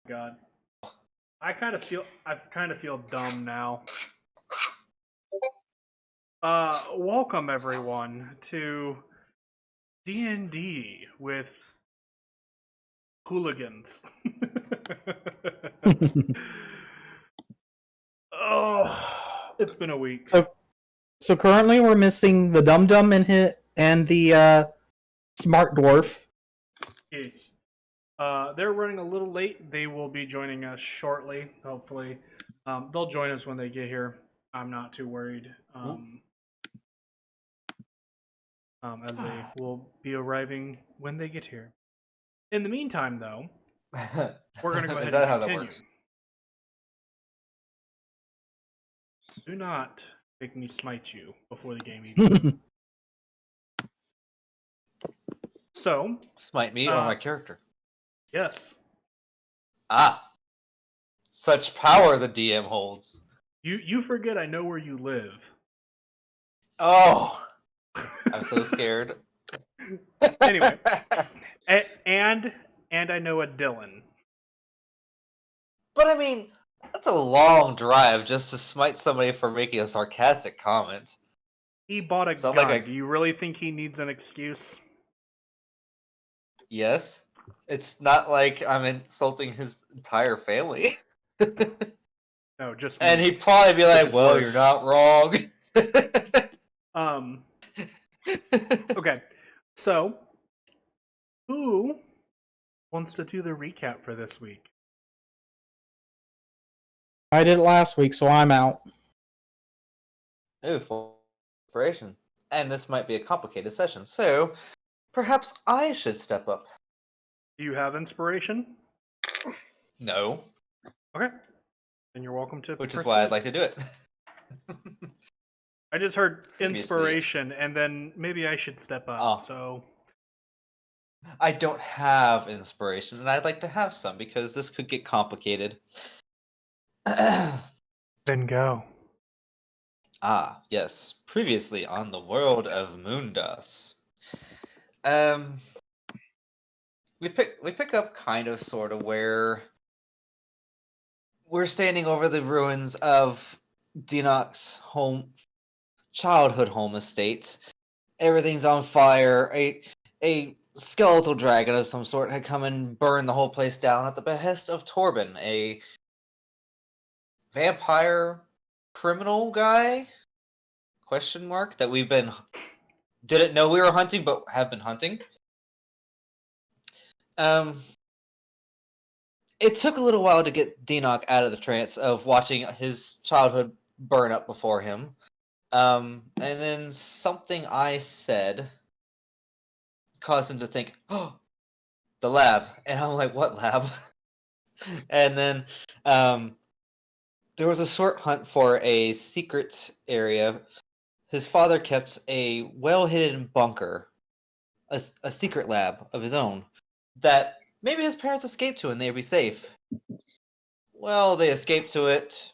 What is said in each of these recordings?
God. I kind of feel dumb now. Welcome everyone to D&D with hooligans. Oh, it's been a week. So currently we're missing the Dum Dum and the Smart Dwarf. Yes. They're running a little late. They will be joining us shortly, hopefully. They'll join us when they get here. I'm not too worried. As they will be arriving when they get here. In the meantime, though, we're going to go ahead and how continue. that works? Do not make me smite you before the game even. So, Smite me or my character? Yes. Such power the DM holds. You forget I know where you live. Oh, I'm so scared. Anyway, and I know a Dylan. But I mean, that's a long drive just to smite somebody for making a sarcastic comment. He bought a gun. Like Do you really think he needs an excuse? Yes. It's not like I'm insulting his entire family. No, just and me. he'd probably be like, well, worse. you're not wrong. Okay. So, who wants to do the recap for this week? I did it last week, so I'm out. Ooh, full inspiration. And this might be a complicated session, so perhaps I should step up. Do you have inspiration? No. Okay. Then you're welcome to Which proceed. is why I'd like to do it. I just heard inspiration, and then maybe I should step up. Oh. So I don't have inspiration, and I'd like to have some because this could get complicated. Then go. Yes. Previously on the world of Mundus. We pick up kind of sort of where we're standing over the ruins of Dinok's childhood home estate. Everything's on fire. A skeletal dragon of some sort had come and burned the whole place down at the behest of Torben, a vampire criminal guy? Question mark that we've been didn't know we were hunting, but have been hunting. It took a little while to get Dinok out of the trance of watching his childhood burn up before him. And then something I said caused him to think, oh, the lab. And I'm like, what lab? And then there was a short hunt for a secret area. His father kept a well-hidden bunker, a secret lab of his own, that maybe his parents escaped to and they'd be safe. Well, they escaped to it,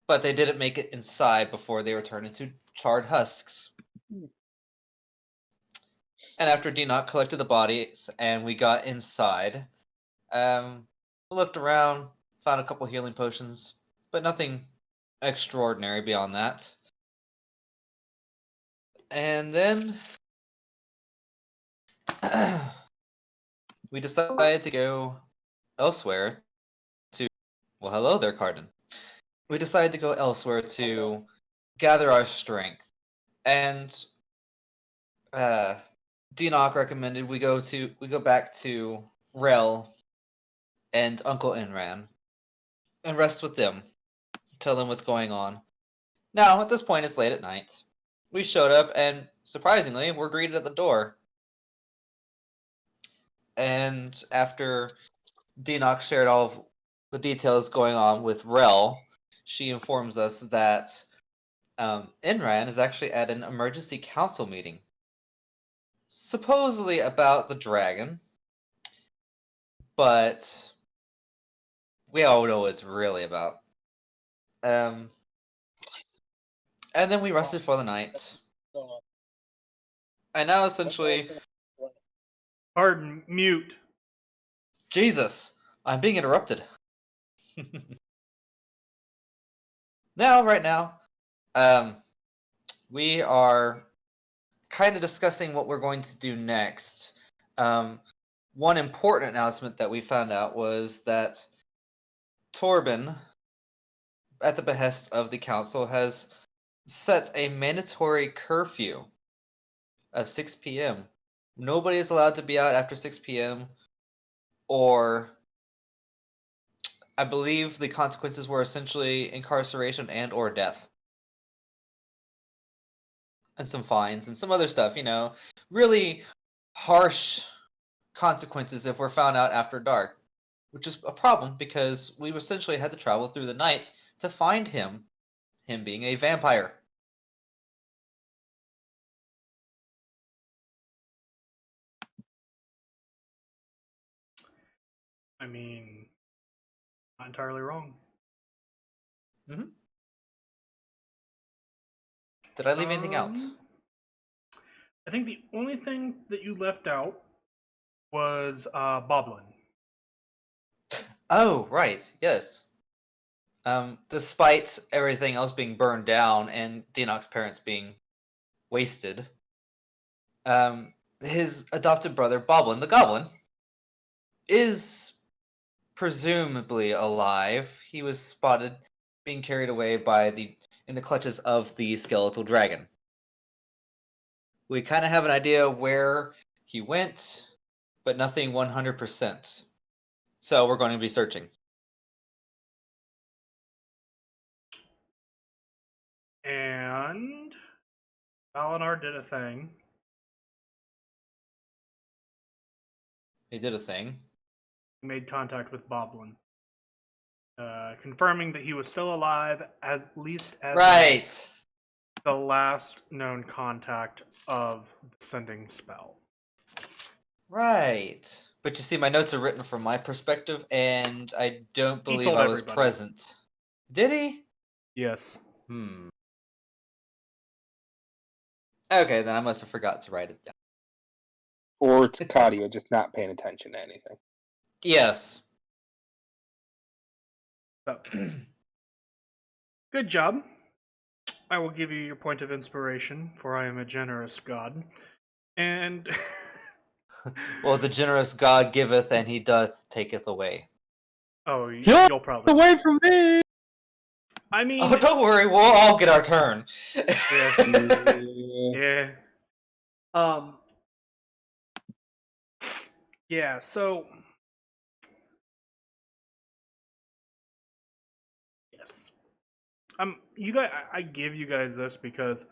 but they didn't make it inside before they were turned into charred husks. And after Dinok collected the bodies and we got inside, we looked around, found a couple healing potions, but nothing extraordinary beyond that. And then we decided to go elsewhere to... Well, hello there, Cardin. We decided to go elsewhere to gather our strength. And Dinok recommended we go back to Rel and Uncle Enran and rest with them. Tell them what's going on. Now, at this point, it's late at night. We showed up, and surprisingly, we're greeted at the door. And after Dinok shared all of the details going on with Rel, she informs us that Enran is actually at an emergency council meeting. Supposedly about the dragon. But we all know what it's really about. And then we rested for the night. And now essentially... Pardon, mute. Jesus! I'm being interrupted. Right now, we are kind of discussing what we're going to do next. One important announcement that we found out was that Torben, at the behest of the council, has set a mandatory curfew of 6 p.m. Nobody is allowed to be out after 6 p.m. or I believe the consequences were essentially incarceration and or death. And some fines and some other stuff, really harsh consequences if we're found out after dark, which is a problem because we essentially had to travel through the night to find him being a vampire. I mean, not entirely wrong. Mm-hmm. Did I leave anything out? I think the only thing that you left out was Boblin. Oh, right, yes. Despite everything else being burned down and Dinok's parents being wasted, his adopted brother, Boblin the Goblin, is presumably alive. He was spotted being carried away in the clutches of the skeletal dragon. We kind of have an idea where he went, but nothing 100%. So we're going to be searching. And Valinar did a thing. He did a thing. He made contact with Boblin, confirming that he was still alive, at least as Right. the last known contact of the sending spell. Right. But you see, my notes are written from my perspective, and I don't believe told I was everybody. present. Did he? Yes. Okay, then I must have forgot to write it down. Or it's Katia just not paying attention to anything. Yes. So, good job. I will give you your point of inspiration, for I am a generous god. And Well, the generous God giveth, and he doth taketh away. oh, you'll probably away from me. I mean, Oh, don't worry, we'll all get our turn. yeah. Yeah, so yes. You guys, I give you guys this because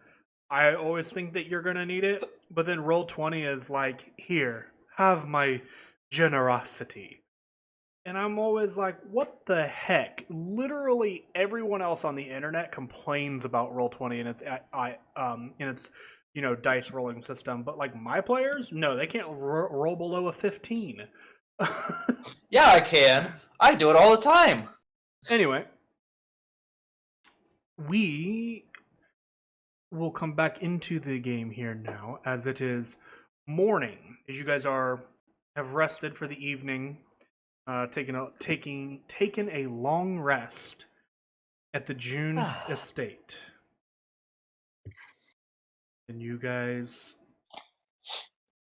I always think that you're gonna need it, but then Roll20 is like, here, have my generosity. And I'm always like, what the heck? Literally everyone else on the internet complains about Roll20 and its dice rolling system, but like my players, no, they can't roll below a 15. Yeah, I can. I do it all the time. Anyway, we will come back into the game here now, as it is morning, as you guys have rested for the evening, taken a long rest at the June estate, and you guys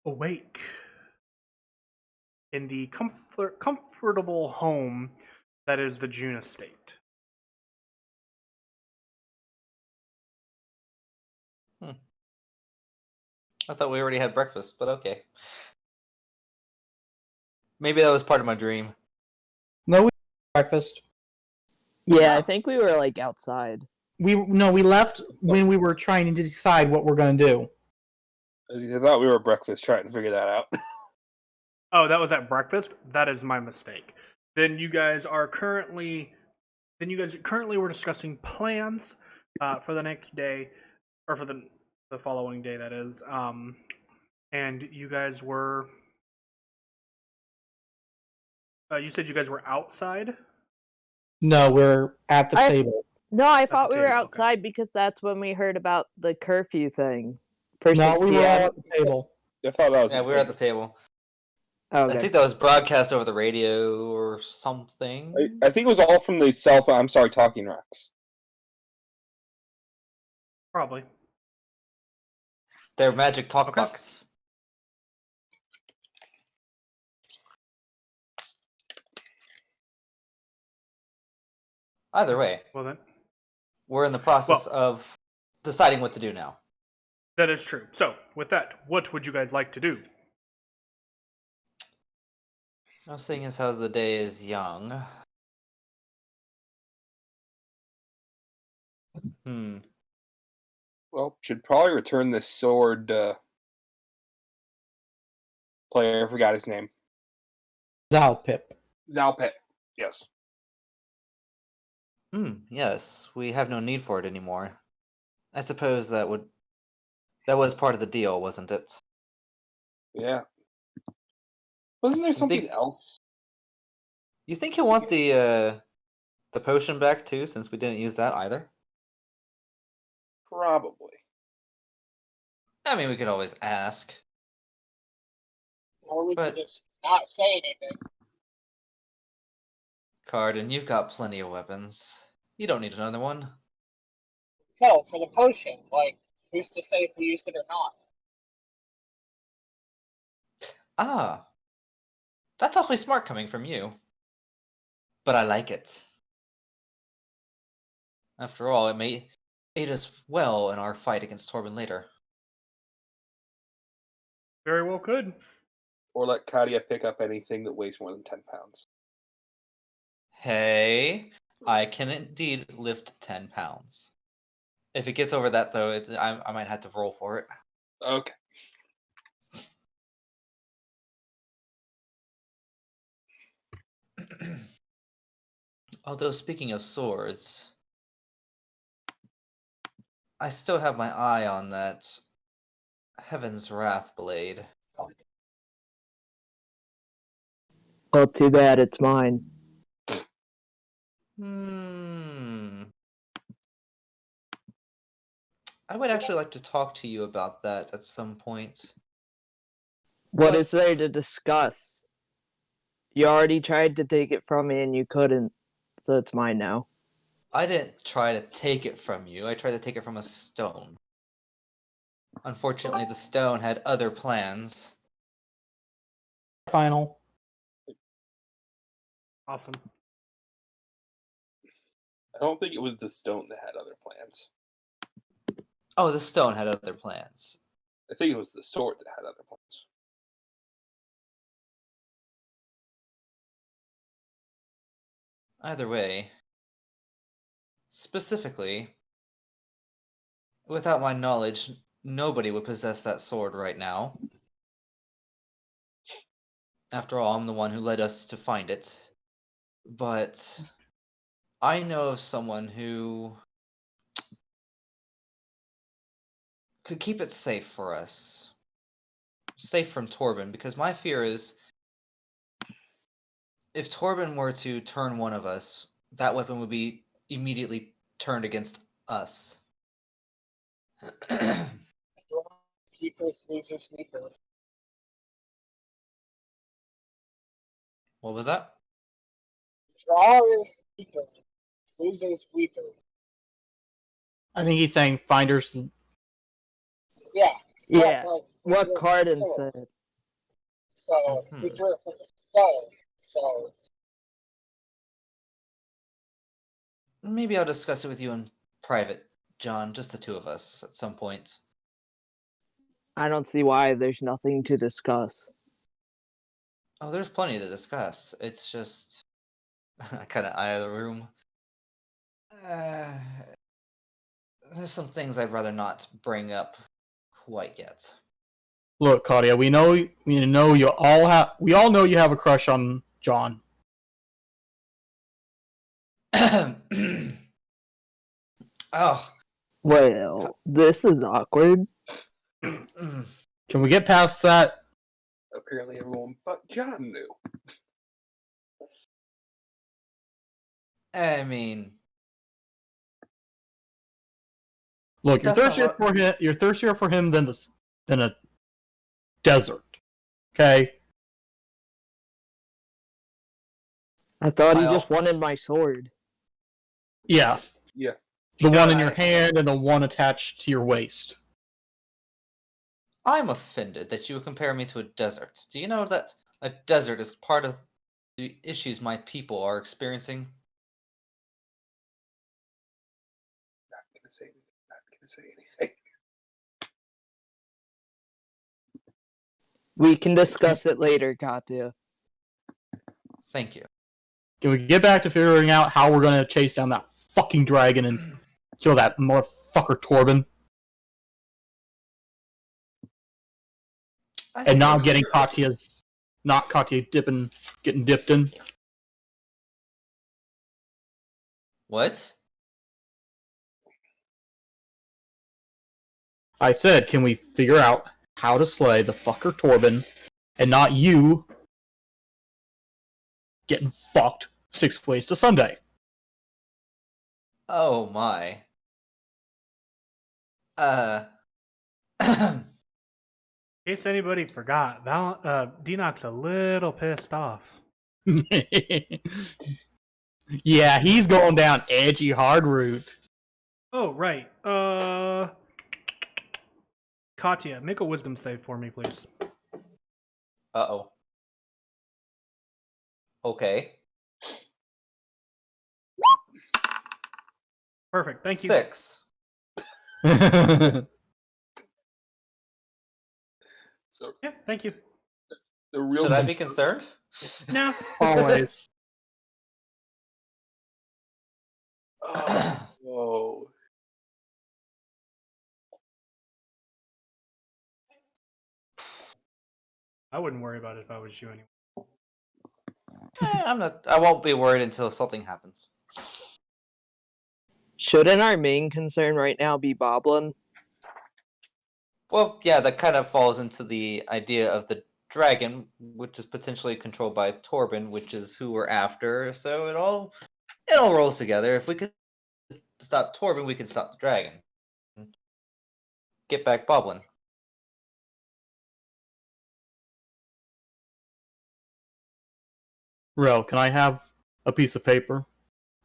awake in the comfortable home that is the June estate. I thought we already had breakfast, but okay. Maybe that was part of my dream. No, we had breakfast. Yeah, I think we were like outside. We left when we were trying to decide what we're going to do. I thought we were at breakfast trying to figure that out. Oh, that was at breakfast? That is my mistake. Then you guys currently were discussing plans for the next day, or for the following day, that is. And you guys were you said you guys were outside? No, we're at the table. No, I thought we were table, okay. outside because that's when we heard about the curfew thing. For No, 6 we were all p.m. at the table. I thought that was Yeah, we were at the table. Okay. I think that was broadcast over the radio or something. I think it was all from the cell phone. I'm sorry, Talking Rex. Probably. Their magic talk Okay. box. Either way, Well then, we're in the process of deciding what to do now. that is true. So, with that, what would you guys like to do? Now, seeing as how the day is young. Well, should probably return this sword. Player, I forgot his name. Zalpip. Zalpit. Yes. Yes, we have no need for it anymore. I suppose that was part of the deal, wasn't it? Yeah. Wasn't there something think- else? You think he'll want the potion back too, since we didn't use that either? Probably. I mean, we could always ask. Or we But- could just not say anything. Cardin, you've got plenty of weapons. You don't need another one. No, for the potion. Like, who's to say if we used it or not? Ah, that's awfully smart coming from you. But I like it. After all, it may aid us well in our fight against Torben later. Very well could. Or let Kadia pick up anything that weighs more than 10 pounds. Hey, I can indeed lift 10 pounds. If it gets over that, though, I might have to roll for it. Okay. Although, speaking of swords, I still have my eye on that Heaven's Wrath blade. Well, too bad it's mine. I would actually like to talk to you about that at some point. What But- is there to discuss? You already tried to take it from me and you couldn't, so it's mine now. I didn't try to take it from you. I tried to take it from a stone. Unfortunately, the stone had other plans. Final. Awesome. I don't think it was the stone that had other plans. Oh, the stone had other plans. I think it was the sword that had other plans. Either way, specifically, without my knowledge, nobody would possess that sword right now. After all, I'm the one who led us to find it. But I know of someone who could keep it safe for us. Safe from Torben, because my fear is if Torben were to turn one of us, that weapon would be immediately turned against us. Keepers, losers, sleepers. What was that? Drawers, keepers. Losers, weepers. I think he's saying finders. Yeah. Yeah, Like, what we drew Cardin from the sword. said. So, we Mhm. drew it from the stone. So, Maybe I'll discuss it with you in private, John, just the two of us at some point. I don't see why there's nothing to discuss. Oh, there's plenty to discuss. It's just I kind of eye the room. There's some things I'd rather not bring up quite yet. Look, Claudia, we know you all have. We all know you have a crush on John. Oh, Well, this is awkward. Can we get past that? Apparently everyone but John knew. I mean, Look, you're That's not thirstier what- for him. You're thirstier for him than a desert. Okay. I thought he I'll- just wanted my sword. Yeah, Yeah. the You one got in your it. hand and the one attached to your waist. I'm offended that you would compare me to a desert. Do you know that a desert is part of the issues my people are experiencing? Not gonna say anything. Not gonna say anything. We can discuss it later, Katya. Thank you. Can we get back to figuring out how we're gonna chase down that fucking dragon and kill that motherfucker Torben? And not getting Katya getting dipped in. What? I said, can we figure out how to slay the fucker Torben and not you getting fucked 6 ways to Sunday? Oh my. In case anybody forgot, Dinok's a little pissed off. Yeah, he's going down edgy hard route. Oh, right. Katya, make a wisdom save for me, please. Uh-oh. Okay. Perfect. Thank you. 6. So Yeah, thank you. the real Should I be concerned? No. Always. Oh, whoa. I wouldn't worry about it if I was you anyway. I won't be worried until something happens. Shouldn't our main concern right now be Boblin? Well, yeah, that kind of falls into the idea of the dragon, which is potentially controlled by Torben, which is who we're after. So it all rolls together. If we could stop Torben, we can stop the dragon. Get back Boblin. Rel, can I have a piece of paper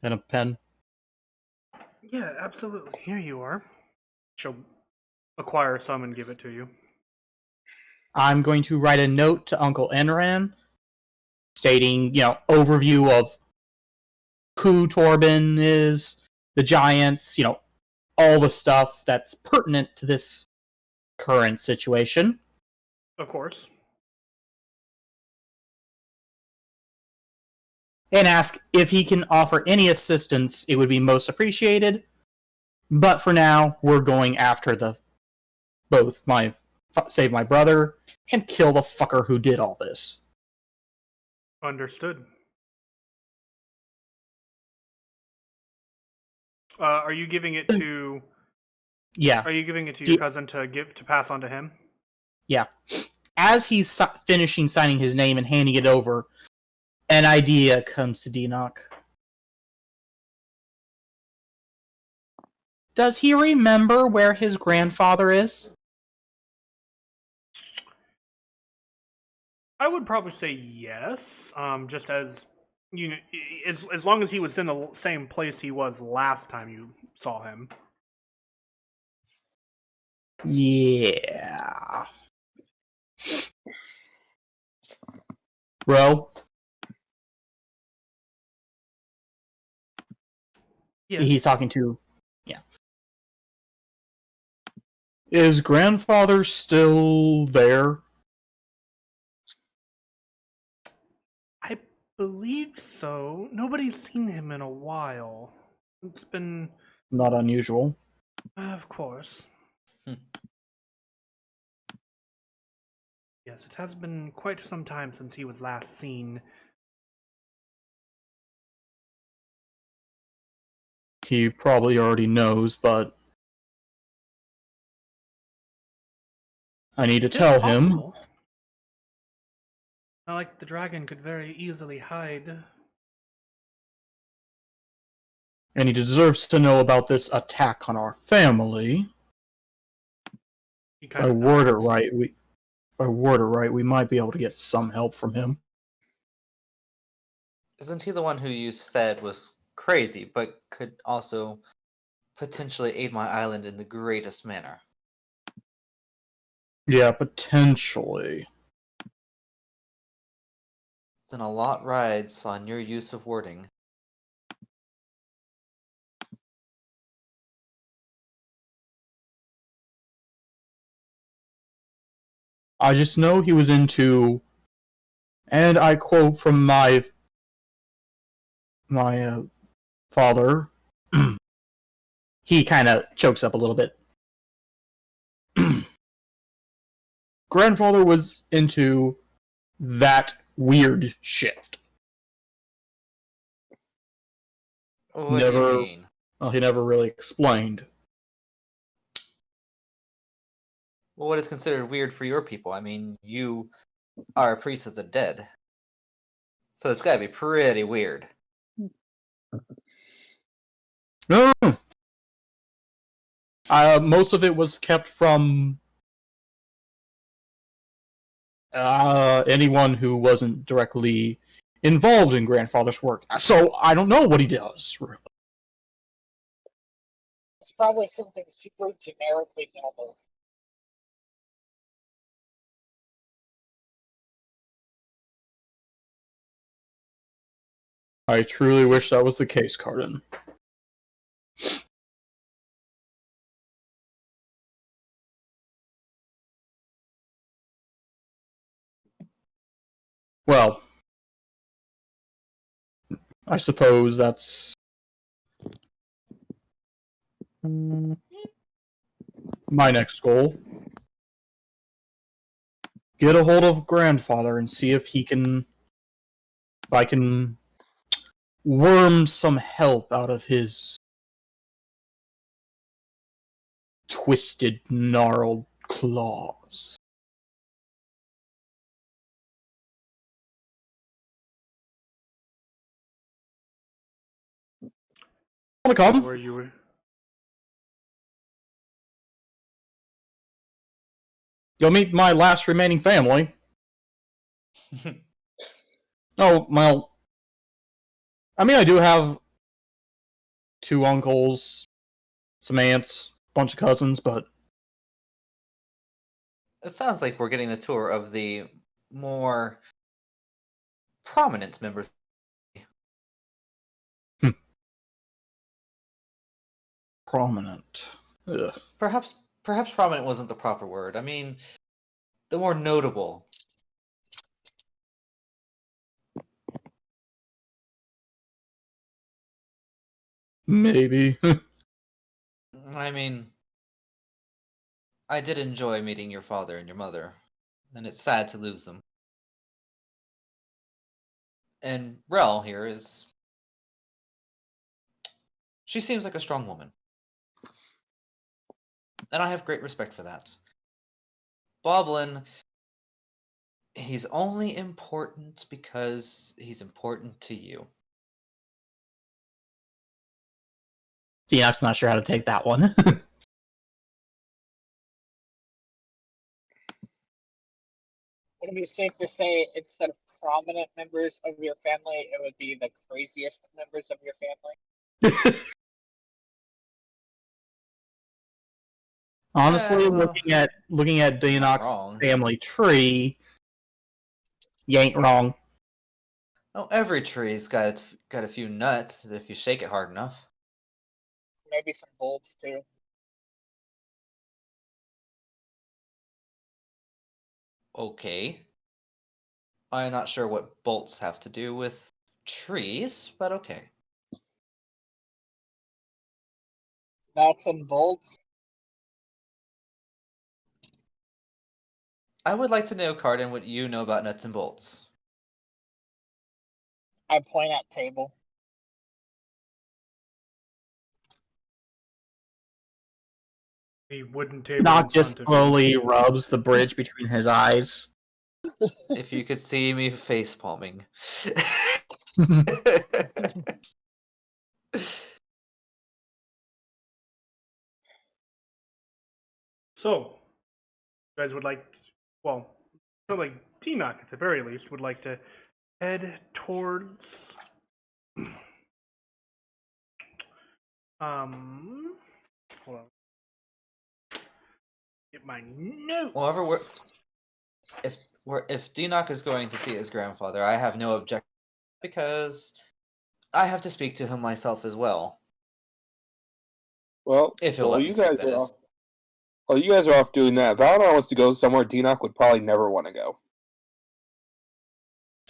and a pen? Yeah, absolutely. Here you are. She'll acquire some and give it to you. I'm going to write a note to Uncle Enran stating, overview of who Torben is, the giants, all the stuff that's pertinent to this current situation. Of course. And ask if he can offer any assistance. It would be most appreciated. But for now, we're going after save my brother and kill the fucker who did all this. Understood. Are you giving it to? Yeah, Are you giving it to your cousin to pass on to him? yeah. As he's finishing signing his name and handing it over, an idea comes to Dinok. Does he remember where his grandfather is? I would probably say yes. Just as as long as he was in the same place he was last time you saw him. Yeah. Bro, Yes. he's talking to. Yeah. Is grandfather still there? I believe so. Nobody's seen him in a while. It's been, Not unusual. of course. Hmm. Yes, it has been quite some time since he was last seen. He probably already knows, but I need to It is tell him. possible. Not like the dragon could very easily hide. And he deserves to know about this attack on our family. He If kind I of word it nods. right, we might be able to get some help from him. Isn't he the one who you said was crazy, but could also potentially aid my island in the greatest manner? Yeah, potentially. Then a lot rides on your use of wording. I just know he was into, and I quote from my father. He kind of chokes up a little bit. Grandfather was into that weird shit. What do you mean? Well, he never really explained. Well, what is considered weird for your people? I mean, you are a priest of the dead. So it's gotta be pretty weird. No. Most of it was kept from anyone who wasn't directly involved in Grandfather's work. So I don't know what he does. Really. It's probably something super generically normal. I truly wish that was the case, Cardin. Well, I suppose that's my next goal. Get a hold of Grandfather and see if I can worm some help out of his twisted, gnarled claws. Wanna come? Where you were? You'll meet my last remaining family. Oh, well, I mean, I do have 2 uncles, some aunts, bunch of cousins, but It sounds like we're getting the tour of the more prominent members. prominent. Ugh. Perhaps prominent wasn't the proper word. I mean, the more notable. Maybe. I mean, I did enjoy meeting your father and your mother, and it's sad to lose them. And Rel here is... She seems like a strong woman. And I have great respect for that. Boblin, he's only important because he's important to you. Dinok's not sure how to take that one. Would it be safe to say instead of prominent members of your family, it would be the craziest members of your family? Honestly, Well, looking at Dinok's wrong. family tree, you ain't wrong. Oh, every tree's got a few nuts if you shake it hard enough. Maybe some bulbs too. Okay. I'm not sure what bolts have to do with trees, but okay. Nuts and bolts. I would like to know, Cardin, what you know about nuts and bolts. I point at table. The wooden table in Dinok front just of you. slowly rubs the bridge between his eyes. If you could see me face palming. So, you guys would like, well, so like Dinok at the very least would like to head towards Hold on. Get my notes. However, if Dinok is going to see his grandfather, I have no objection because I have to speak to him myself as well. Well, If he'll while let me you speak, guys that are is. off, while you guys are off doing that, Valinor wants to go somewhere Dinok would probably never want to go.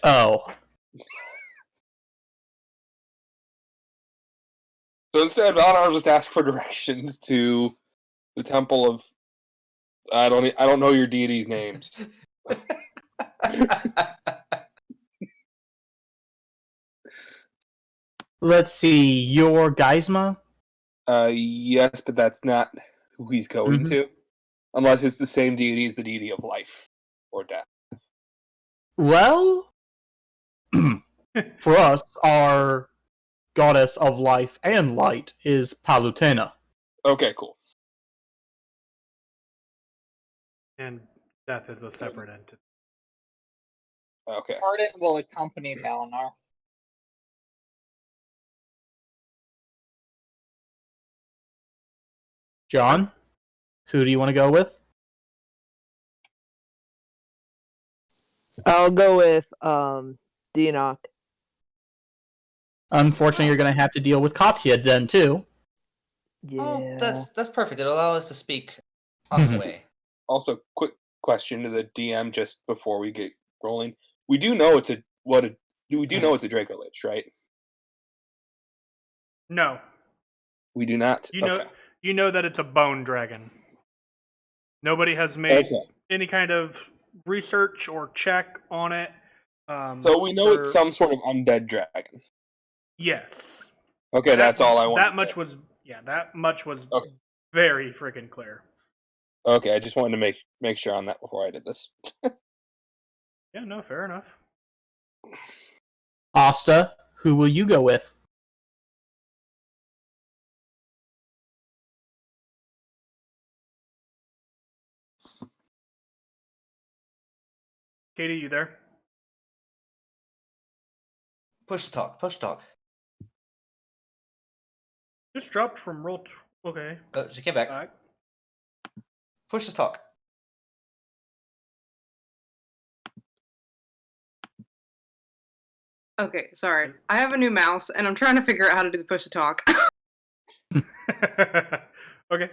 Oh. So instead, Valinor will just ask for directions to the temple of I don't know your deities' names. Let's see, your Geisma? Yes, but that's not who he's going Mhm. to, unless it's the same deity as the deity of life or death. Well, for us, our goddess of life and light is Palutena. Okay, cool. And death is a separate entity. Okay. Arden will accompany Valinor. John, who do you want to go with? I'll go with Dinok. Unfortunately, you're going to have to deal with Katya then, too. Yeah. Oh, that's perfect. It'll allow us to speak on the way. Also, quick question to the DM just before we get rolling. We do know it's a Draco Lich, right? No, We do not. Okay. you know that it's a bone dragon. Nobody has made Okay. any kind of research or check on it. So we know it's some sort of undead dragon. Yes. Okay, that's all I wanted. That much was Okay. very freaking clear. Okay, I just wanted to make sure on that before I did this. Yeah, no, fair enough. Asta, who will you go with? Katie, you there? Push to talk. Push to talk. Just dropped from roll. Okay. Oh, she came back. Back. Push to talk. Okay, sorry. I have a new mouse, and I'm trying to figure out how to do the push to talk. Okay.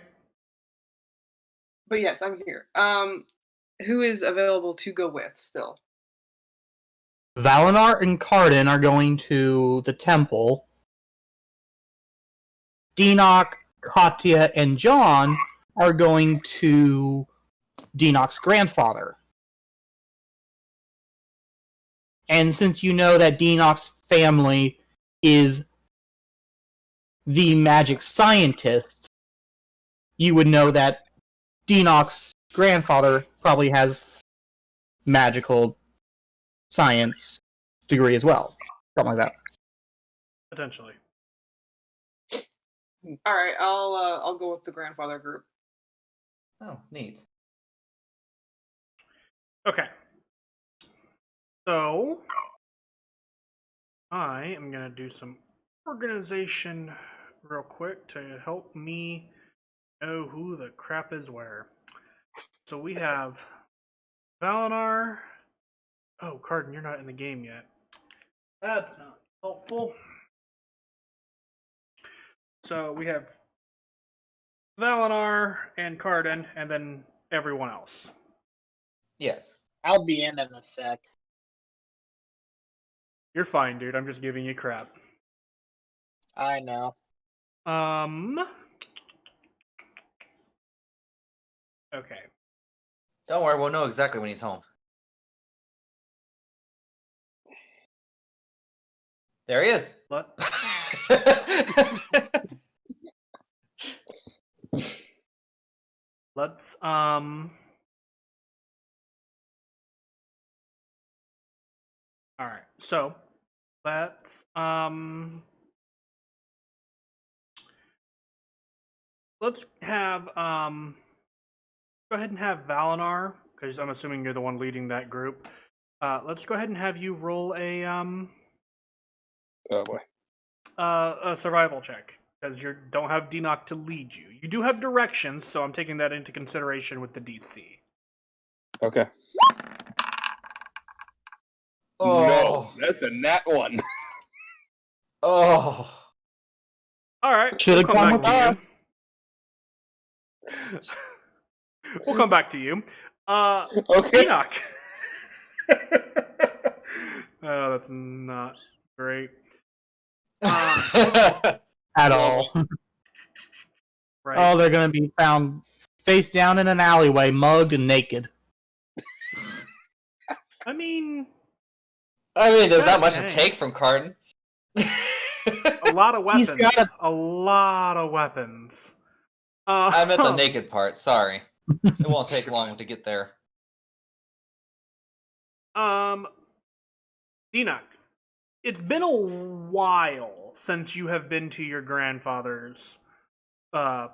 But yes, I'm here. Who is available to go with still? Valinor and Cardin are going to the temple. Dinok, Katya, and John are going to Dinok's grandfather. And since you know that Dinok's family is the magic scientists, you would know that Dinok's grandfather probably has magical science degree as well. Something like that. Potentially. All right, I'll go with the grandfather group. Oh, neat. Okay. So I am gonna do some organization real quick to help me know who the crap is where. So we have Valinor. Oh, Cardin, you're not in the game yet. That's not helpful. So we have Valinor and Cardin, and then everyone else. Yes. I'll be in a sec. You're fine, dude. I'm just giving you crap. I know. Okay. Don't worry, we'll know exactly when he's home. There he is. Let let's All right. So let's have go ahead and have Valinor, because I'm assuming you're the one leading that group. Let's go ahead and have you roll a Oh boy. a survival check because you don't have Dinok to lead you. You do have directions, so I'm taking that into consideration with the DC. Okay. No, Oh, that's a nat one. oh. All right, Should've we'll come come back with to you. We'll come back to you. Okay. Dinok. Oh, that's not great. at all. Right. Oh, they're gonna be found face down in an alleyway, mugged and naked. I mean, There's not gotta much to tank. take from Cardin. a lot of He's weapons. got A lot of weapons. I meant the naked part. Sorry, it won't take long to get there. Dinok, it's been a while since you have been to your grandfather's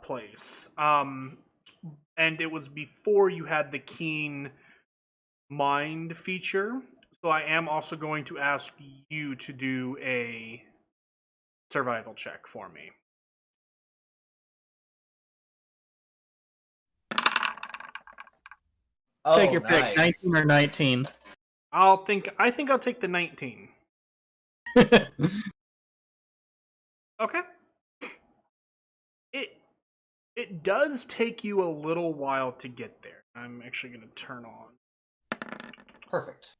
place. And it was before you had the keen mind feature. So I am also going to ask you to do a survival check for me. Oh, Take your nice. pick, 19 or 19. I think I'll take the 19. Okay. It does take you a little while to get there. I'm actually going to turn on. Perfect.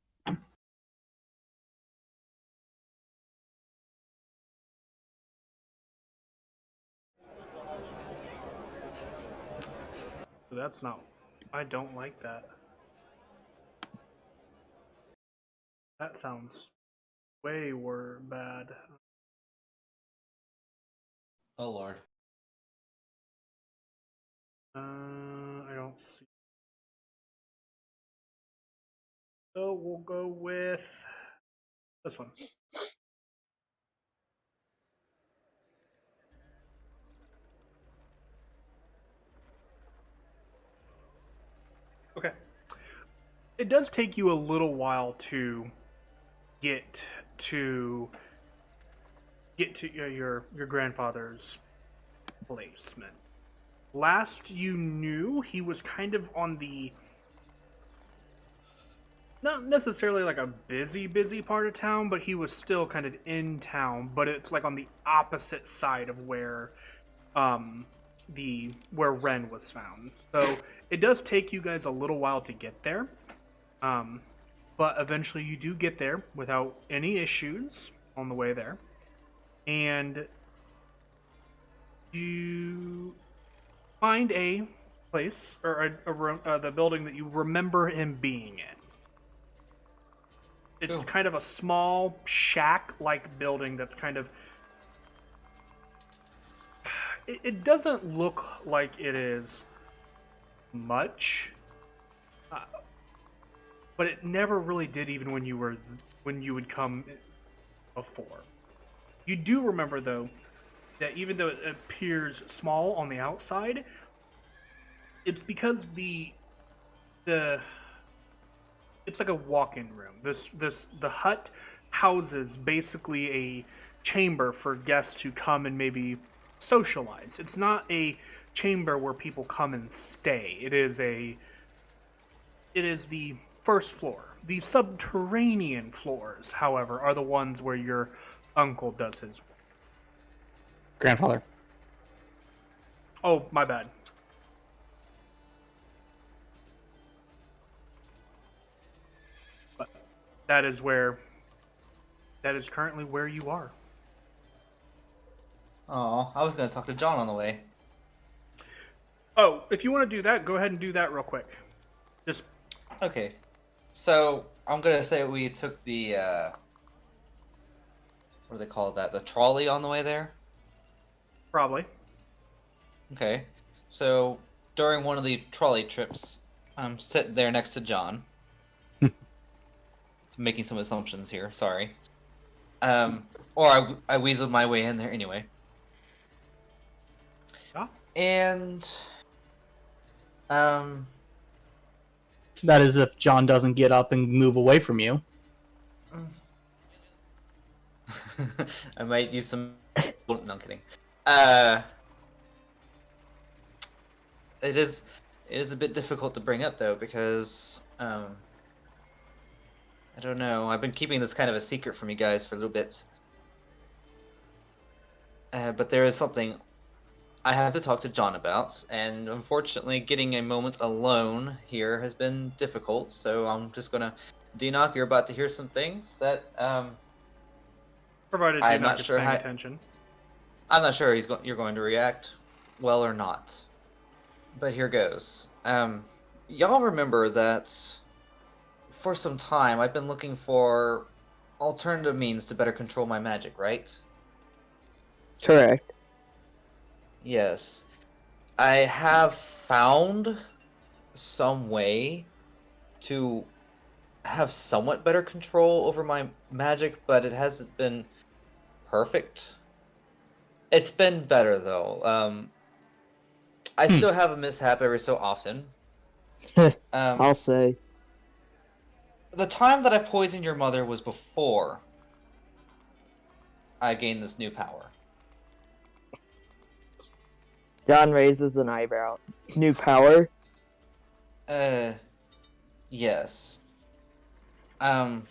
That's not. I don't like that. That sounds way bad. Oh Lord. I don't see. So we'll go with this one. Okay. It does take you a little while to get to your grandfather's placement. Last you knew, he was kind of on the not necessarily like a busy part of town, but he was still kind of in town, but it's like on the opposite side of where where Ren was found. So it does take you guys a little while to get there. But eventually you do get there without any issues on the way there. And you find a place or a room, the building that you remember him being in. It's Cool. kind of a small shack-like building that's kind of. It doesn't look like it is much, but it never really did. Even when you would come before, you do remember though that even though it appears small on the outside, it's because the it's like a walk-in room. The hut houses basically a chamber for guests to come and maybe socialize. It's not a chamber where people come and stay. It is the first floor. The subterranean floors, however, are the ones where your uncle does his. Grandfather. Oh, my bad. But that is currently where you are. Oh, I was gonna talk to John on the way. Oh, if you want to do that, go ahead and do that real quick. Just Okay. So I'm gonna say we took the what do they call that? The trolley on the way there? probably. Okay. So during one of the trolley trips, I'm sitting there next to John. Making some assumptions here, sorry. Or I weaseled my way in there anyway. Yeah. And That is if John doesn't get up and move away from you. I might use some No, I'm kidding. It is a bit difficult to bring up though because I don't know. I've been keeping this kind of a secret from you guys for a little bit. But there is something I have to talk to John about, and unfortunately, getting a moment alone here has been difficult. So I'm just gonna, Dinok, you're about to hear some things that Provided I'm Dinok not is sure paying how. attention. I'm not sure you're going to react well or not. But here goes. Y'all remember that for some time I've been looking for alternative means to better control my magic, right? Correct. Yes. I have found some way to have somewhat better control over my magic, but it hasn't been perfect. It's been better though. I still have a mishap every so often. I'll say. The time that I poisoned your mother was before I gained this new power. John raises an eyebrow. New power? Yes. It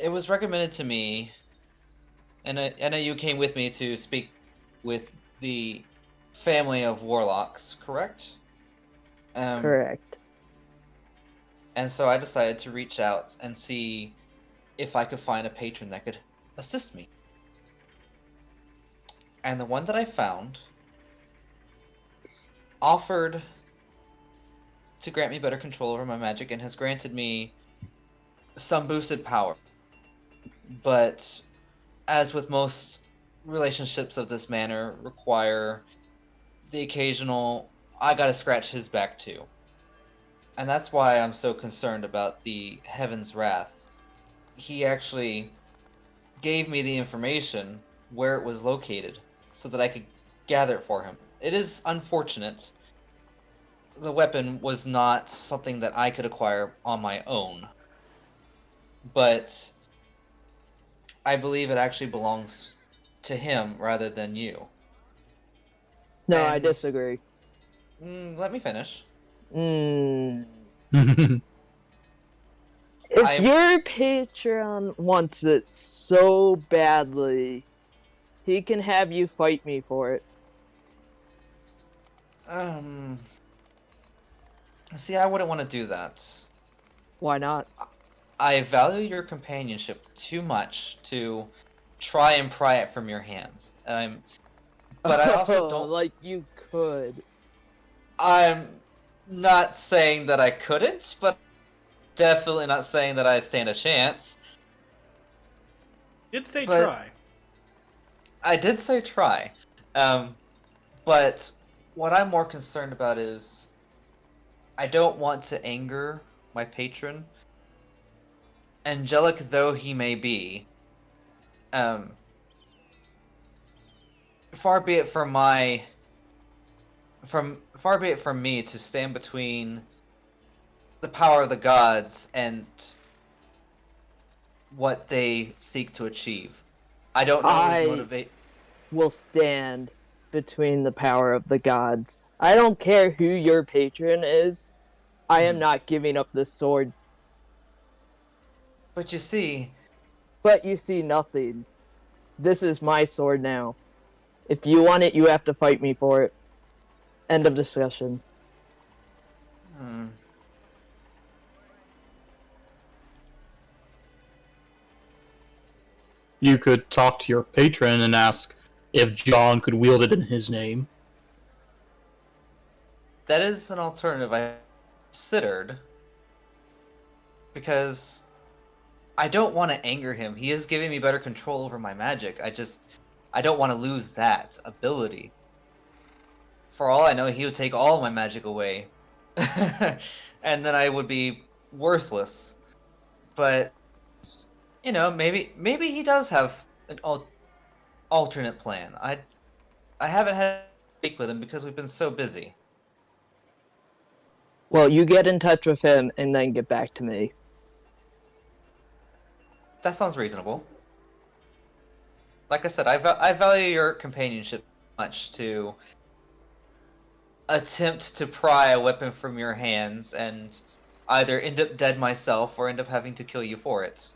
was recommended to me, and I know you came with me to speak with the family of warlocks, correct? Correct. And so I decided to reach out and see if I could find a patron that could assist me. And the one that I found offered to grant me better control over my magic and has granted me some boosted power. But as with most relationships of this manner, require the occasional, I gotta scratch his back too. And that's why I'm so concerned about the Heaven's Wrath. He actually gave me the information where it was located so that I could gather it for him. It is unfortunate. The weapon was not something that I could acquire on my own. But I believe it actually belongs to him rather than you. No, I And- disagree. Let me finish. If I'm- your patron wants it so badly, he can have you fight me for it. See, I wouldn't want to do that. Why not? I value your companionship too much to try and pry it from your hands. But I also don't. Like you could. I'm not saying that I couldn't, but definitely not saying that I stand a chance. Did say But- try. I did say try. But what I'm more concerned about is I don't want to anger my patron. Angelic though he may be, far be it from me to stand between the power of the gods and what they seek to achieve. I don't know his motivate. Will stand between the power of the gods. I don't care who your patron is. I am not giving up this sword. But you see, But you see nothing. This is my sword now. If you want it, you have to fight me for it. End of discussion. You could talk to your patron and ask if John could wield it in his name. that is an alternative I considered because I don't want to anger him. He is giving me better control over my magic. I don't want to lose that ability. For all I know, he would take all my magic away. And then I would be worthless. But, you know, maybe he does have an alternate plan. I haven't had to speak with him because we've been so busy. Well, you get in touch with him and then get back to me. That sounds reasonable. like I said, I value your companionship much to attempt to pry a weapon from your hands and either end up dead myself or end up having to kill you for it.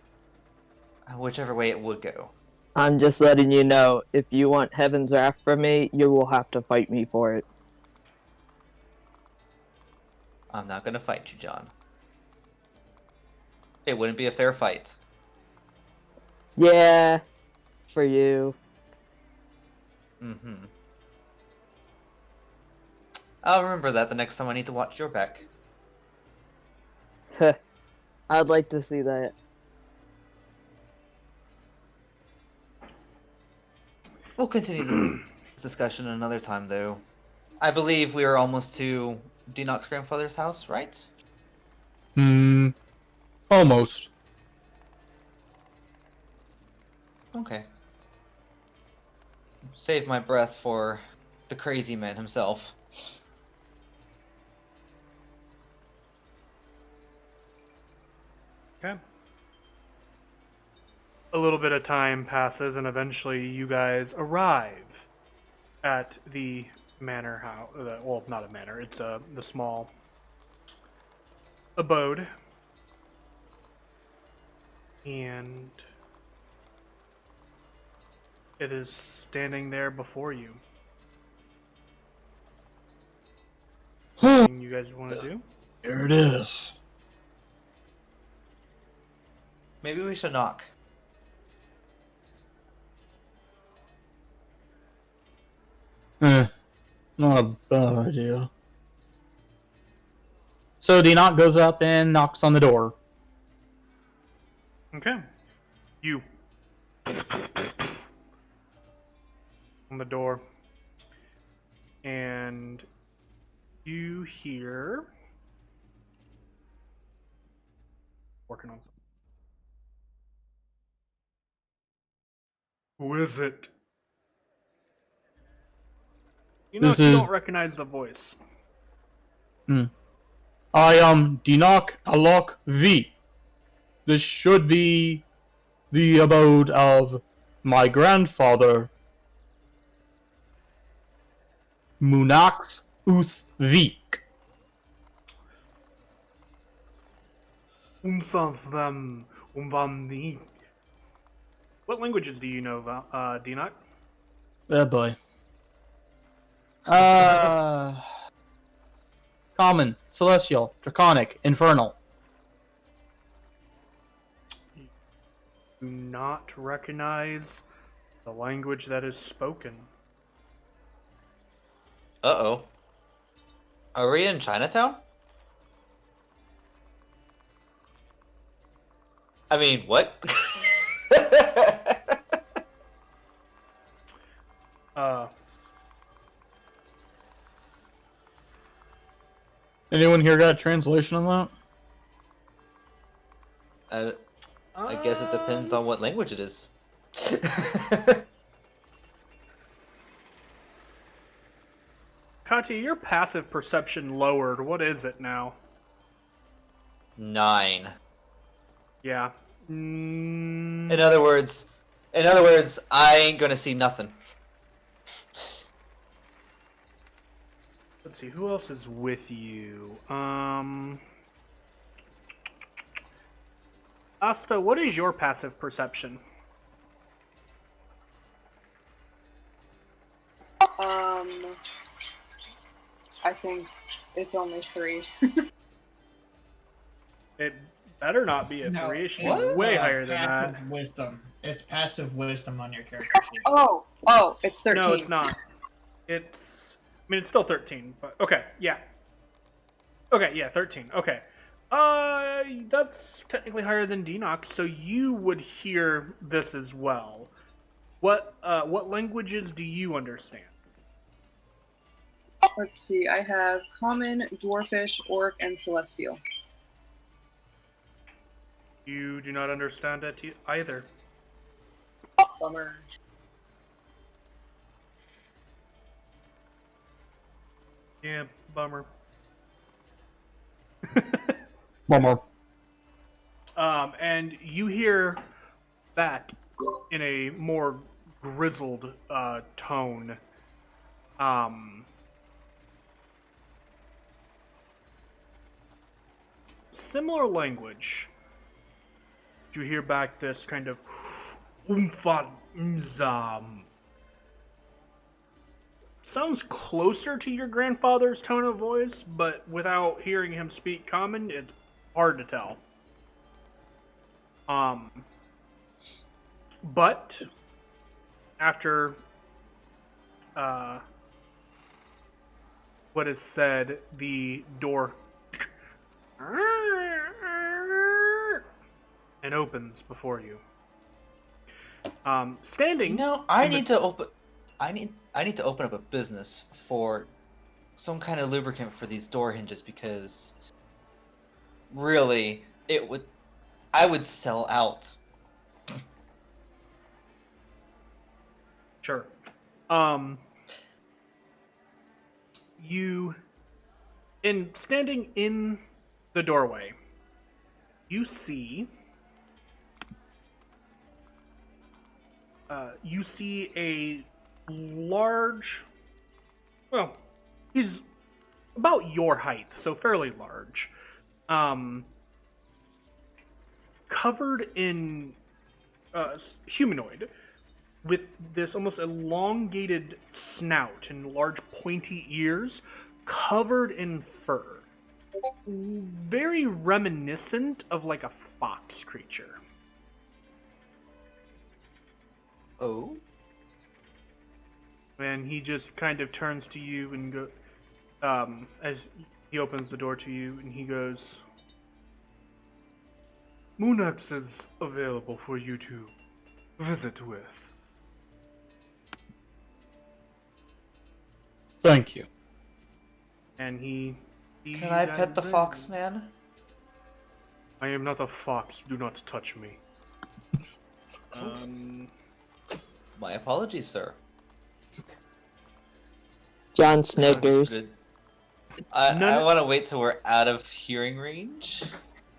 Whichever way it would go. I'm just letting you know, if you want Heaven's Wrath from me, you will have to fight me for it. I'm not gonna fight you, John. It wouldn't be a fair fight. Yeah, for you. Mm-hmm. I'll remember that the next time I need to watch your back. I'd like to see that. We'll continue this discussion another time, though. I believe we are almost to Dinok's grandfather's house, right? Almost. Okay. Save my breath for the crazy man himself. Okay. A little bit of time passes, and eventually you guys arrive at the manor house. Well, not a manor. It's the small abode, and it is standing there before you. Anything you guys want to do? Here it is. Maybe we should knock. Not a bad idea. So Dinok goes up and knocks on the door. Okay. You on the door, and you hear working on something. Who is it? You know, This you is- don't recognize the voice. I am Dinok Alok V. This should be the abode of my grandfather, Munax Uth Vik. What languages do you know, Dinok? Oh boy. Common, Celestial, Draconic, Infernal. Do not recognize the language that is spoken. Uh-oh. Are we in Chinatown? I mean, what? Anyone here got a translation on that? I guess it depends on what language it is. Katya, your passive perception lowered. What is it now? 9. Yeah. In other words, I ain't gonna see nothing. Let's see, who else is with you? Asta, what is your passive perception? I think it's only 3. It better not be a 3. It should be What? way higher than that. Passive wisdom. It's passive wisdom on your character sheet. Oh, it's 13. No, it's not. It's... I mean, it's still 13, but... Okay, yeah. Okay, yeah, 13. Okay. That's technically higher than Dinok, so you would hear this as well. What languages do you understand? Let's see. I have Common, Dwarfish, Orc, and Celestial. You do not understand it either. Bummer. Yeah, bummer. Bummer. And you hear back in a more grizzled tone. Similar language. You hear back this kind of sounds closer to your grandfather's tone of voice, but without hearing him speak common, it's hard to tell. But after what is said, the door and opens before you. Standing. You know, I need to open up a business for some kind of lubricant for these door hinges because really I would sell out. Sure. Standing in the doorway, you see a large, well, he's about your height, so fairly large, covered in humanoid, with this almost elongated snout and large pointy ears, covered in fur. Very reminiscent of like a fox creature. Oh? And he just kind of turns to you and go, as he opens the door to you, and he goes, Munax is available for you to visit with. Thank you. And he Can I pet the fox man? I am not a fox. Do not touch me. My apologies, sir. John Snickers. I want to wait till we're out of hearing range.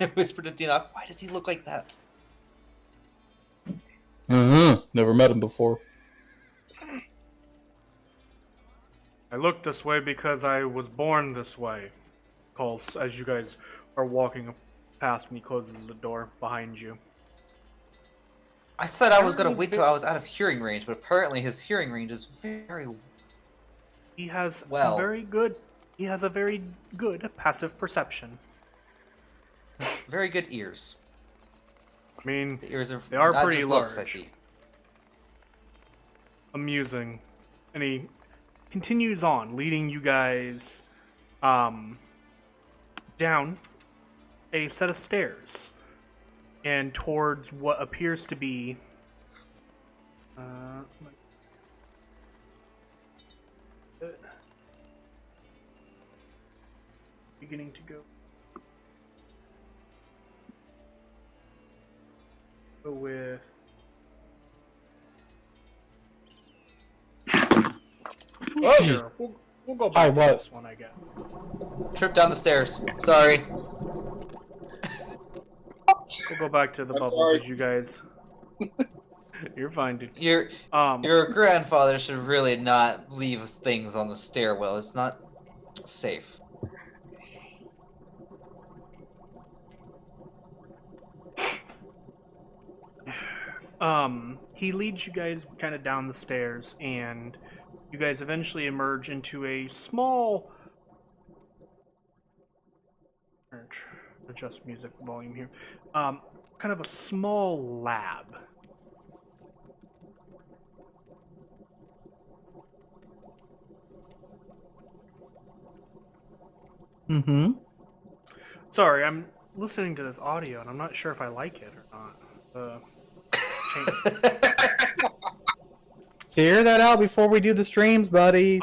I whispered to Dinok, why does he look like that? Never met him before. I look this way because I was born this way. Calls as you guys are walking past, and he closes the door behind you. I said I was gonna wait till I was out of hearing range, but apparently his hearing range is very He has well. He has a very good passive perception. very good ears. I mean, The ears they are not pretty just large. looks, I see. Amusing. And he continues on, leading you guys down a set of stairs and towards what appears to be beginning to go with sure. We'll go back to this one, I guess. Trip down the stairs. Sorry. We'll go back to the bubbles as you guys. You're fine, dude. Your grandfather should really not leave things on the stairwell. It's not safe. He leads you guys kind of down the stairs, and you guys eventually emerge into a small. Adjust music volume here. Kind of a small lab. Mm-hmm. Sorry, I'm listening to this audio, and I'm not sure if I like it or not. Figure that out before we do the streams, buddy.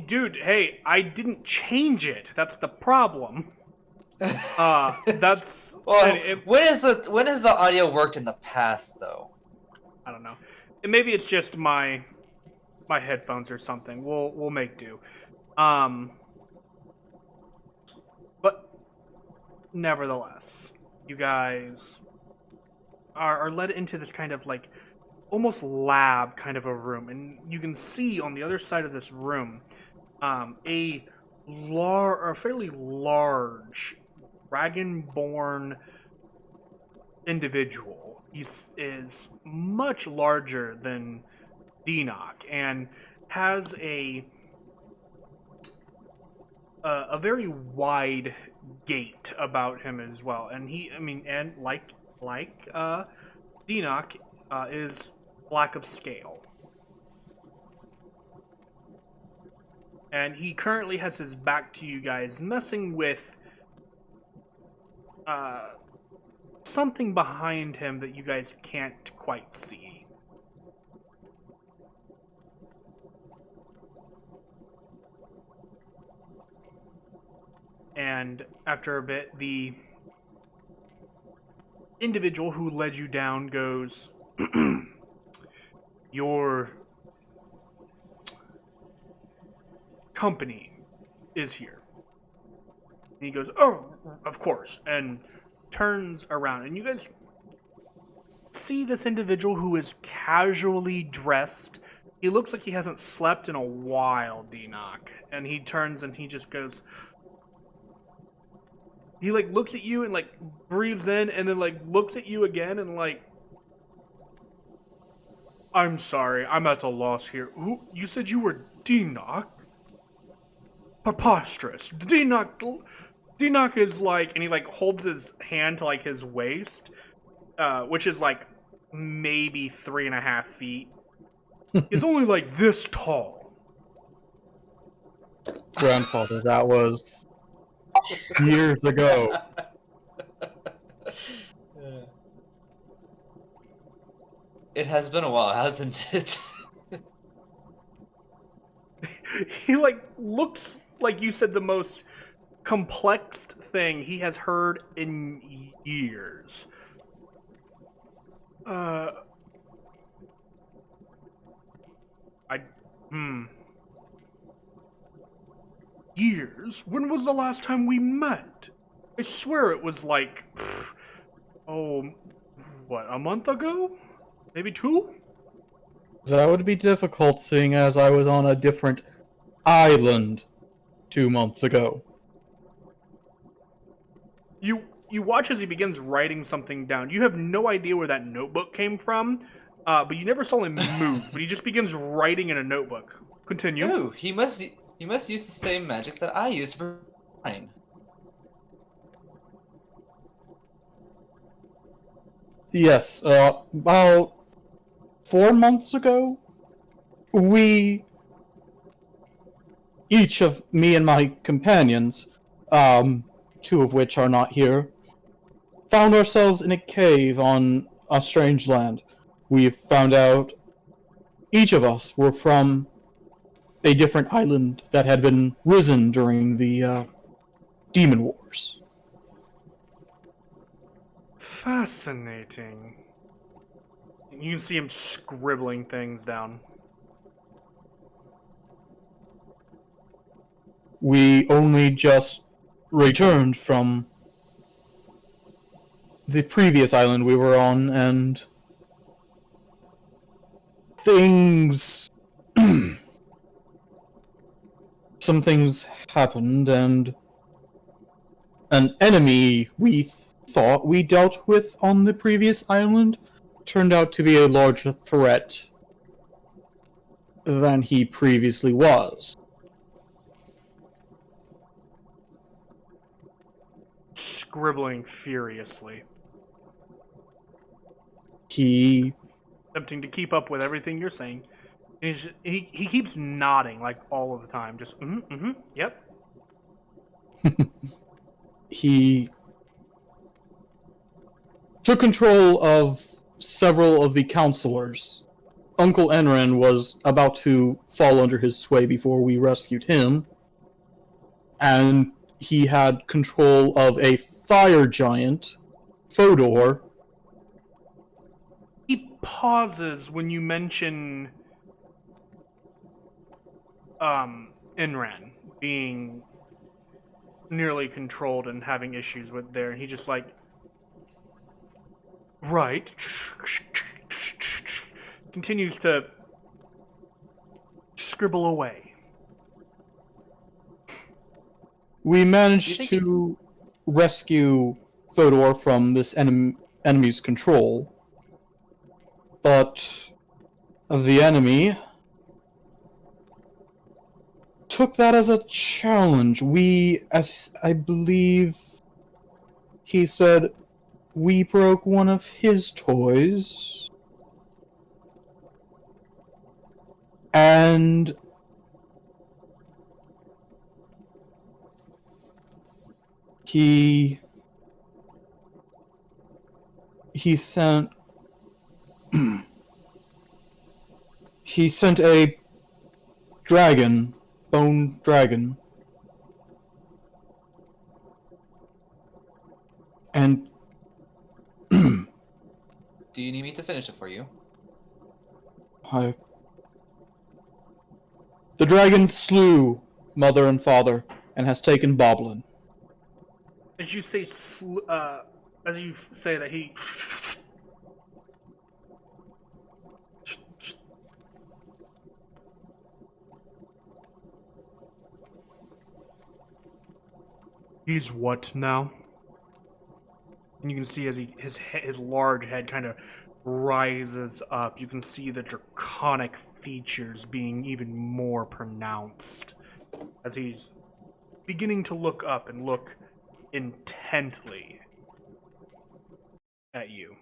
Dude, hey, I didn't change it. That's the problem. That's Well, when has the audio worked in the past, though? I don't know. Maybe it's just my headphones or something. We'll make do. But nevertheless, you guys are led into this kind of like almost lab kind of a room, and you can see on the other side of this room a fairly large dragonborn individual. He is much larger than Dinok and has a very wide gait about him as well. And like Dinok is black of scale. And he currently has his back to you guys, messing with something behind him that you guys can't quite see. And after a bit, the individual who led you down goes, "Your company is here." And he goes, "Oh, of course," and turns around. And you guys see this individual who is casually dressed. He looks like he hasn't slept in a while, Dinok. And he turns and he just goes, he like looks at you and like breathes in and then like looks at you again and like, "I'm sorry, I'm at a loss here. Who, you said you were Dinok? Preposterous. Dinok is like," and he like holds his hand to like his waist, which is like maybe 3.5 feet. He's only like this tall. Grandfather, that was years ago. It has been a while, hasn't it? He like looks like you said the most complex thing he has heard in years. Years? When was the last time we met? I swear it was like, what, a month ago? Maybe 2? That would be difficult, seeing as I was on a different island 2 months ago. You watch as he begins writing something down. You have no idea where that notebook came from, but you never saw him move. But he just begins writing in a notebook. Continue. Oh, he must use the same magic that I use for mine. Yes, about 4 months ago, each of me and my companions, 2 of which are not here, found ourselves in a cave on a strange land. We found out each of us were from a different island that had been risen during the Demon Wars. Fascinating. You can see him scribbling things down. We only just returned from the previous island we were on, and things... some things happened, and an enemy we thought we dealt with on the previous island turned out to be a larger threat than he previously was. Scribbling furiously. He... attempting to keep up with everything you're saying. And he keeps nodding like all of the time. Just, yep. he took control of several of the counselors. Uncle Enran was about to fall under his sway before we rescued him, and he had control of a fire giant, Fodor. He pauses when you mention Enran being nearly controlled and having issues with there, and he just like, right. continues to scribble away. We managed think to rescue Fodor from this enemy's control, but the enemy took that as a challenge. As I believe he said, we broke one of his toys, and he sent he sent a bone dragon, and Do you need me to finish it for you? the dragon slew mother and father and has taken Boblin. As you say, as you say that he. He's what now? And you can see as his large head kind of rises up, you can see the draconic features being even more pronounced as he's beginning to look up and look intently at you.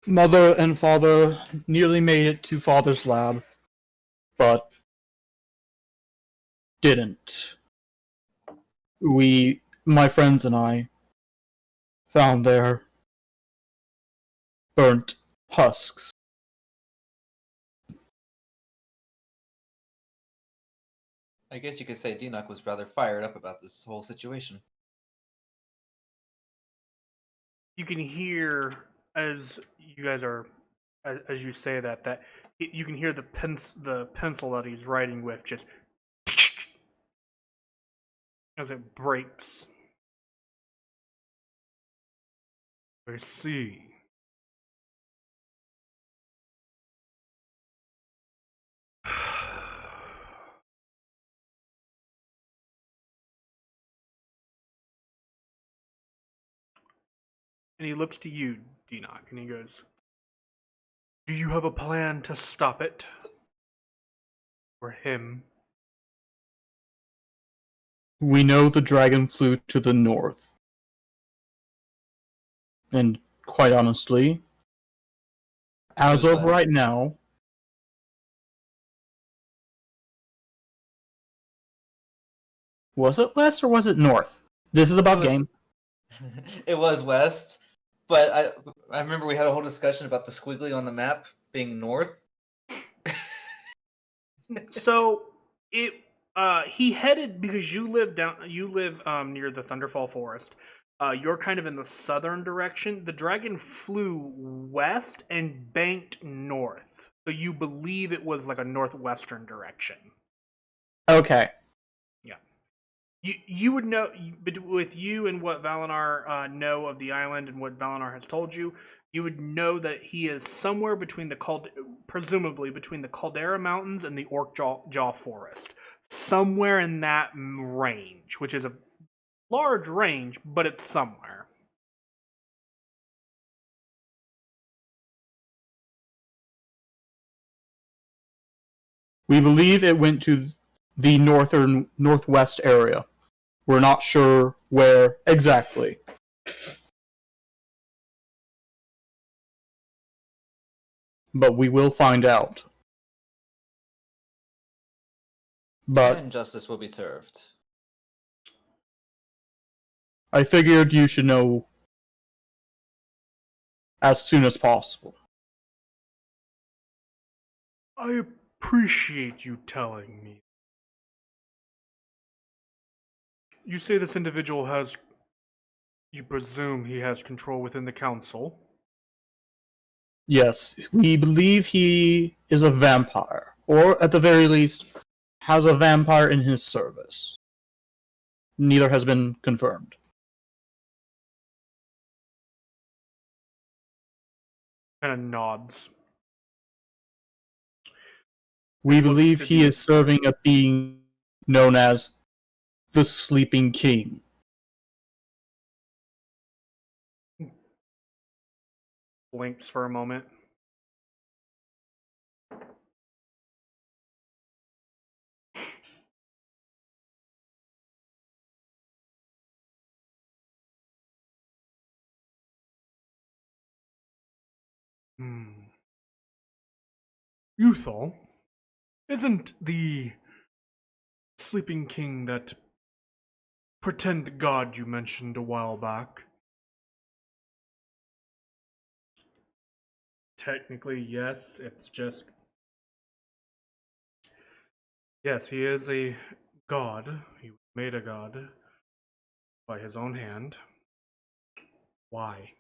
Mother and father nearly made it to father's lab, but didn't. My friends and I, found their burnt husks. I guess you could say Dinok was rather fired up about this whole situation. You can hear as you guys are, as you say that you can hear the pencil that he's writing with just as it breaks. I see. And he looks to you, Dinok, and he goes, "Do you have a plan to stop it? Or him?" We know the dragon flew to the north. And quite honestly, as of right now, was it west or was it north? This is above game. It was west, but I remember we had a whole discussion about the squiggly on the map being north. So he headed because you live near the Thunderfall Forest. You're kind of in the southern direction. The dragon flew west and banked north. So you believe it was like a northwestern direction. Okay. Yeah. You would know, with you and what Valinar know of the island and what Valinar has told you, you would know that he is somewhere between presumably between the Caldera Mountains and the Orc Jaw Forest. Somewhere in that range, which is a large range, but it's somewhere. We believe it went to the northwest area. We're not sure where exactly. But we will find out. But And justice will be served. I figured you should know as soon as possible. I appreciate you telling me. You say this individual has... You presume he has control within the council? Yes, we believe he is a vampire, or at the very least, has a vampire in his service. Neither has been confirmed. kind of nods. We And looks believe to he the- is serving a being known as the Sleeping King. Blinks for a moment. Uthal, isn't the Sleeping King that pretend god you mentioned a while back? Technically, yes. It's just... Yes, he is a god. He made a god by his own hand. Why?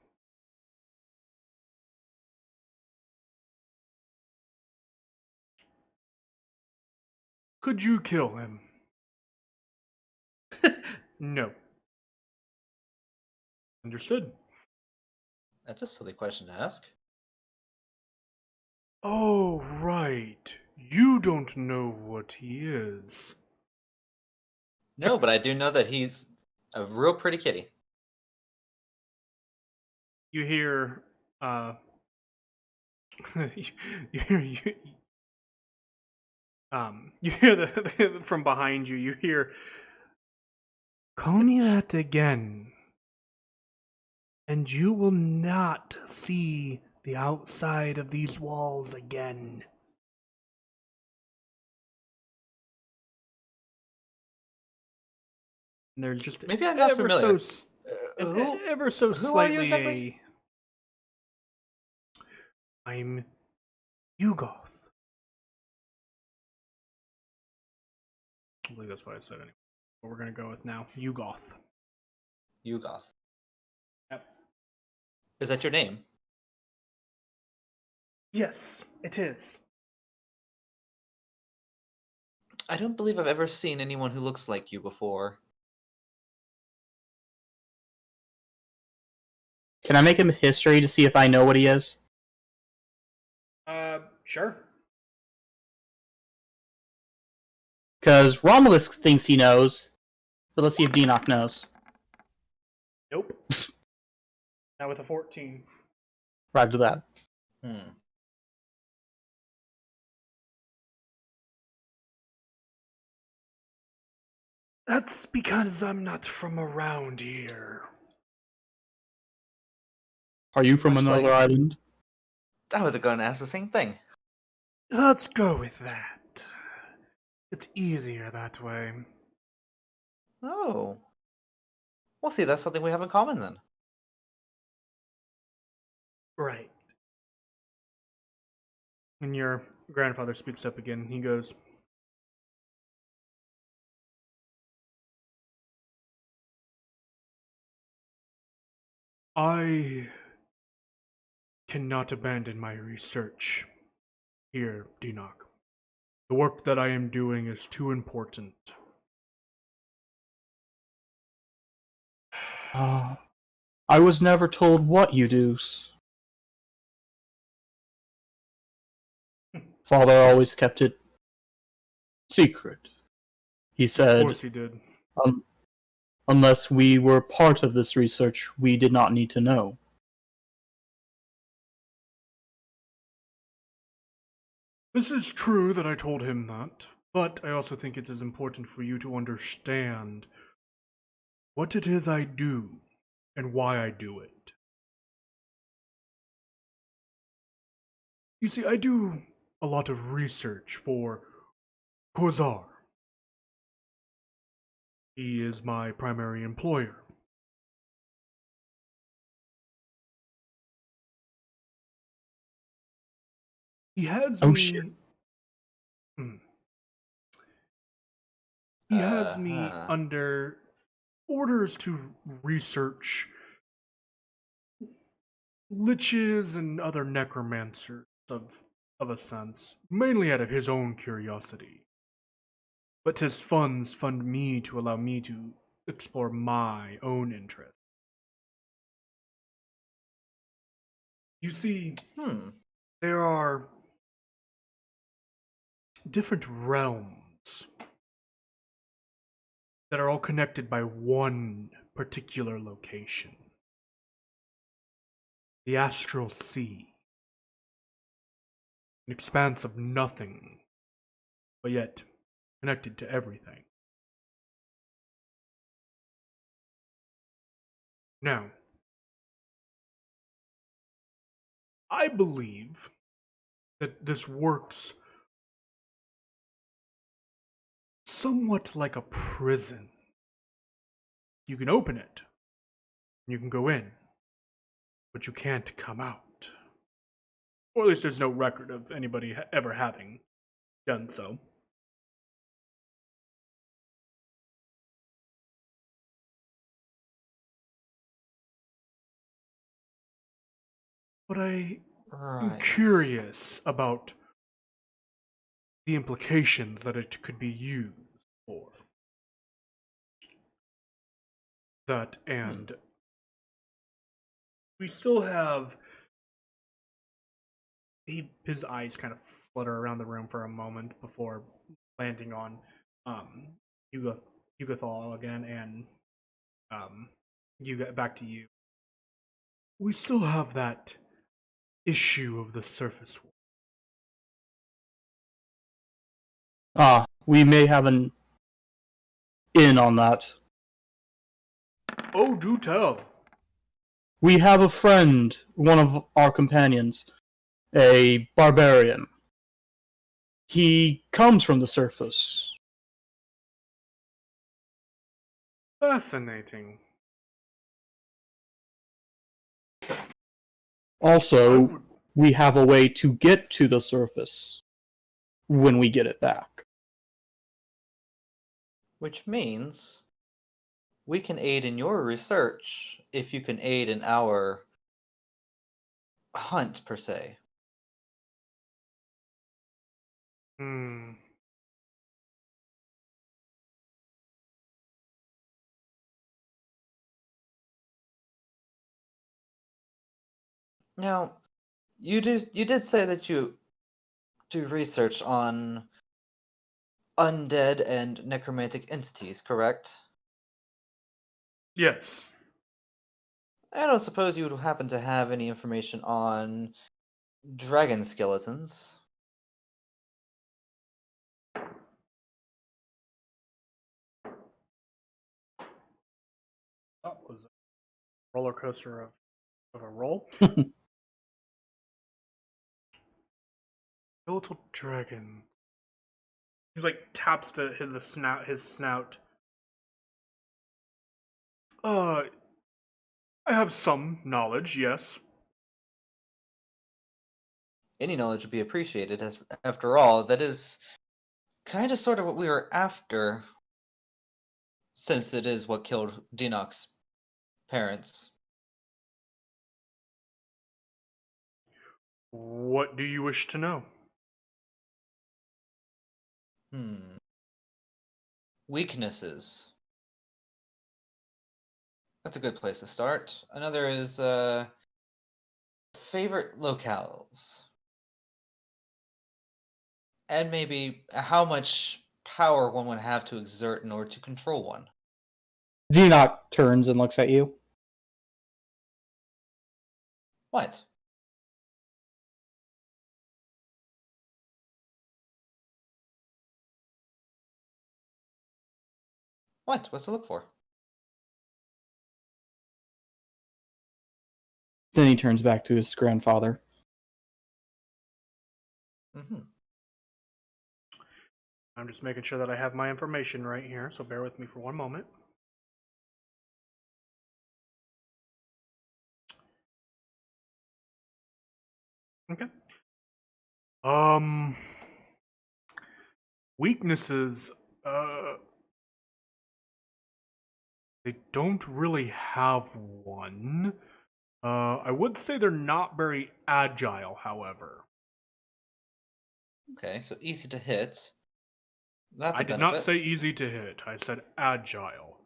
Could you kill him? No. Understood. That's a silly question to ask. Oh, right. You don't know what he is. No, but I do know that he's a real pretty kitty. You hear, you hear, you hear the from behind you. You hear, "Call me that again, and you will not see the outside of these walls again." And there's just Maybe I'm not ever familiar. so Who ever so who are you slightly exactly? I'm Yugoth. I believe that's what I said anyway. But we're gonna go with now Yugoth. Yugoth. Yep. Is that your name? Yes, it is. I don't believe I've ever seen anyone who looks like you before. Can I make him history to see if I know what he is? Sure. Because Romulus thinks he knows, but let's see if Dinok knows. Nope. Now with a 14. Right to that. Hmm. That's because I'm not from around here. Are you from Much another like- island? I was going to ask the same thing. Let's go with that. It's easier that way. Oh. Well, see, that's something we have in common then. Right. And your grandfather speaks up again. He goes, I cannot abandon my research here, Dinok. The work that I am doing is too important. I was never told what you do. Father always kept it secret. He Of said, course he did. unless we were part of this research, we did not need to know. This is true that I told him that, but I also think it is important for you to understand what it is I do and why I do it. You see, I do a lot of research for Kozar. He is my primary employer. He has Oh, me. shit. He has me Uh-huh. under orders to research liches and other necromancers of a sense, mainly out of his own curiosity. But his funds fund me to allow me to explore my own interests. You see, Hmm. there are different realms that are all connected by one particular location. The astral sea. An expanse of nothing, but yet connected to everything. Now, I believe that this works somewhat like a prison. You can open it, you can go in, but you can't come out. Or at least there's no record of anybody ever having done so. But I am Right. curious about the implications that it could be used for. That and we still have his eyes kind of flutter around the room for a moment before landing on um Yugathal again and back to you. We still have that issue of the surface war. We may have an in on that. Oh, do tell. We have a friend, one of our companions, a barbarian. He comes from the surface. Fascinating. Also, we have a way to get to the surface when we get it back. Which means we can aid in your research if you can aid in our hunt, per se. Hmm. Now, you did say that you do research on undead and necromantic entities, correct? Yes. I don't suppose you would happen to have any information on dragon skeletons. That was a roller coaster of a roll. Skeletal dragon. He's like taps his snout. I have some knowledge, yes. Any knowledge would be appreciated, as after all, that is kind of sort of what we were after, since it is what killed Dinok's parents. What do you wish to know? Weaknesses. That's a good place to start. Another is favorite locales. And maybe how much power one would have to exert in order to control one. Dinok turns and looks at you. What? What? What's to look for? Then he turns back to his grandfather. Mm-hmm. I'm just making sure that I have my information right here, so bear with me for one moment. Okay. Weaknesses, they don't really have one. I would say they're not very agile, however. Okay, so easy to hit. That's I a did not benefit. say easy to hit, I said agile.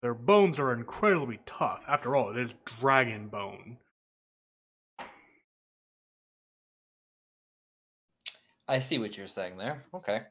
Their bones are incredibly tough. After all, it is dragon bone. I see what you're saying there. Okay.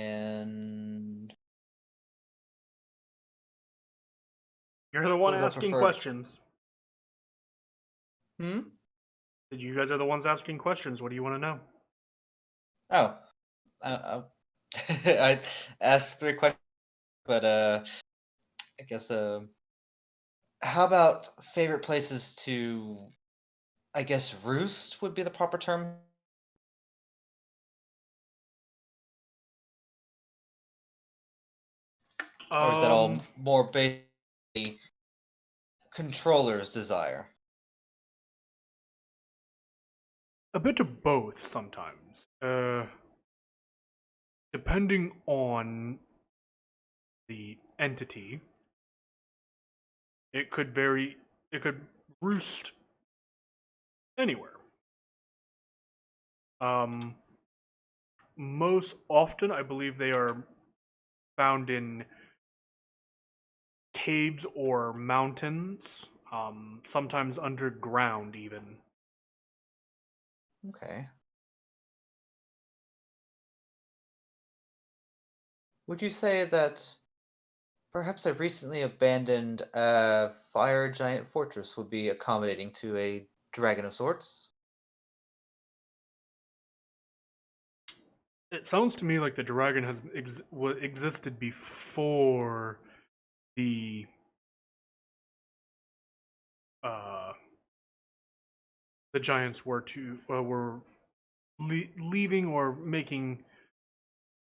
And You're the one what about asking preferred? questions. Hmm. You guys are the ones asking questions. What do you want to know? Oh, I asked 3 questions, but I guess how about favorite places to? I guess roost would be the proper term. Or is that all Um, more basically controller's desire? a bit of both sometimes. Depending on the entity, it could vary. It could roost anywhere. Um, most often, I believe they are found in caves or mountains. Sometimes underground, even. Okay. Would you say that perhaps a recently abandoned fire giant fortress would be accommodating to a dragon of sorts? It sounds to me like the dragon has existed before the uh, the giants were leaving or making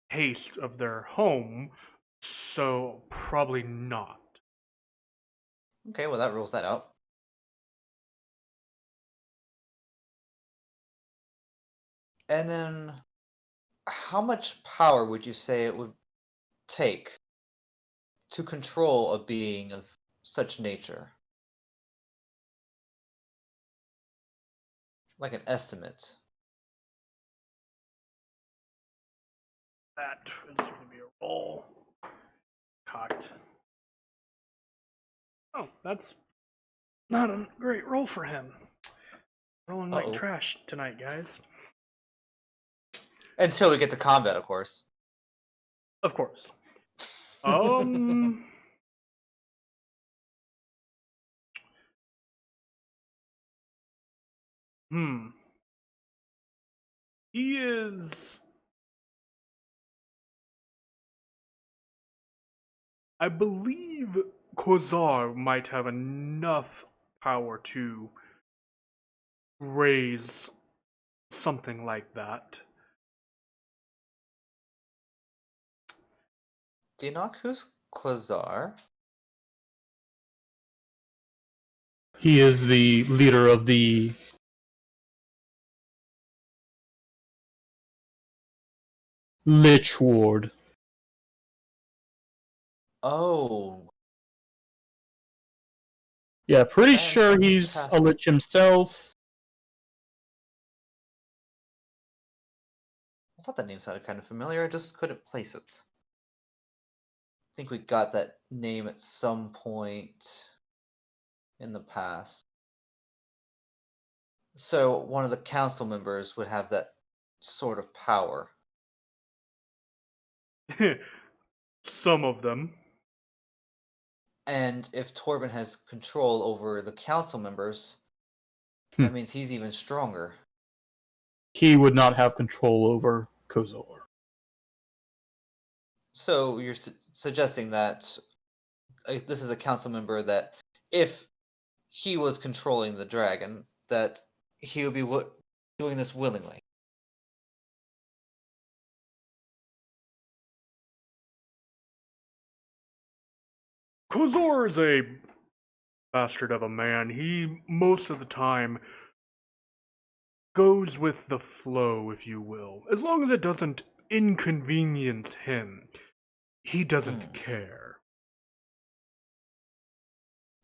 haste of their home. So probably not. Okay, well that rules that out. And then, how much power would you say it would take to control a being of such nature? Like an estimate. That is going to be a roll. Cocked. Oh, that's not a great roll for him. Rolling like Uh-oh. trash tonight, guys. Until we get to combat, of course. Of course. Um. Hmm. He is. I believe Kozar might have enough power to raise something like that. Dinok, who's Quasar? He is the leader of the Lich Ward. Oh, Yeah, pretty sure he's a fantastic. Lich himself. I thought that name sounded kind of familiar. I just couldn't place it. I think we got that name at some point in the past. So one of the council members would have that sort of power. Some of them. And if Torben has control over the council members, Hmm. that means he's even stronger. He would not have control over Kozor. So you're suggesting that this is a council member that if he was controlling the dragon, that he would be doing this willingly. Kozor is a bastard of a man. He, most of the time, goes with the flow, if you will, as long as it doesn't inconvenience him. he doesn't care.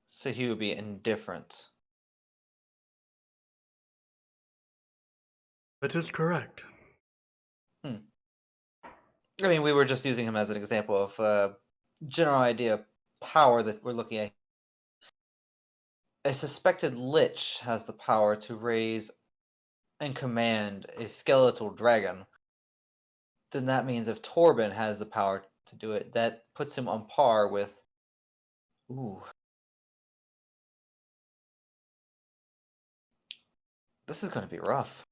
So he would be indifferent. That is correct. I mean, we were just using him as an example of general idea of power that we're looking at. A suspected lich has the power to raise and command a skeletal dragon. Then that means if Torben has the power to do it, that puts him on par with. Ooh. This is going to be rough.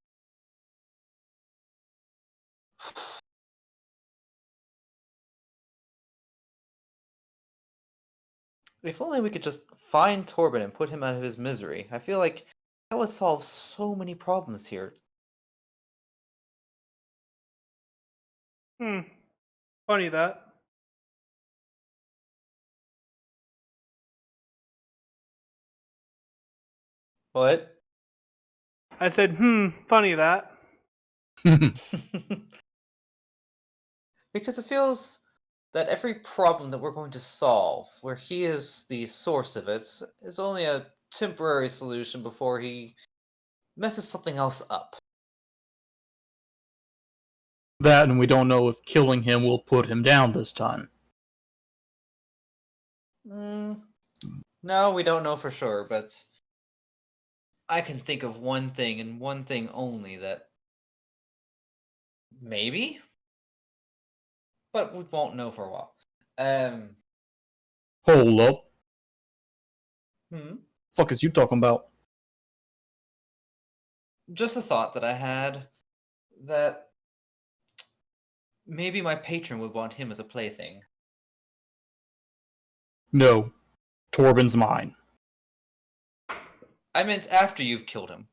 If only we could just find Torben and put him out of his misery. I feel like that would solve so many problems here. Funny that. What? I said, funny that. Because it feels that every problem that we're going to solve, where he is the source of it, is only a temporary solution before he messes something else up. That, and we don't know if killing him will put him down this time. No, we don't know for sure, but I can think of one thing and one thing only that maybe, but we won't know for a while. Hold up. Hmm? Fuck is you talking about? Just a thought that I had that maybe my patron would want him as a plaything. No. Torben's mine. I meant after you've killed him.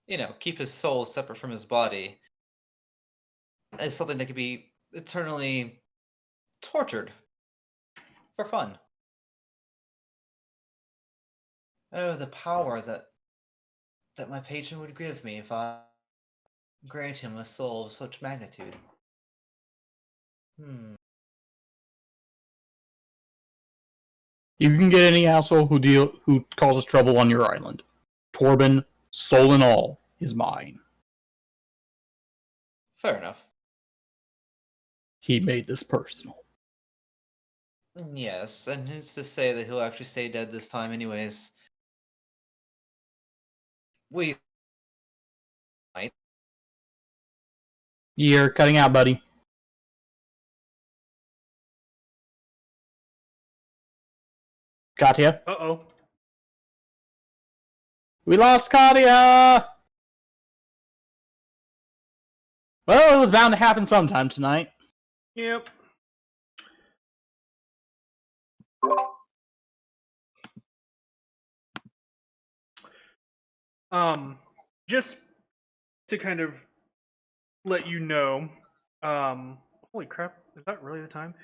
You know, keep his soul separate from his body as something that could be eternally tortured for fun. Oh, the power that my patron would give me if I grant him a soul of such magnitude. You can get any asshole who causes trouble on your island. Torben, soul and all, is mine. Fair enough. He made this personal. Yes, and who's to say that he'll actually stay dead this time anyways? We might. You're cutting out, buddy. Katya? Uh-oh. We lost Katya! Well, it was bound to happen sometime tonight. Yep. Just to kind of let you know, holy crap, is that really the time?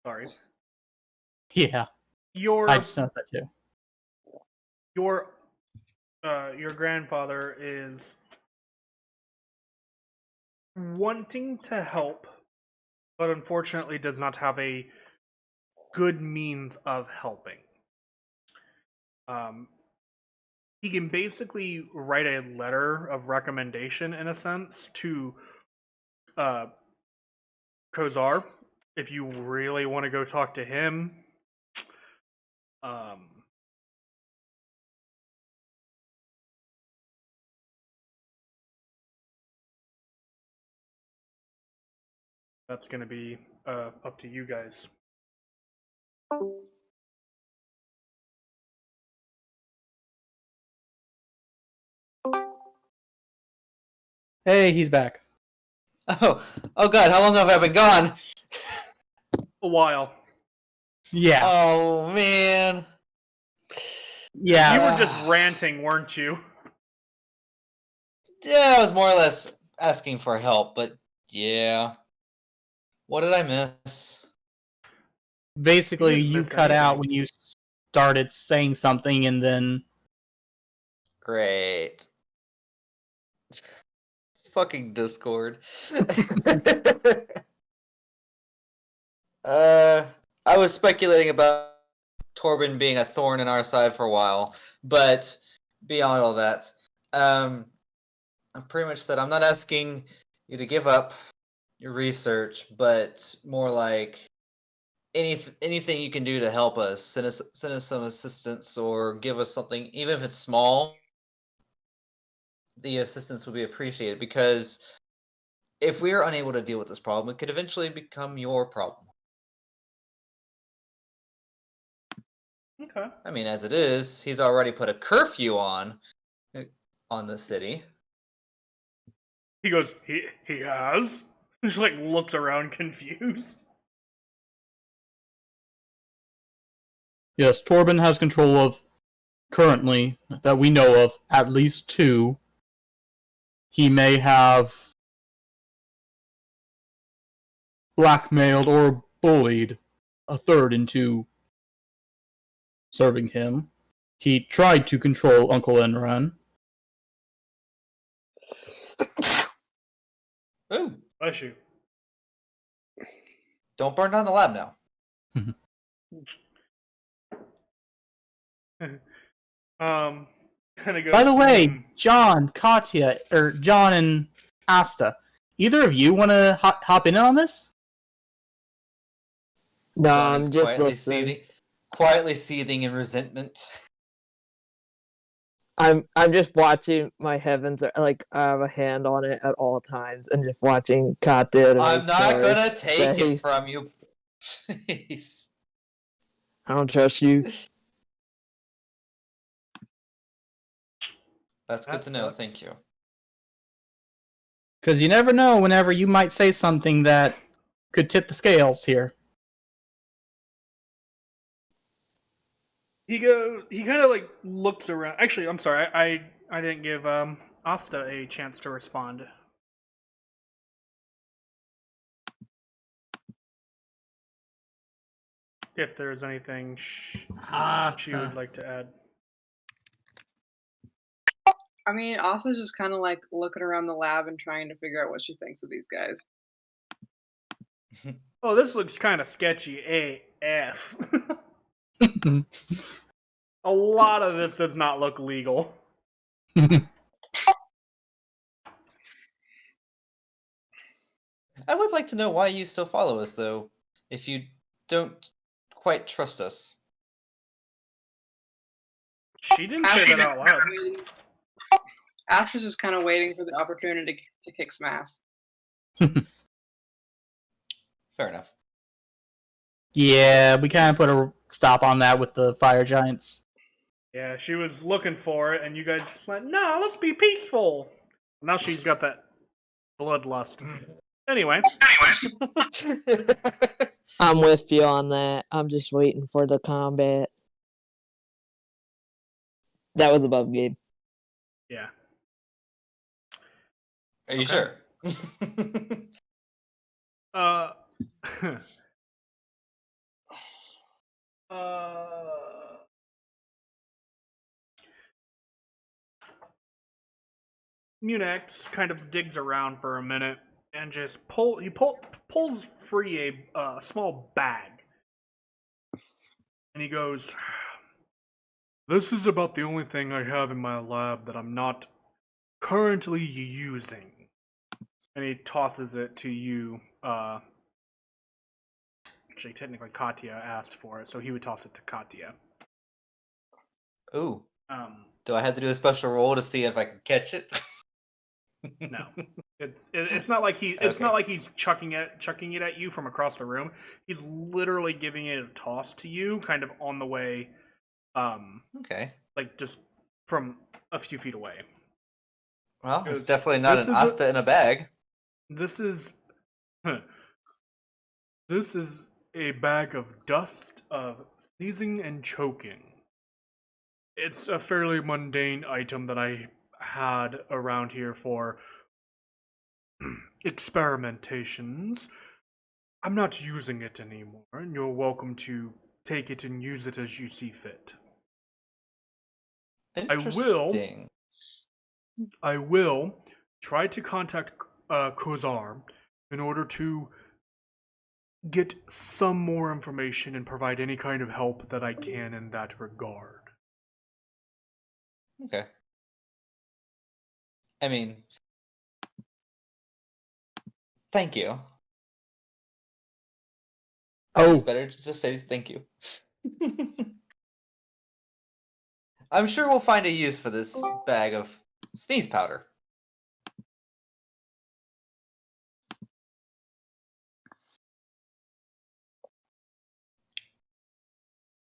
Sorry. Yeah, Your I just noticed that too. your grandfather is wanting to help, but unfortunately does not have a good means of helping. He can basically write a letter of recommendation, in a sense, to Kozar if you really want to go talk to him. That's going to be up to you guys. Hey, he's back. Oh God! How long have I been gone? A while. Yeah. Oh man. Yeah. You were just ranting, weren't you? Yeah, I was more or less asking for help, but yeah. What did I miss? Basically, didn't you miss cut out anything. when you started saying something and then... Great. Fucking Discord. I was speculating about Torben being a thorn in our side for a while, but beyond all that, I'm pretty much said I'm not asking you to give up your research, but more like anything you can do to help us. Send us some assistance or give us something, even if it's small. The assistance would be appreciated, because if we are unable to deal with this problem, it could eventually become your problem. Okay. I mean, as it is, he's already put a curfew on the city. He goes, he has? He just like looks around confused. Yes, Torben has control of, currently, that we know of, at least 2. He may have blackmailed or bullied a third into serving him. He tried to control Uncle Enron. Ooh, Bless you. don't burn down the lab now. Kind of goes. By the way, John, Katya, or John and Asta, either of you want to hop in on this? No, John I'm is just listening. quietly seething in resentment. I'm just watching my heavens. Like I have a hand on it at all times, and just watching Katya. I'm not gonna take it from you. Jeez. I don't trust you. That's good That to know. sucks. Thank you. Because you never know whenever you might say something that could tip the scales here. He kind of like looks around. Actually, I'm sorry. I didn't give Asta a chance to respond. If there's anything she would like to add. I mean, Asa's just kind of like looking around the lab and trying to figure out what she thinks of these guys. Oh, this looks kind of sketchy AF. A lot of this does not look legal. I would like to know why you still follow us, though, if you don't quite trust us. She didn't say that out loud. Asa's just kind of waiting for the opportunity to kick some ass. Fair enough. Yeah, we kind of put a stop on that with the fire giants. Yeah, she was looking for it, and you guys just went, no, let's be peaceful. Now she's got that bloodlust. Anyway. I'm with you on that. I'm just waiting for the combat. That was above game. Yeah. Are you sure? Munex kind of digs around for a minute and just pulls free a small bag. And he goes, this is about the only thing I have in my lab that I'm not currently using. And he tosses it to you. Actually, technically, Katya asked for it, so he would toss it to Katya. Ooh. Do I have to do a special roll to see if I can catch it? No, it's not like it's not like he's chucking it at you from across the room. He's literally giving it a toss to you, kind of on the way. Okay. Like just from a few feet away. Well, it's definitely not an Asta in a bag. This is a bag of dust of sneezing and choking. It's a fairly mundane item that I had around here for experimentations. I'm not using it anymore, and you're welcome to take it and use it as you see fit. Interesting. I will try to contact Kozar in order to get some more information and provide any kind of help that I can in that regard. Okay. I mean, thank you. It's Oh, better to just say thank you. I'm sure we'll find a use for this bag of sneeze powder.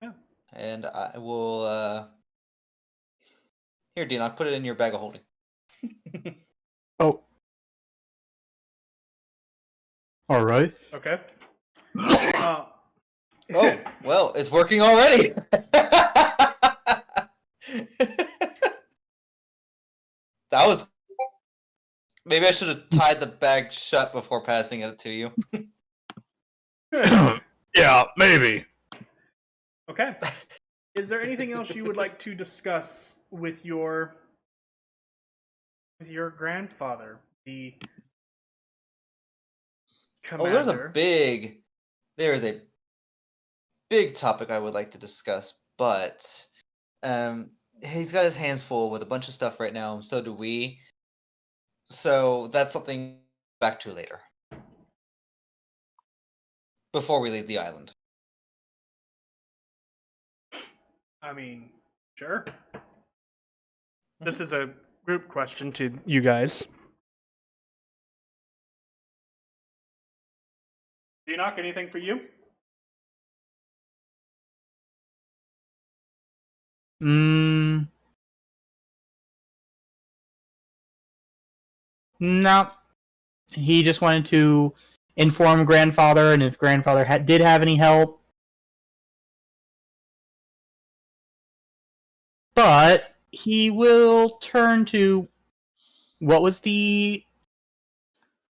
Yeah. And I will here, Dinok, put it in your bag of holding. oh. All right. Okay. Oh, well, it's working already. That was. Maybe I should have tied the bag shut before passing it to you. Yeah, maybe. Okay. Is there anything else you would like to discuss with your grandfather, the Oh, commander? there is a big topic I would like to discuss, but he's got his hands full with a bunch of stuff right now, and so do we. So that's something back to later. Before we leave the island. I mean, sure. This is a group question to you guys. Dinok, anything for you? Mm, no. He just wanted to inform grandfather, and if grandfather did have any help. But he will turn to what was the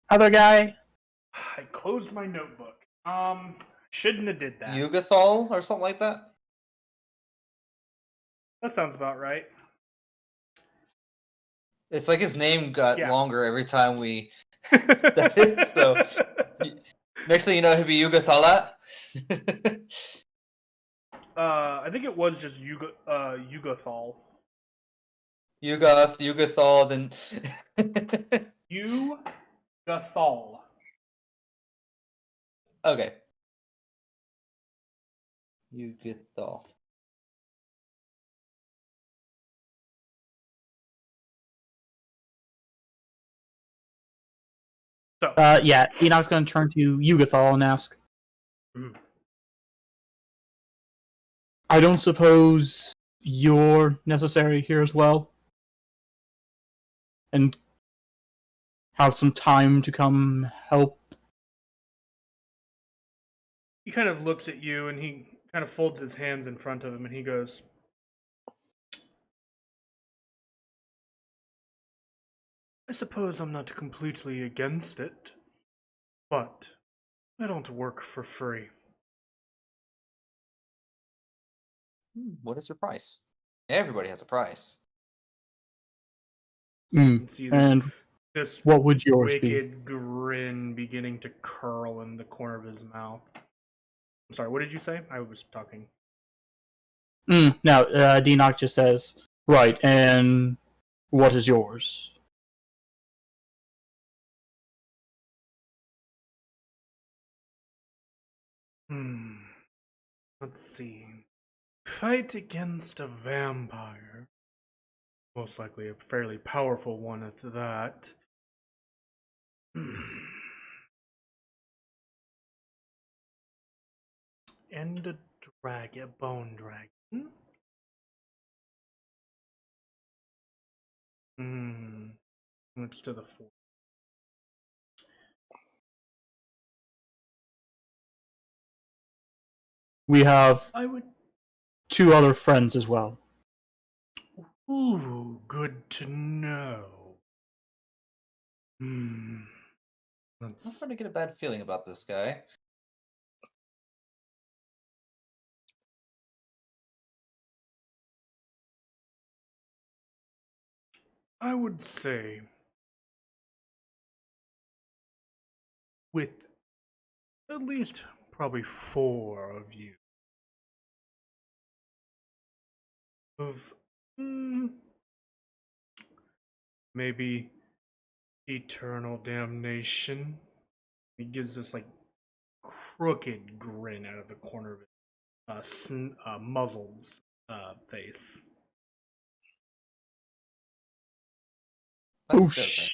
other guy? I closed my notebook. Shouldn't have did that. Yugathol or something like that? That sounds about right. It's like his name got Yeah. longer every time we said it, so next thing you know, he'll be Yugathala. I think it was just Yugathol. Yugathol, then Yugathol. okay. Yugathol. So, Yeah, Enoch's going to turn to Yugathal and ask, I don't suppose you're necessary here as well? And have some time to come help? he kind of looks at you and he kind of folds his hands in front of him and he goes, I suppose I'm not completely against it, but I don't work for free. What is your price? Everybody has a price. You can see And this what would yours be? wicked grin beginning to curl in the corner of his mouth. I'm sorry, what did you say? I was talking. No, Dinok just says, right, and what is yours? Let's see. Fight against a vampire. Most likely a fairly powerful one at that. And a dragon, bone dragon. Next to the four. We have I would. 2 other friends as well. Ooh, good to know. I'm Let's. starting to get a bad feeling about this guy. I would say with at least probably 4 of you. Of maybe eternal damnation. He gives this like crooked grin out of the corner of his muzzled face. That's Oh good, shit!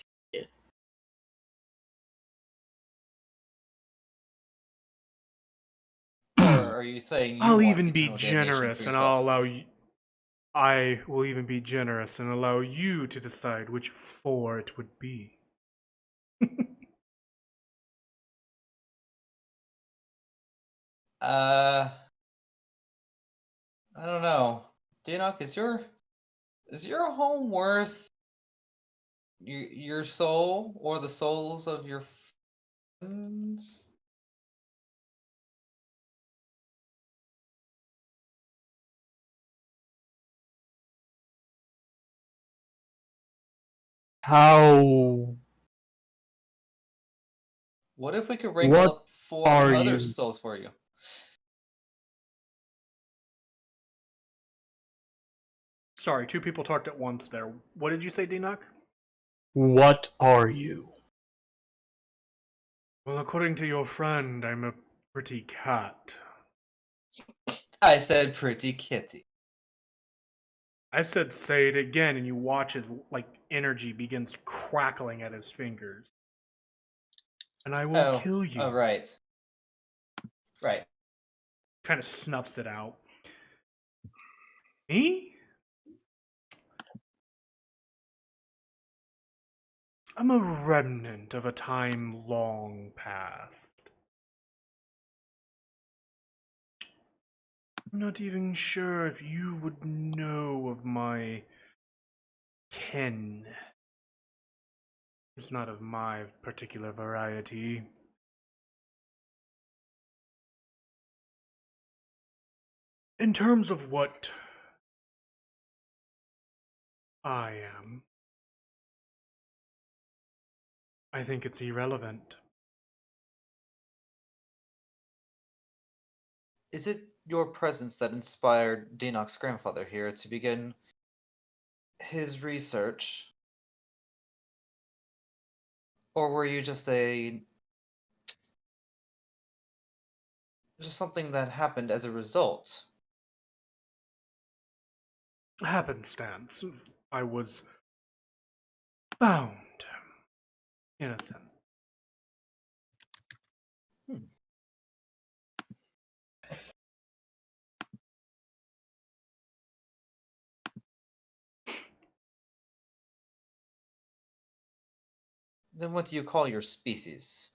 Or are you saying you I'll want even be eternal damnation generous, for and yourself? I'll allow you. I will even be generous and allow you to decide which 4 it would be. I don't know. Dinok, is your home worth your soul or the souls of your friends? How? What if we could wrangle What up 4 are other you? souls for you? Sorry, 2 people talked at once there. What did you say, Dinok? What are you? Well, according to your friend, I'm a pretty cat. I said pretty kitty. I said say it again, and you watch his like energy begins crackling at his fingers. And I will kill you. Oh, right. Right. Kind of snuffs it out. Me? I'm a remnant of a time long past. I'm not even sure if you would know of my kin. It's not of my particular variety. In terms of what I am, I think it's irrelevant. Is it your presence that inspired Dinok's grandfather here to begin his research? Or were you just something that happened as a result? Happenstance. I was found innocent. Then what do you call your species?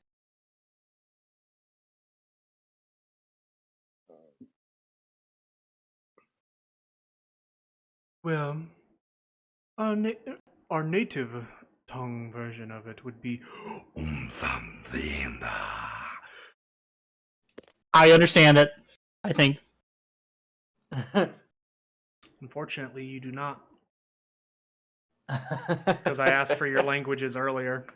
Well, our native tongue version of it would be something. I understand it. I think. Unfortunately, you do not, because I asked for your languages earlier.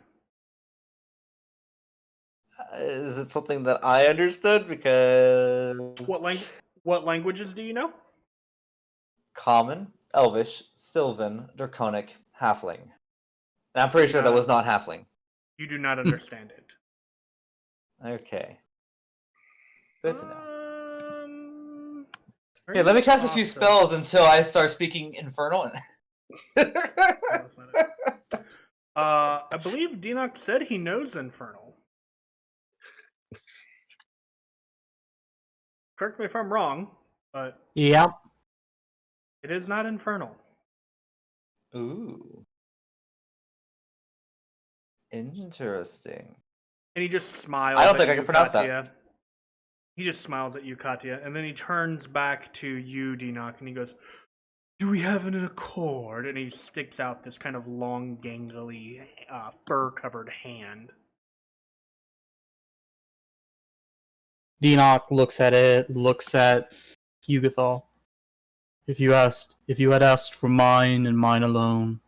Is it something that I understood? Because What languages do you know? Common, Elvish, Sylvan, Draconic, Halfling. And I'm pretty sure that was not Halfling. You do not understand it. Okay. Good to know. Very Okay, let me cast a awesome. few spells until I start speaking Infernal. I believe Dinok said he knows Infernal. Correct me if I'm wrong, but Yeah. it is not Infernal. Ooh. Interesting. And he just smiles. I don't at think I you, can pronounce Katya. that. He just smiles at you, Katya, and then he turns back to you, Dinok, and he goes, "Do we have an accord?" And he sticks out this kind of long, gangly, fur-covered hand. Dinok looks at it, looks at Hugathal. If you had asked for mine and mine alone,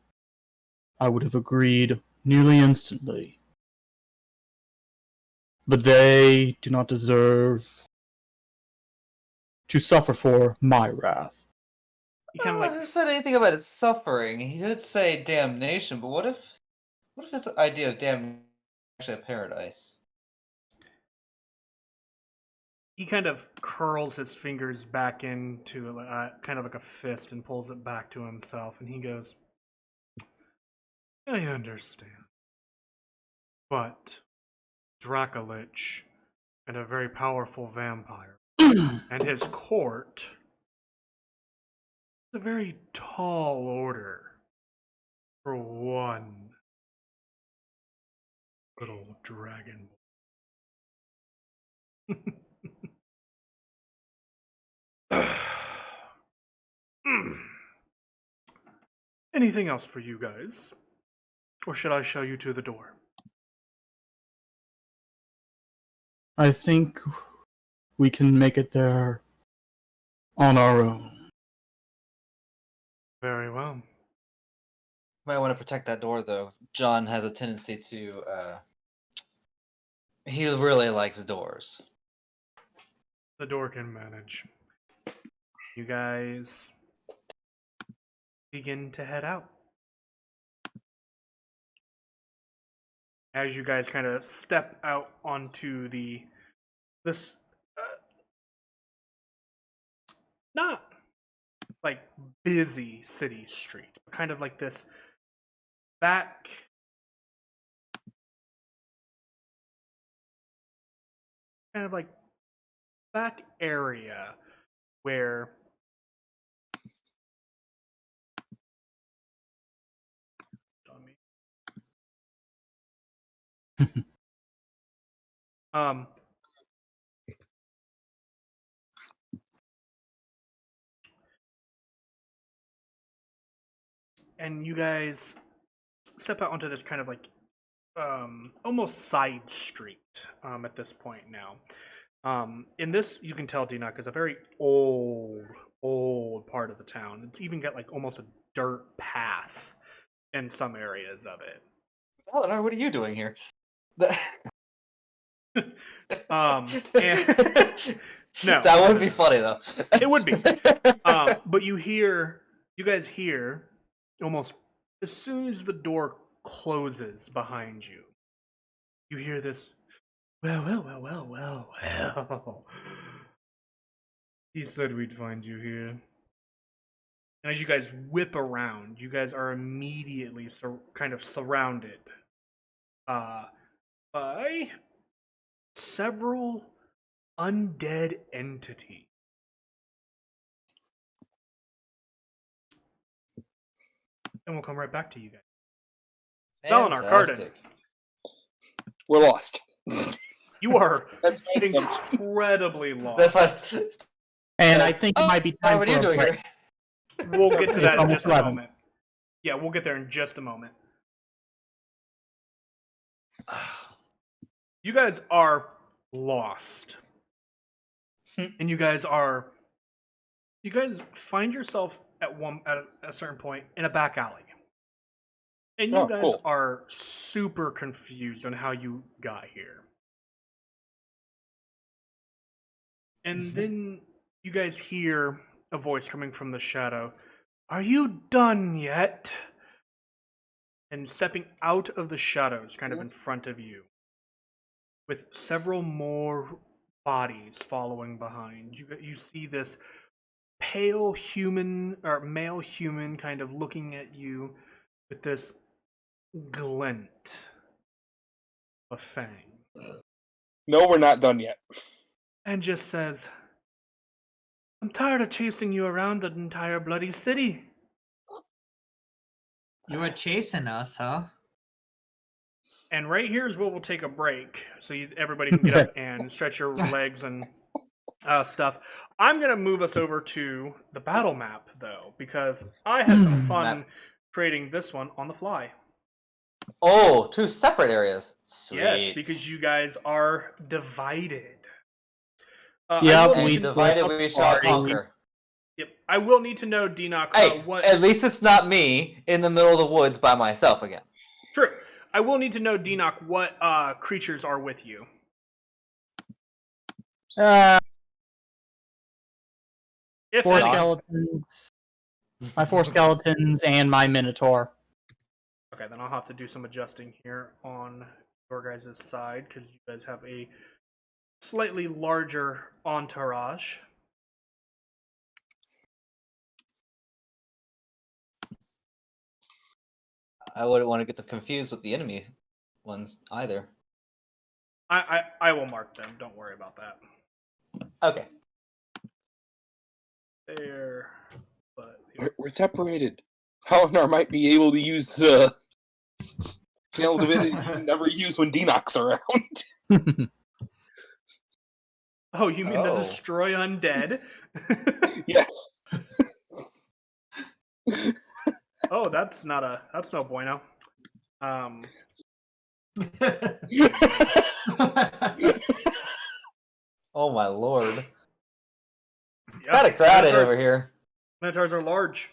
I would have agreed nearly instantly. but they do not deserve to suffer for my wrath. He kind of like Who said anything about it suffering? He did say damnation, but what if his idea of damnation is actually a paradise? he kind of curls his fingers back into kind of like a fist and pulls it back to himself, and he goes, I understand. But Dracolich and a very powerful vampire and his court is a very tall order for one little dragon. Anything else for you guys? Or should I show you to the door? I think we can make it there on our own. Very well. Might want to protect that door, though. John has a tendency to. He really likes doors. The door can manage. You guys begin to head out. As you guys kind of step out onto this not like busy city street, but kind of like this back kind of like back area where and you guys step out onto this kind of like almost side street at this point now. In this, you can tell Dinok is a very old part of the town. It's even got like almost a dirt path in some areas of it. Eleanor, what are you doing here? And no, That would be funny though. It would be. But you guys hear almost as soon as the door closes behind you, you hear this, well. He said we'd find you here. And as you guys whip around, you guys are immediately kind of surrounded by several undead entities. And we'll come right back to you guys. Eleanor, Carden. We're lost. You are That's awesome. incredibly lost. That's last. And I think it might be time what for are you a doing break. here? We'll get to that in almost just a 11. moment. Yeah, we'll get there in just a moment. You guys are lost. And you guys find yourself at a certain point in a back alley. And you guys cool. are super confused on how you got here. And then you guys hear a voice coming from the shadow. Are you done yet? And stepping out of the shadows, kind of in front of you, with several more bodies following behind. You see this pale human, or male human, kind of looking at you with this glint of fang. No, we're not done yet. And just says, I'm tired of chasing you around the entire bloody city. You were chasing us, huh? And right here is where we'll take a break, so everybody can get up and stretch your legs and stuff. I'm going to move us over to the battle map, though, because I had some fun creating this one on the fly. Oh, two separate areas. Sweet. Yes, because you guys are divided. Yeah, And we divided we shall conquer. Yep. I will need to know, Dinok, Hey, what... at least it's not me in the middle of the woods by myself again. True. I will need to know, Dinok, what creatures are with you. If Four any. skeletons. My 4 skeletons and my minotaur. Okay, then I'll have to do some adjusting here on your guys' side because you guys have a slightly larger entourage. I wouldn't want to get them confused with the enemy ones either. I will mark them. Don't worry about that. Okay. There. But We're separated. Helenar might be able to use the channel divinity you never use when Dinok's around. oh, you mean to Oh. destroy undead? Yes. oh, that's no bueno. Oh my lord. It's yeah, kind of crowded over here. Minotaurs are large.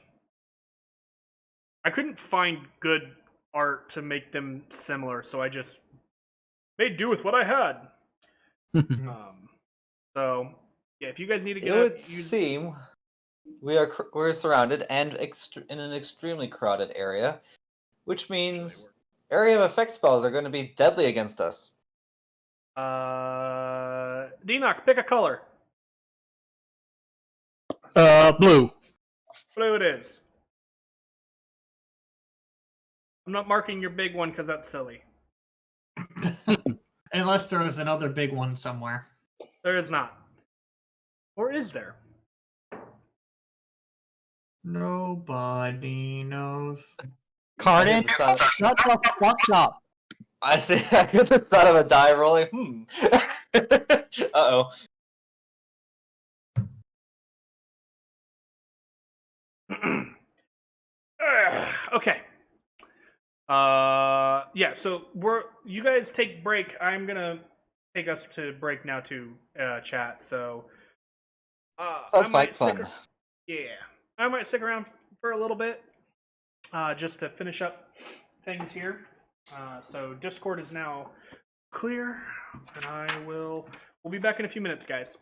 I couldn't find good art to make them similar, so I just made do with what I had. So yeah, if you guys need to It get would seem we're surrounded and in an extremely crowded area, which means area of effect spells are going to be deadly against us. Dinok, pick a color. Blue. Blue it is. I'm not marking your big one because that's silly. Unless there was another big one somewhere. There is not. Or is there? Nobody knows. Cardin, I shut the fuck up. see. I could have thought of a die rolling. Uh-oh. Okay. Yeah, so you guys take break. I'm gonna take us to break now to chat, so Sounds I like might fun. I might stick around for a little bit, just to finish up things here. So Discord is now clear, and we'll be back in a few minutes, guys.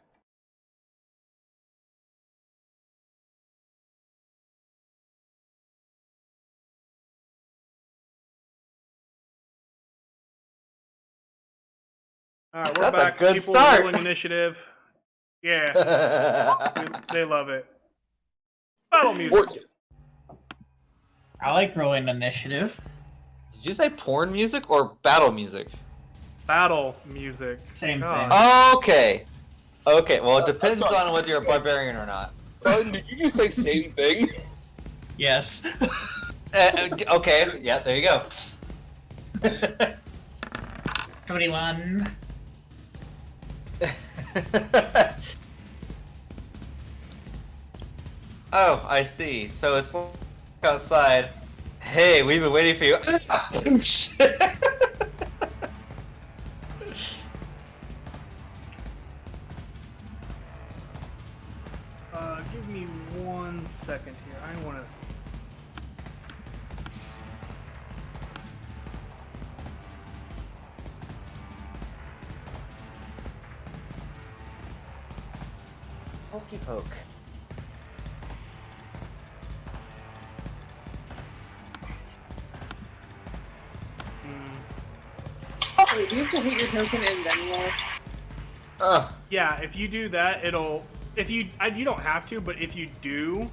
All right, we're That's a back. good People start. rolling initiative. Yeah, they love it. Battle music. I like rolling initiative. Did you say porn music or battle music? Battle music. Same God. thing. Okay. Okay, well, it depends on whether you're a barbarian or not. Did you just say same thing? Yes. Okay, yeah, there you go. 21. Oh, I see. So it's like outside. Hey, we've been waiting for you. Oh, shit. Give me 1 second here. I want to. Pokey poke. Wait, do you have to hit your token and then roll? Yeah, if you do that, it'll. If you don't have to, but if you do,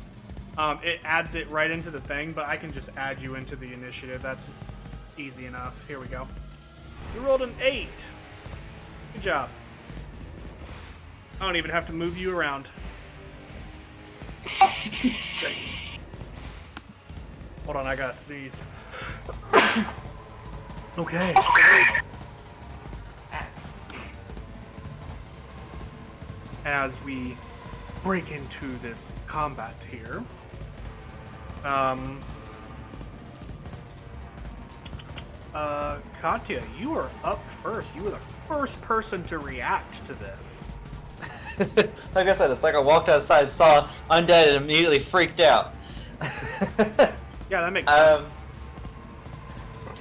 it adds it right into the thing. But I can just add you into the initiative. That's easy enough. Here we go. You rolled an 8. Good job. I don't even have to move you around. Great. Hold on, I gotta sneeze. Okay. As we break into this combat here, Katya, you are up first. You were the first person to react to this. Like I said, it's like I walked outside, saw undead, and immediately freaked out. Yeah, that makes sense.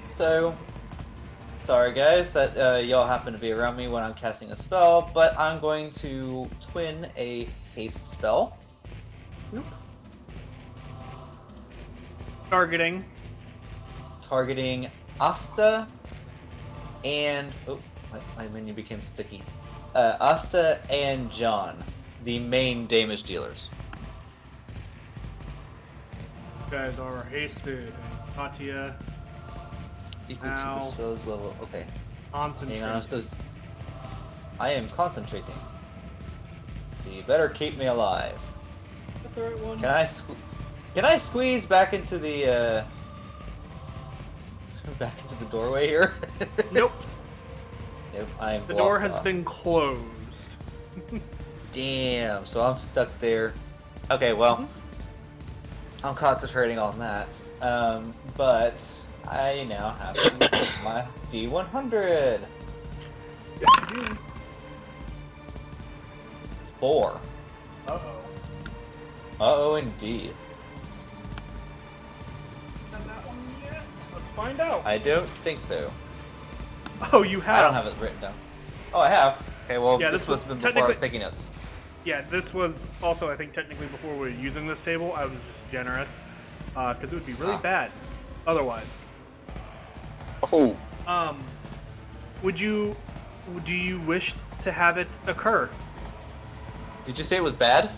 So, Sorry, guys, that y'all happen to be around me when I'm casting a spell, but I'm going to twin a haste spell. Targeting. Targeting Asta and... Oh, my menu became sticky. Asta and John, the main damage dealers. You guys are hasted. Katya, Equal to Ow. the spell's level. Okay. concentrate. Hang on, I am concentrating. So you better keep me alive. Is that the right one? Can I squeeze back into the back into the doorway here? Nope. Nope, I'm The door blocked has off. been closed. Damn, so I'm stuck there. Okay, well, I'm concentrating on that. But I now have to put my D100. Yes, you do. 4. Uh-oh. Uh-oh, indeed. Have that one yet? Let's find out. I don't think so. Oh, you have. I don't have it written down. Oh, I have. Okay, well, Yeah, this this must have was been before I was technically- taking notes. Yeah, this was also, I think, technically before we were using this table. I was just generous, because it would be really Ah. bad otherwise. Oh, Do you wish to have it occur? Did you say it was bad?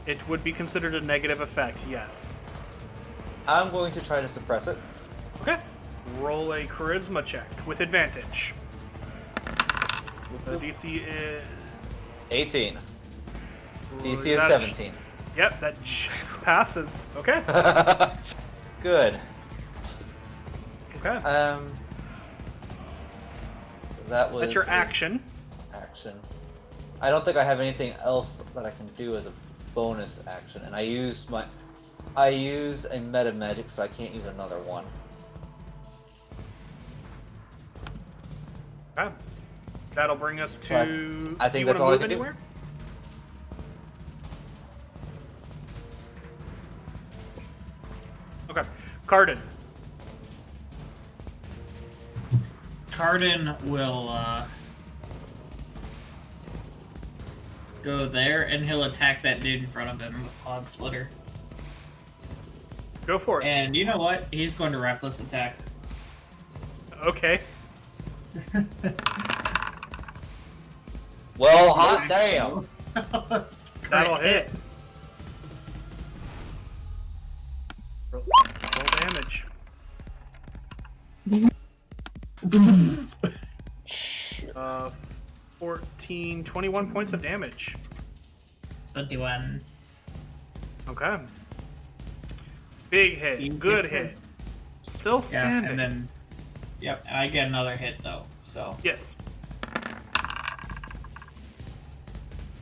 It would be considered a negative effect, yes. I'm going to try to suppress it. Okay. Roll a charisma check with advantage. The DC is... 18. DC is that 17. Yep, that just passes. Okay. Good. Okay. So that was That's your a action. action. I don't think I have anything else that I can do as a bonus action, and I use a meta magic, so I can't use another one. Okay. That'll bring us to... I think do you that's wanna all I move can do. anywhere? Okay. Cardin. Cardin will go there and he'll attack that dude in front of him with Hog Splitter. Go for it. And you know what? He's going to reckless attack. Okay. Well, hot damn! That'll Great hit. Roll damage. Uh, 14, 21 points of damage. 21. Okay. Big hit. Good hit. Still Yeah, standing. and then, yep, and I get another hit though. So Yes.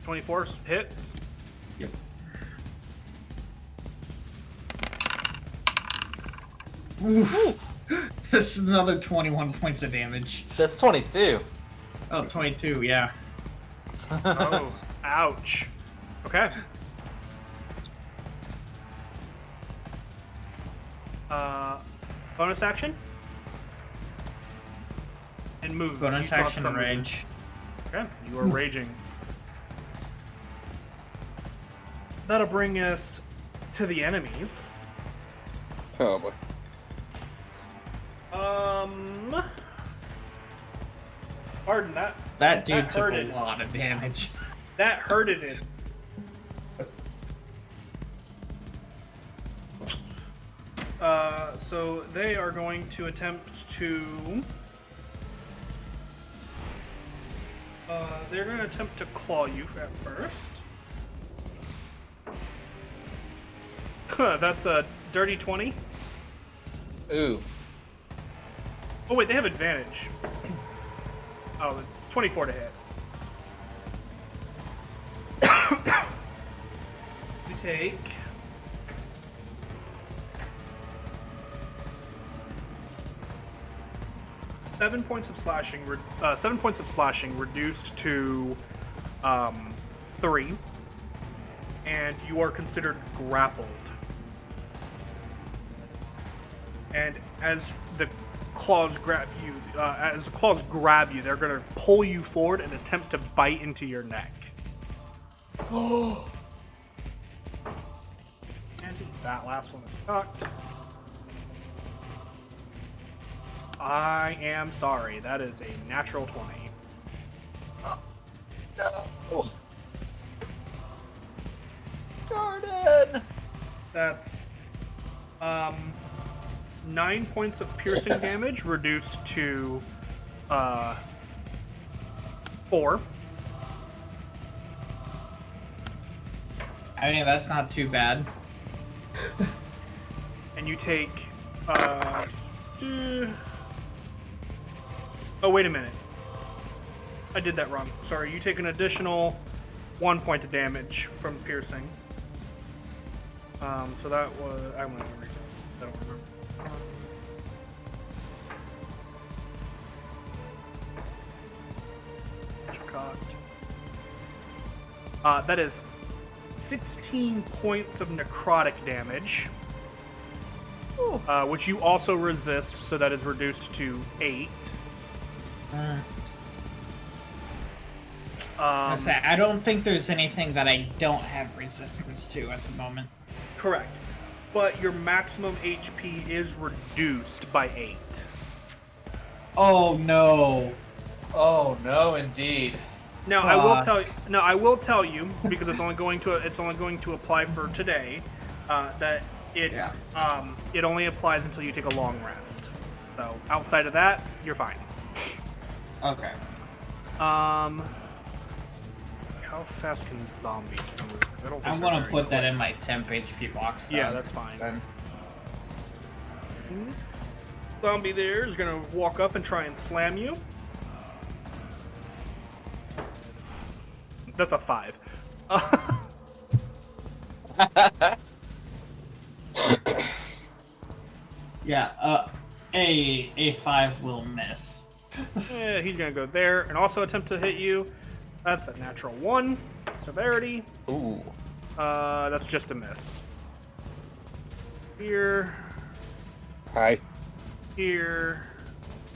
24 hits. yep. Ooh. This is another 21 points of damage. That's 22. Oh, 22, yeah. Oh, ouch. Okay. Bonus action? And move. You Bonus still have action some movement. rage. Okay, you are raging. That'll bring us to the enemies. oh boy. Pardon that. That dude That took a hurted. lot of damage. That hurted it. So they are going to attempt to. They're going to attempt to claw you at first. That's a dirty 20. Ooh. Oh wait, they have advantage. Oh, 24 to hit. You take 7 points of slashing. 7 points of slashing reduced to 3, and you are considered grappled. And as the claws grab you. As the claws grab you, they're gonna pull you forward and attempt to bite into your neck. Oh. And that last one is cocked. I am sorry. That is a natural 20. No. Jordan! That's 9 points of piercing damage reduced to 4. I mean, that's not too bad. And you take oh, wait a minute. I did that wrong. Sorry, you take an additional 1 point of damage from piercing. So that was... I went over it. I don't remember. That is 16 points of necrotic damage. Which you also resist, so that is reduced to 8. I don't think there's anything that I don't have resistance to at the moment. Correct. But your maximum HP is reduced by 8. Oh no. Oh no, indeed. Now I will tell you. No, I will tell you because it's only going to apply for today. That it it only applies until you take a long rest. So outside of that, you're fine. Okay. How fast can zombies move? I'm gonna put that in my temp HP box. Then. Yeah, that's fine. Then. Zombie there is gonna walk up and try and slam you. That's a 5. Yeah, a 5 will miss. Yeah, he's gonna go there and also attempt to hit you. That's a natural 1. Severity. Ooh. That's just a miss. Here. Hi. Here.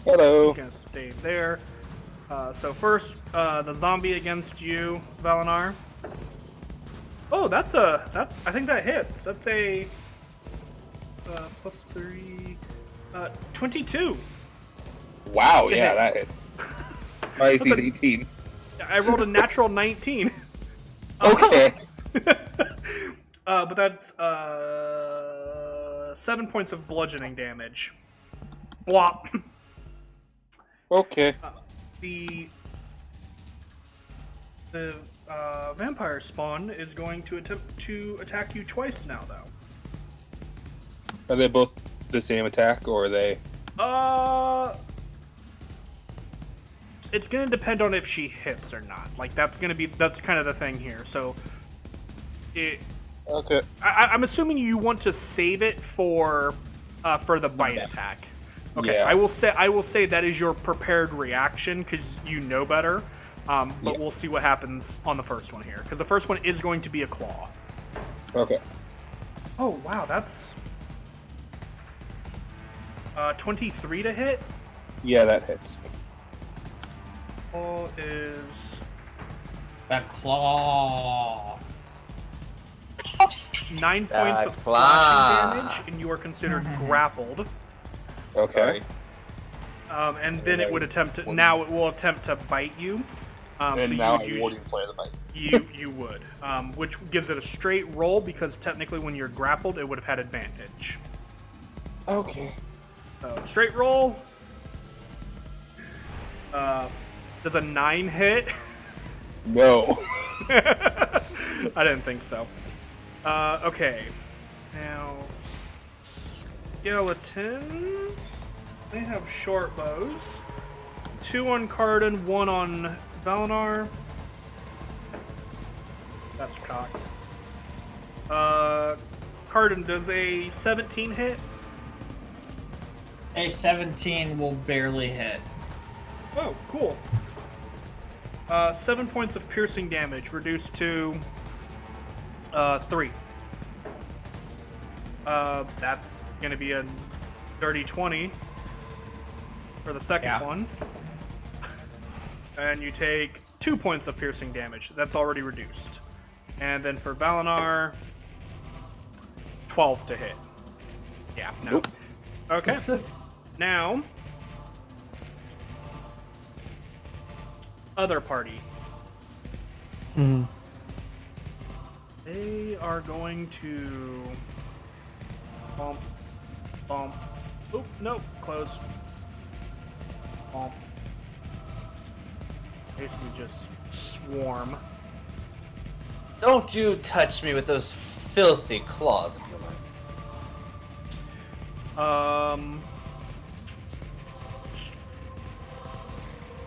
Hello. He's gonna stay there. So first, the zombie against you, Valinar. Oh, I think that hits. That's a plus 3, 22. Wow, yeah, that hit. My AC is That's a- 18. I rolled a natural 19. Okay. But that's 7 points of bludgeoning damage. Whop. Okay. The vampire spawn is going to attempt to attack you twice now, though. Are they both the same attack, or are they... It's gonna depend on if she hits or not. Like, that's kind of the thing here. So, Okay. I'm assuming you want to save it for the bite attack. Okay, Yeah. I will say that is your prepared reaction because you know better. But Yeah. we'll see what happens on the first one here because the first one is going to be a claw. Okay. Oh wow, that's 23 to hit. Yeah, that hits. Claw is The claw. 9 points of claw. slashing damage, and you are considered grappled. Okay. And then it would attempt to. Now it will attempt to bite you. And so now you I'm warding play the bite. you would, which gives it a straight roll because technically when you're grappled, it would have had advantage. Okay. So straight roll. Does a 9 hit? No. I didn't think so. Okay. Now, skeletons. They have short bows. 2 on Cardin, 1 on Valinar. That's cocked. Cardin, does a 17 hit? A 17 will barely hit. Oh, cool. 7 points of piercing damage, reduced to 3. That's gonna be a dirty 20. for the second Yeah. one. And you take 2 points of piercing damage. That's already reduced. And then for Valinar, 12 to hit. Yeah, no. Nope. Okay. Now, other party. Hmm. They are going to bump, bump. Oh, no, close. Bump. Basically just swarm. Don't you touch me with those filthy claws of yours.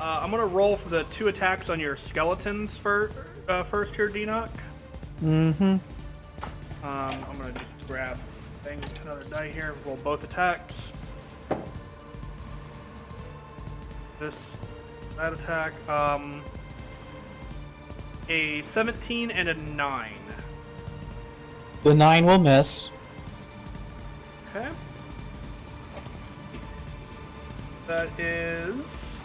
I'm gonna roll for the 2 attacks on your skeletons first here, Dinok. Mm-hmm. I'm gonna just grab another die here, roll both attacks. That attack, a 17 and a 9. The 9 will miss. Okay. That is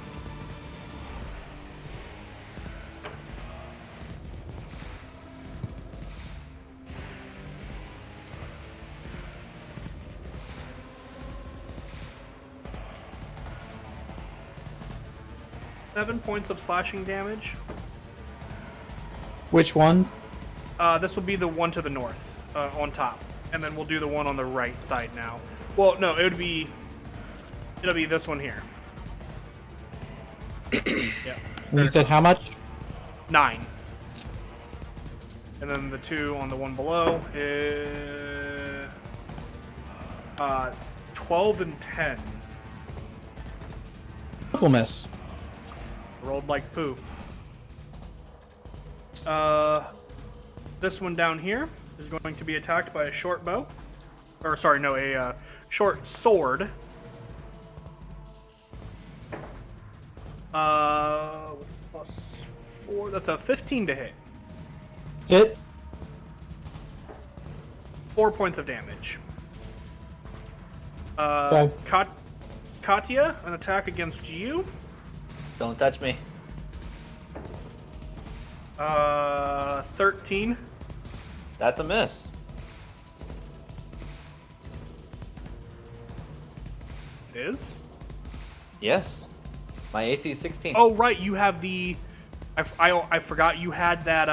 7 points of slashing damage. Which ones? This will be the one to the north, on top, and then we'll do the one on the right side now. Well, no, it'll be this one here. Yeah. You said how much? 9. And then the 2 on the one below is 12 and 10. Both will miss. Rolled like poo. This one down here is going to be attacked by a short bow. Or, sorry, no, a short sword. Plus 4, that's a 15 to hit. Hit. 4 points of damage. Okay. Katya, an attack against you. Don't touch me. 13. That's a miss. Is? Yes. My AC is 16. Oh, right, you have the... I forgot you had that,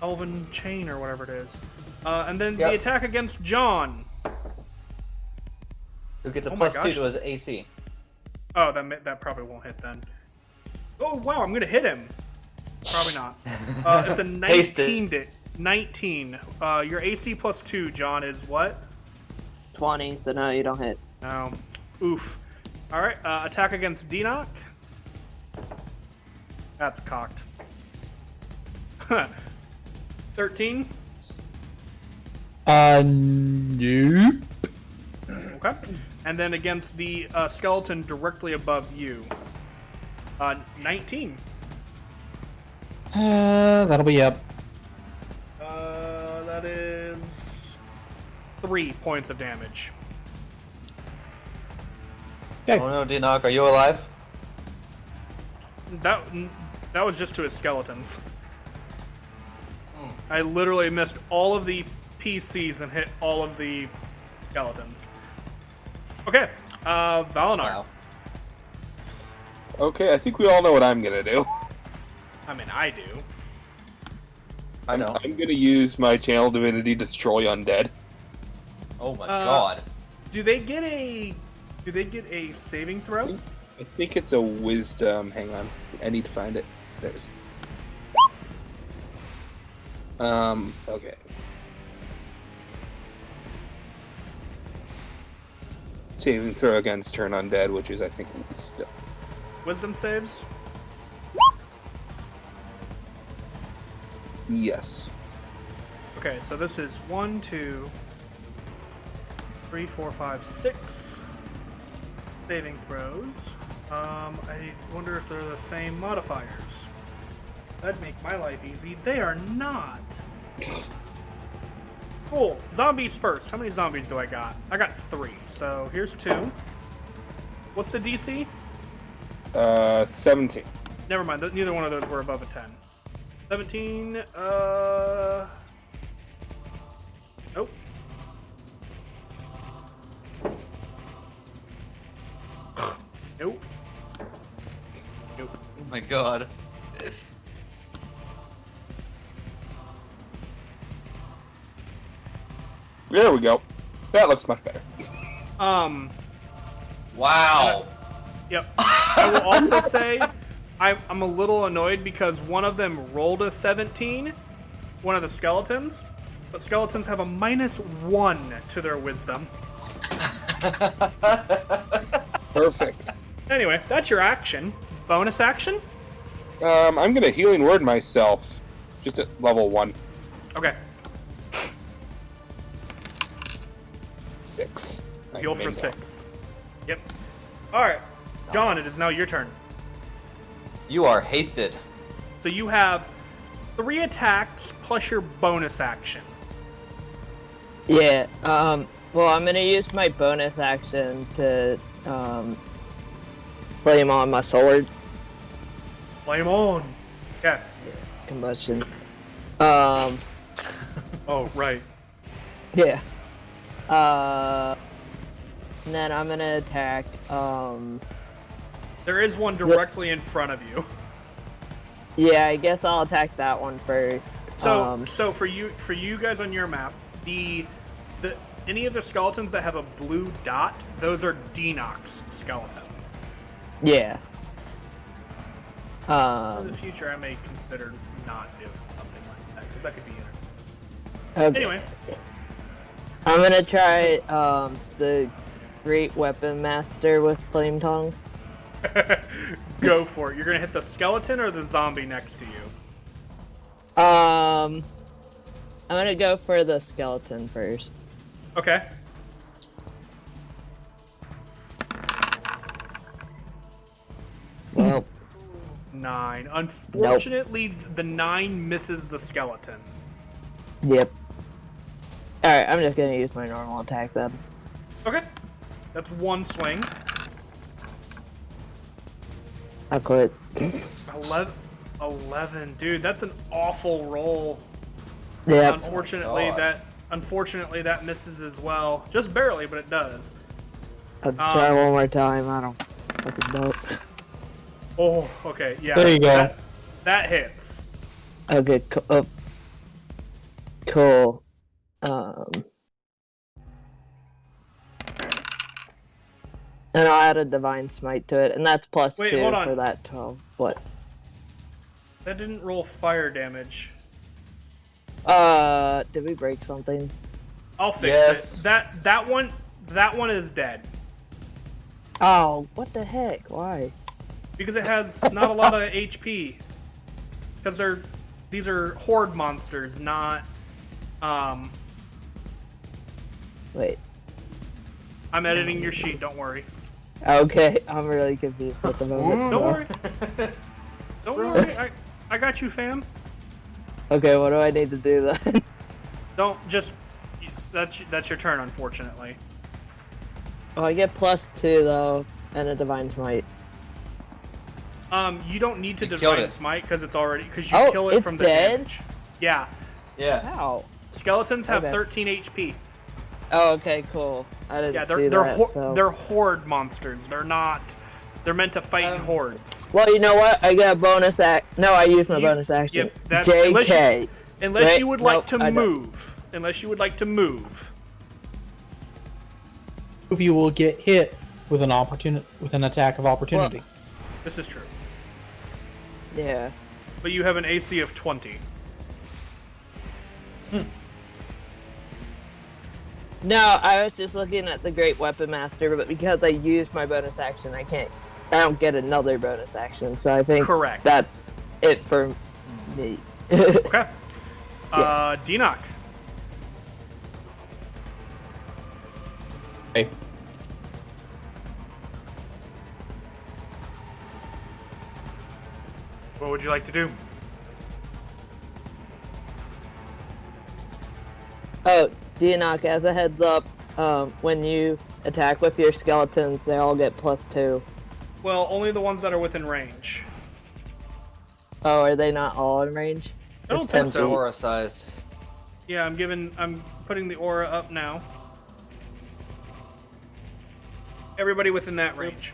Elven Chain or whatever it is. And then the Yep. attack against John. Who gets a Oh my +2 gosh. to his AC. Oh, that probably won't hit then. Oh, wow, I'm gonna hit him. Probably not. It's a 19 to... 19. Your AC +2, John, is what? 20, so no, you don't hit. No. Oof. Alright, attack against Dinok. That's cocked. 13. Nope. Okay. And then against the skeleton directly above you. 19. That'll be up. That is 3 points of damage. Okay. Oh no, Dinok, are you alive? That was just to his skeletons. I literally missed all of the PCs and hit all of the skeletons. Okay, Valinar. Wow. Okay, I think we all know what I'm gonna do. I mean, I do. I don't. I'm gonna use my channel divinity destroy undead. Oh my god. Do they get a saving throw? I think it's a wisdom. Hang on, I need to find it. There's. Okay. Saving throw against turn undead, which is I think still. Wisdom saves? Yes. Okay, so this is 1, 2, 3, 4, 5, 6 saving throws. I wonder if they're the same modifiers. That'd make my life easy. They are not. Cool. Zombies first. How many zombies do I got? I got 3. So here's 2. What's the DC? 17. Never mind. Neither one of those were above a 10. 17. Nope. Nope. Nope. Oh my god. There we go. That looks much better. Wow. Yep. I will also say I'm a little annoyed because one of them rolled a 17, one of the skeletons, but skeletons have a -1 to their wisdom. Perfect. Anyway, that's your action. Bonus action? I'm gonna healing word myself, just at level 1. Okay. 6. Heal for 6. Yep. Alright. John, it is now your turn. You are hasted. So you have 3 attacks plus your bonus action. Yeah. Well, I'm gonna use my bonus action to flame on my sword. Flame on. Okay. Combustion. Oh, right. Yeah. And then I'm gonna attack. There is one directly in front of you. Yeah, I guess I'll attack that one first. So, so for you guys on your map, any of the skeletons that have a blue dot, those are Dinok's skeletons. Yeah. In the future, I may consider not doing something like that because that could be interesting. Okay. Anyway, I'm gonna try the Great Weapon Master with Flame Tongue. go for it. You're gonna hit the skeleton or the zombie next to you. I'm gonna go for the skeleton first. Okay. Well, 9. Unfortunately, the 9 misses the skeleton. yep. Alright, I'm just gonna use my normal attack then. Okay. That's 1 swing. I quit. 11. Dude, that's an awful roll. Yep. Unfortunately, that misses as well. Just barely, but it does. I'll try one more time. I don't fucking know. Oh, okay. Yeah. There you go. That hits. Okay, cool. And I'll add a Divine Smite to it, and that's plus Wait, 2 hold on. for that 12. What? That didn't roll fire damage. Did we break something? I'll fix Yes. it. That one is dead. Oh, what the heck? Why? Because it has not a lot of HP. Because these are horde monsters, not Wait. I'm editing your sheet, don't worry. Okay, I'm really confused at the moment. Don't worry. Don't worry. I got you, fam. Okay, what do I need to do then? Don't just that's your turn, unfortunately. Oh, I get plus 2 though, and a Divine Smite. You don't need to You killed divine it. smite because it's already you Oh, kill it it's from the dead? damage. Yeah. Yeah. Ow. Skeletons have Okay. 13 HP. Oh, okay, cool. I didn't Yeah, see they're that, so... they're horde monsters. They're not. They're meant to fight in hordes. Well, you know what? I got a bonus act. No, I used my bonus action. Yep, that's JK. Unless Wait, you would like nope, to I don't. move. Unless you would like to move. If you will get hit with an attack of opportunity. This is true. Yeah. But you have an AC of 20. No, I was just looking at the Great Weapon Master, but because I used my bonus action, I don't get another bonus action, so I think Correct. that's it for me. Okay. Dinok. Hey. What would you like to do? Oh, Dinok, as a heads up, when you Attack with your skeletons, they all get +2. Well, only the ones that are within range. Oh, are they not all in range? I don't It's think 10 so. feet. Aura size. Yeah, I'm putting the aura up now. Everybody within that range.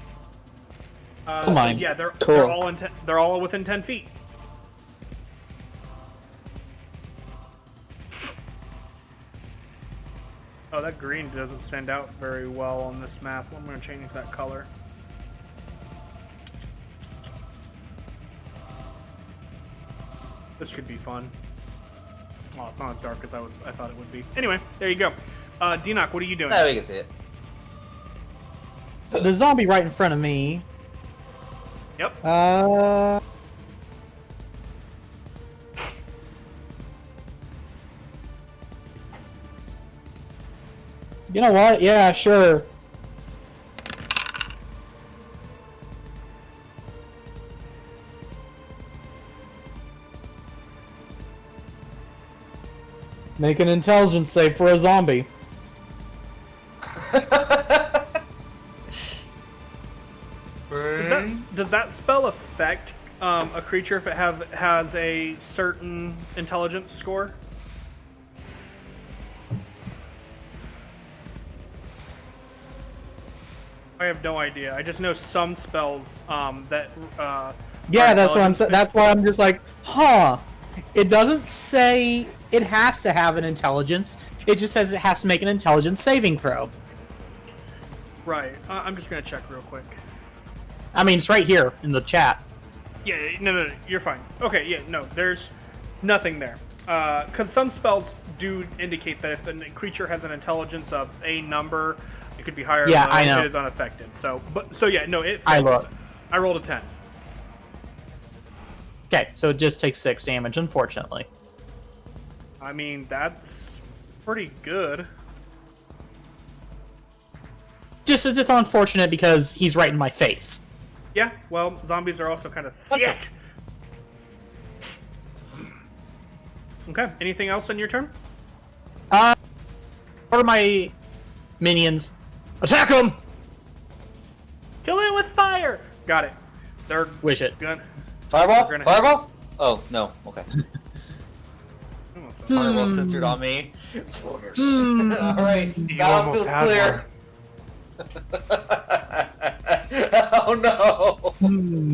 Come on. Yeah, they're Cool. all they're all within 10 feet. Oh, that green doesn't stand out very well on this map. I'm going to change that color. This could be fun. Oh, it's not as dark as I thought it would be. Anyway, there you go. Dinok, what are you doing? Now we can see it. The zombie right in front of me. Yep. You know what? Yeah, sure. Make an intelligence save for a zombie. Does that spell affect a creature if it has a certain intelligence score? I have no idea. I just know some spells that. Yeah, are that's what I'm intelligence saying. That's why I'm just like, huh. It doesn't say it has to have an intelligence. It just says it has to make an intelligence saving throw. Right. I'm just gonna check real quick. I mean, it's right here in the chat. Yeah. No. You're fine. Okay. Yeah. No. There's nothing there. Because some spells do indicate that if a creature has an intelligence of a number, it could be higher. Yeah, or lower, I know. It is unaffected. So yeah. No. It. I Fits. look. I rolled a 10. Okay, so it just takes 6 damage, unfortunately. I mean, that's pretty good. Just as it's unfortunate because he's right in my face. Yeah, well, zombies are also kind of thick. Okay, anything else on your turn? What are my minions? Attack them! Kill it with fire! Got it. They're Wish it. gonna... Fireball? We're gonna- Fireball? Oh, no. Okay. Almost Fireball centered on me. Alright. You Now it almost feels had clear. Oh no!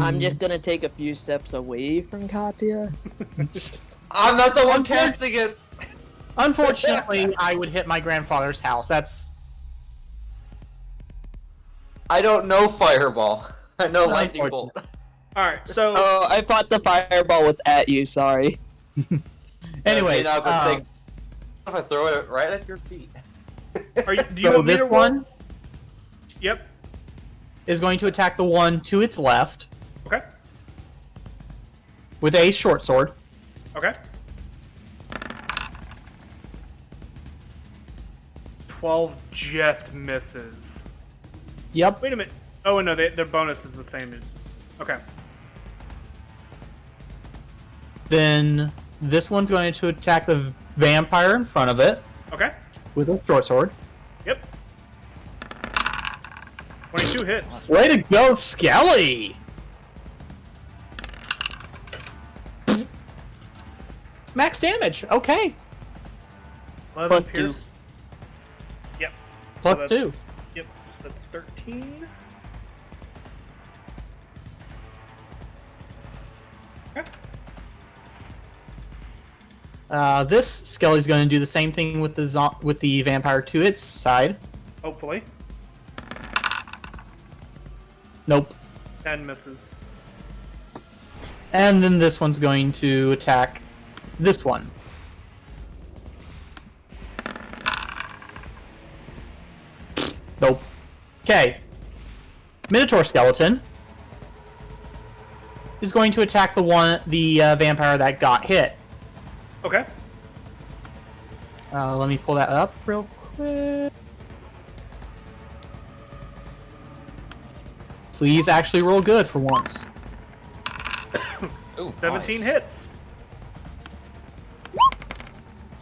I'm just gonna take a few steps away from Katya. I'm not the one casting it! Unfortunately, I would hit my grandfather's house. That's I don't know Fireball. I know Lightning Unfortunate. Bolt. Alright, so... Oh, I thought the fireball was at you, sorry. anyway. What if I throw it right at your feet? do you So want me this to roll? one Yep. is going to attack the one to its left Okay. with a short sword. Okay. 12 just misses. Yep. Wait a minute. Oh, no, their bonus is the same as... Okay. Then this one's going to attack the vampire in front of it Okay. with a short sword. Yep. 22 hits. Way to go, Skelly! Max damage. Okay. 11 Plus pierce. Yep. Plus So 2. that's- Yep. So that's 13. Okay. This Skelly's going to do the same thing with the vampire to its side. Hopefully. Nope. 10 misses. And then this one's going to attack this one. Nope. Okay. Minotaur skeleton is going to attack the vampire that got hit. Okay. Let me pull that up real quick. Please actually roll good for once. Ooh, 17 nice. hits.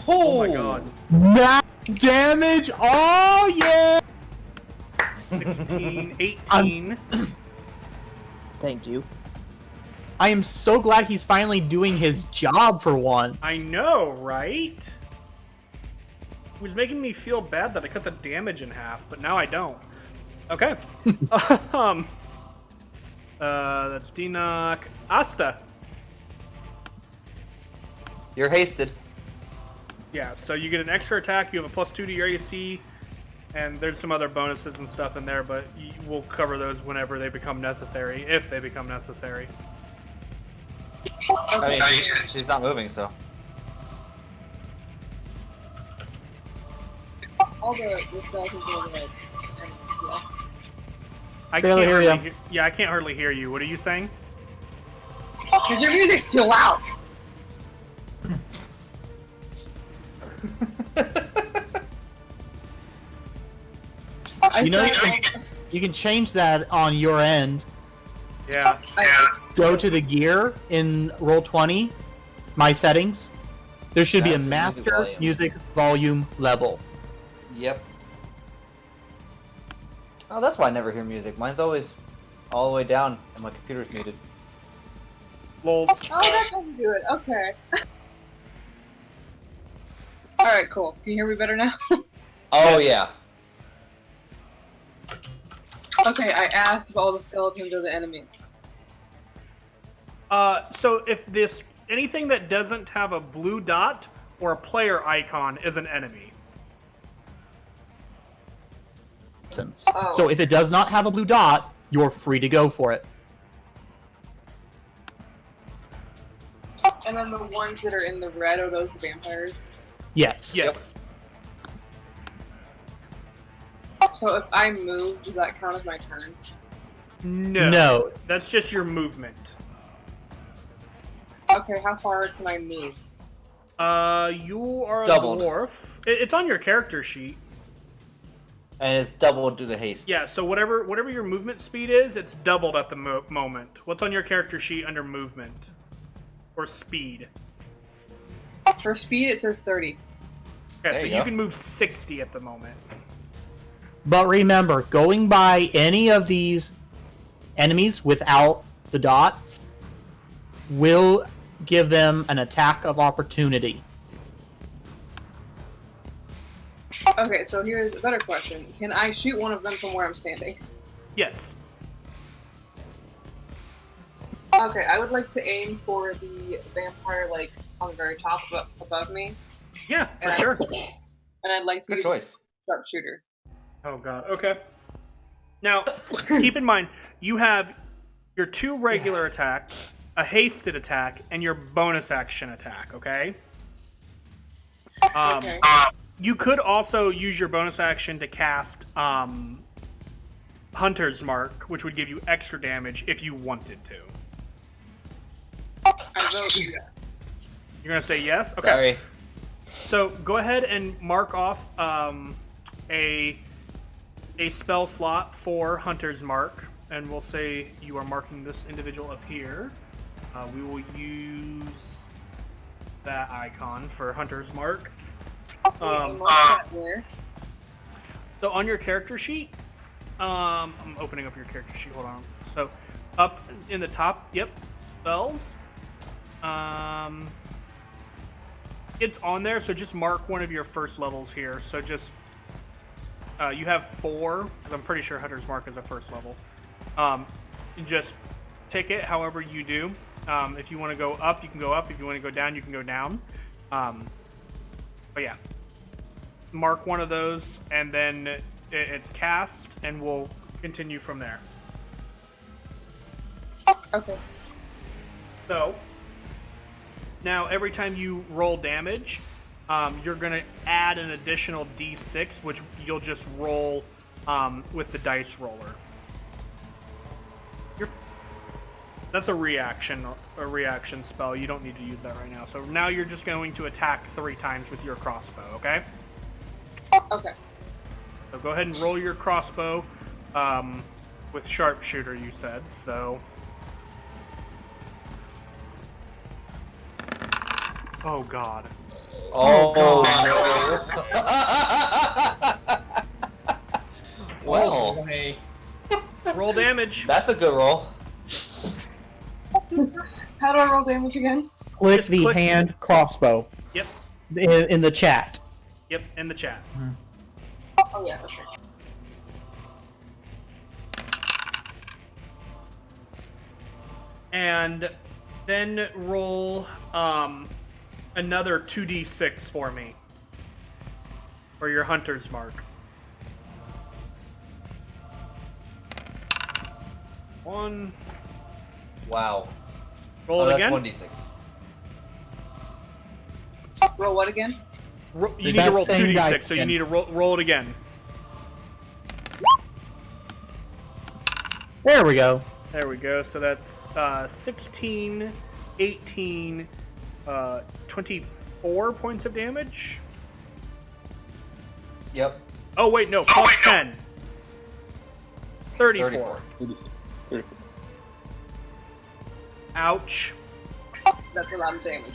Oh Oh my god. Max damage! Oh yeah! 16, 18. Thank you. I am so glad he's finally doing his job for once. I know, right? It was making me feel bad that I cut the damage in half, but now I don't. Okay. That's Dinok. Asta. You're hasted. Yeah, so you get an extra attack, you have a +2 to your AC, and there's some other bonuses and stuff in there, but we'll cover those whenever they become necessary, if they become necessary. I mean, she's not moving, so. All the skeletons are like, yeah. I Barely can't hear hardly ya. Yeah, I can't hardly hear you. What are you saying? Because your music's too loud. You know, you can change that on your end. Yeah. Go to the gear in Roll20, my settings. There should be a master music volume level. Yep. Oh, that's why I never hear music. Mine's always all the way down, and my computer's muted. Lols. Oh, that's how you do it. Okay. Alright, cool. Can you hear me better now? Oh, yeah. Okay, I asked if all the skeletons are the enemies. So if anything that doesn't have a blue dot or a player icon is an enemy. Oh. So if it does not have a blue dot, you're free to go for it. And then the ones that are in the red, are those the vampires? Yes. Yes. So if I move, does that count as my turn? No. No. That's just your movement. Okay, how far can I move? You are a Doubled. dwarf. It's on your character sheet. And it's doubled to the haste. Yeah, so whatever your movement speed is, it's doubled at the moment. What's on your character sheet under movement? Or speed? For speed, it says 30. Okay, There so you you go. can move 60 at the moment. But remember, going by any of these enemies without the dots will give them an attack of opportunity. Okay, so here's a better question. Can I shoot one of them from where I'm standing? Yes. Okay, I would like to aim for the vampire, like, on the very top above me. Yeah, for And sure. And I'd like to Good use choice. sharpshooter. Oh god. Okay. Now, keep in mind, you have your 2 regular attacks, a hasted attack, and your bonus action attack, okay? Okay. You could also use your bonus action to cast Hunter's Mark, which would give you extra damage if you wanted to. I vote yes. You're gonna say yes? Okay. Sorry. So go ahead and mark off a spell slot for Hunter's Mark, and we'll say you are marking this individual up here. We will use that icon for Hunter's Mark. And mark that where? So on your character sheet, I'm opening up your character sheet. Hold on. So up in the top, yep, spells. It's on there, so just mark one of your first levels here. So just you have 4, because I'm pretty sure Hunter's Mark is a first level. Just take it however you do. If you want to go up, you can go up. If you want to go down, you can go down. But yeah, mark one of those, and then it's cast, and we'll continue from there. Okay. So now every time you roll damage, you're gonna add an additional d6, which you'll just roll with the dice roller. That's a reaction spell. You don't need to use that right now. So now you're just going to attack 3 times with your crossbow, okay? Okay. So go ahead and roll your crossbow with sharpshooter, you said. So. Oh god. Oh, no. Well, Boy. roll damage. That's a good roll. How do I roll damage again? Click Just the click- hand crossbow Yep. in the chat. Yep. In the chat. Oh yeah. Okay. And then roll another 2d6 for me. For your hunter's mark. 1. Wow. Roll Oh, it that's again. 1d6. Roll what again? You need That to roll same 2d6, so you again. need to roll it again. There we go. There we go. So that's 16, 18, 24 points of damage. Yep. Oh, wait, no. Plus 10. 34. 34. Ouch. That's a lot of damage.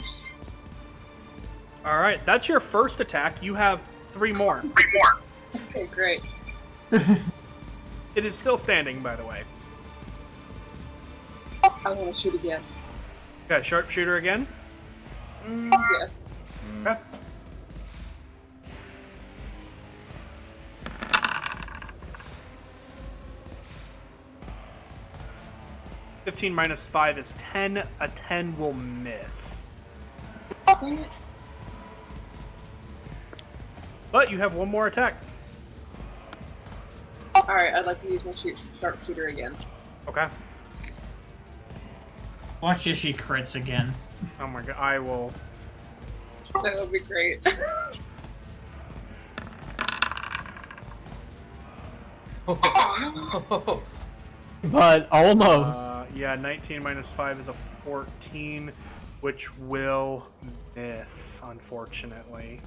Alright, that's your first attack. You have 3 more. Okay, great. It is still standing, by the way. I want to shoot again. Okay, sharpshooter again. Yes. Okay. (15 minus 5 is 10. A 10 will miss. Dang it. But you have 1 more attack. Alright, I'd like to use my sharpshooter again. Okay. Watch if she crits again. Oh my god, I will. That would be great. But almost. Yeah, 19 minus 5 is a 14, which will miss, unfortunately.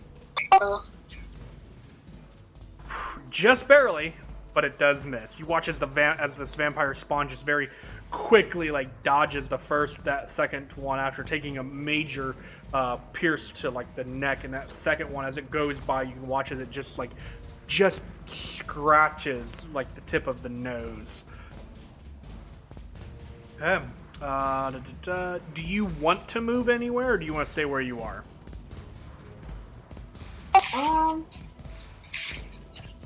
Just barely, but it does miss. You watch as this vampire spawn just very quickly dodges that second one after taking a major pierce to the neck, and that second one, as it goes by, you can watch as it just scratches the tip of the nose. Okay. Do you want to move anywhere, or do you want to stay where you are?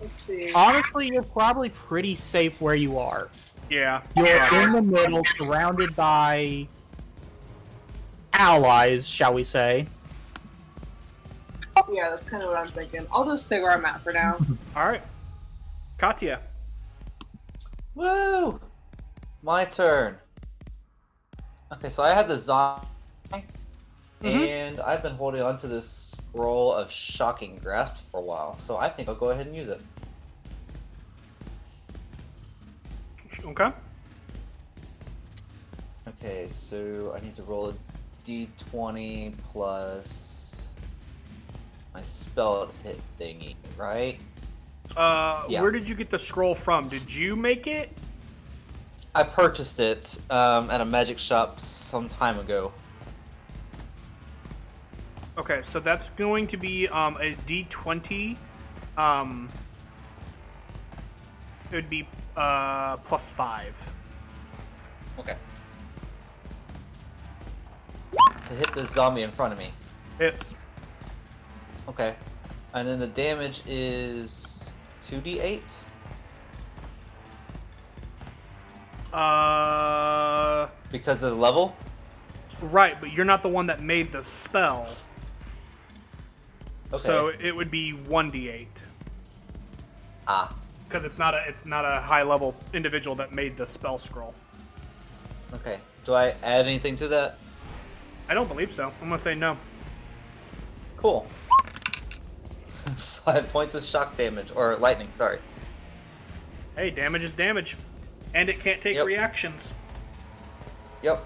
Let's see. Honestly, you're probably pretty safe where you are. Yeah. You're in the middle, surrounded by allies, shall we say. Yeah, that's kind of what I'm thinking. I'll just stay where I'm at for now. All right. Katya. Woo! My turn. Okay, so I have the zombie, and I've been holding onto this scroll of shocking grasp for a while, so I think I'll go ahead and use it. Okay. Okay, so I need to roll a d20 plus my spell hit thingy, right? Yeah. Where did you get the scroll from? Did you make it? I purchased it at a magic shop some time ago. Okay, so that's going to be a d20. It would be plus 5. Okay. To hit the zombie in front of me. Hits. Okay. And then the damage is 2d8? Because of the level? Right, but you're not the one that made the spell. Okay. So it would be 1d8. Ah. Because it's not a high level individual that made the spell scroll. Okay. Do I add anything to that? I don't believe so. I'm gonna say no. Cool. 5 points of shock damage. Or lightning, sorry. Hey, damage is damage. And it can't take Yep. reactions. Yep.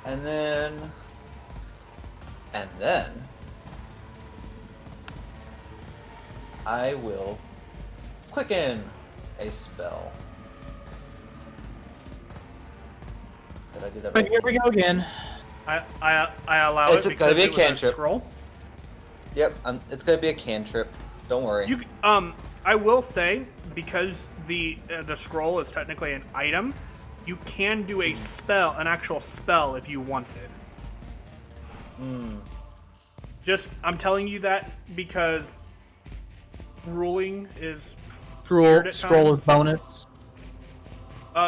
And then... I will quicken a spell. Did I do that But right? here we go again. I allow It's it gotta because be a it was cantrip. scroll. Yep, it's gonna be a cantrip. Don't worry. You I will say, because the scroll is technically an item, you can do a spell, an actual spell, if you wanted. Just, I'm telling you that because ruling is weird at Scroll times. is bonus.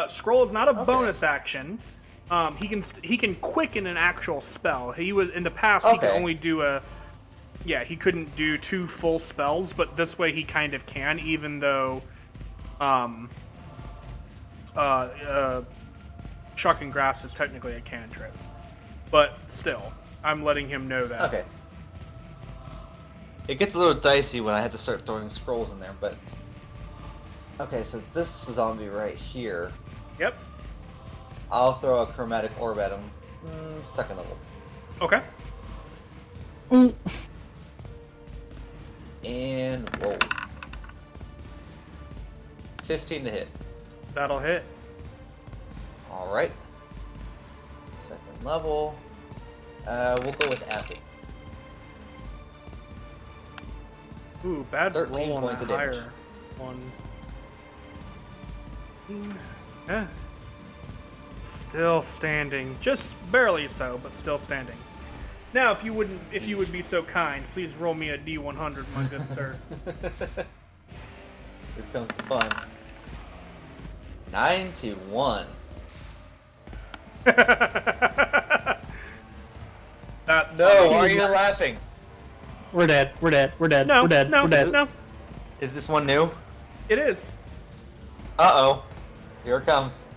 Scroll is not a bonus action. He can quicken an actual spell. He was in the past he could only do he couldn't do 2 full spells, but this way he kind of can, even though Shocking Grass is technically a cantrip. But still, I'm letting him know that. Okay. It gets a little dicey when I had to start throwing scrolls in there, but... Okay, so this zombie right here... Yep. I'll throw a chromatic orb at him. Second level. Okay. And roll. 15 to hit. That'll hit. Alright. Second level. We'll go with acid. Ooh, bad 13 roll on points the of damage. higher one. Yeah. Still standing, just barely so, but still standing. Now, if you would be so kind, please roll me a D100, my good sir. Here comes the fun. 9 to 1. That's No, why are you laughing? We're dead. We're dead. We're dead. No, We're dead. no, We're dead. no. Is this one new? It is. Uh-oh. Here it comes.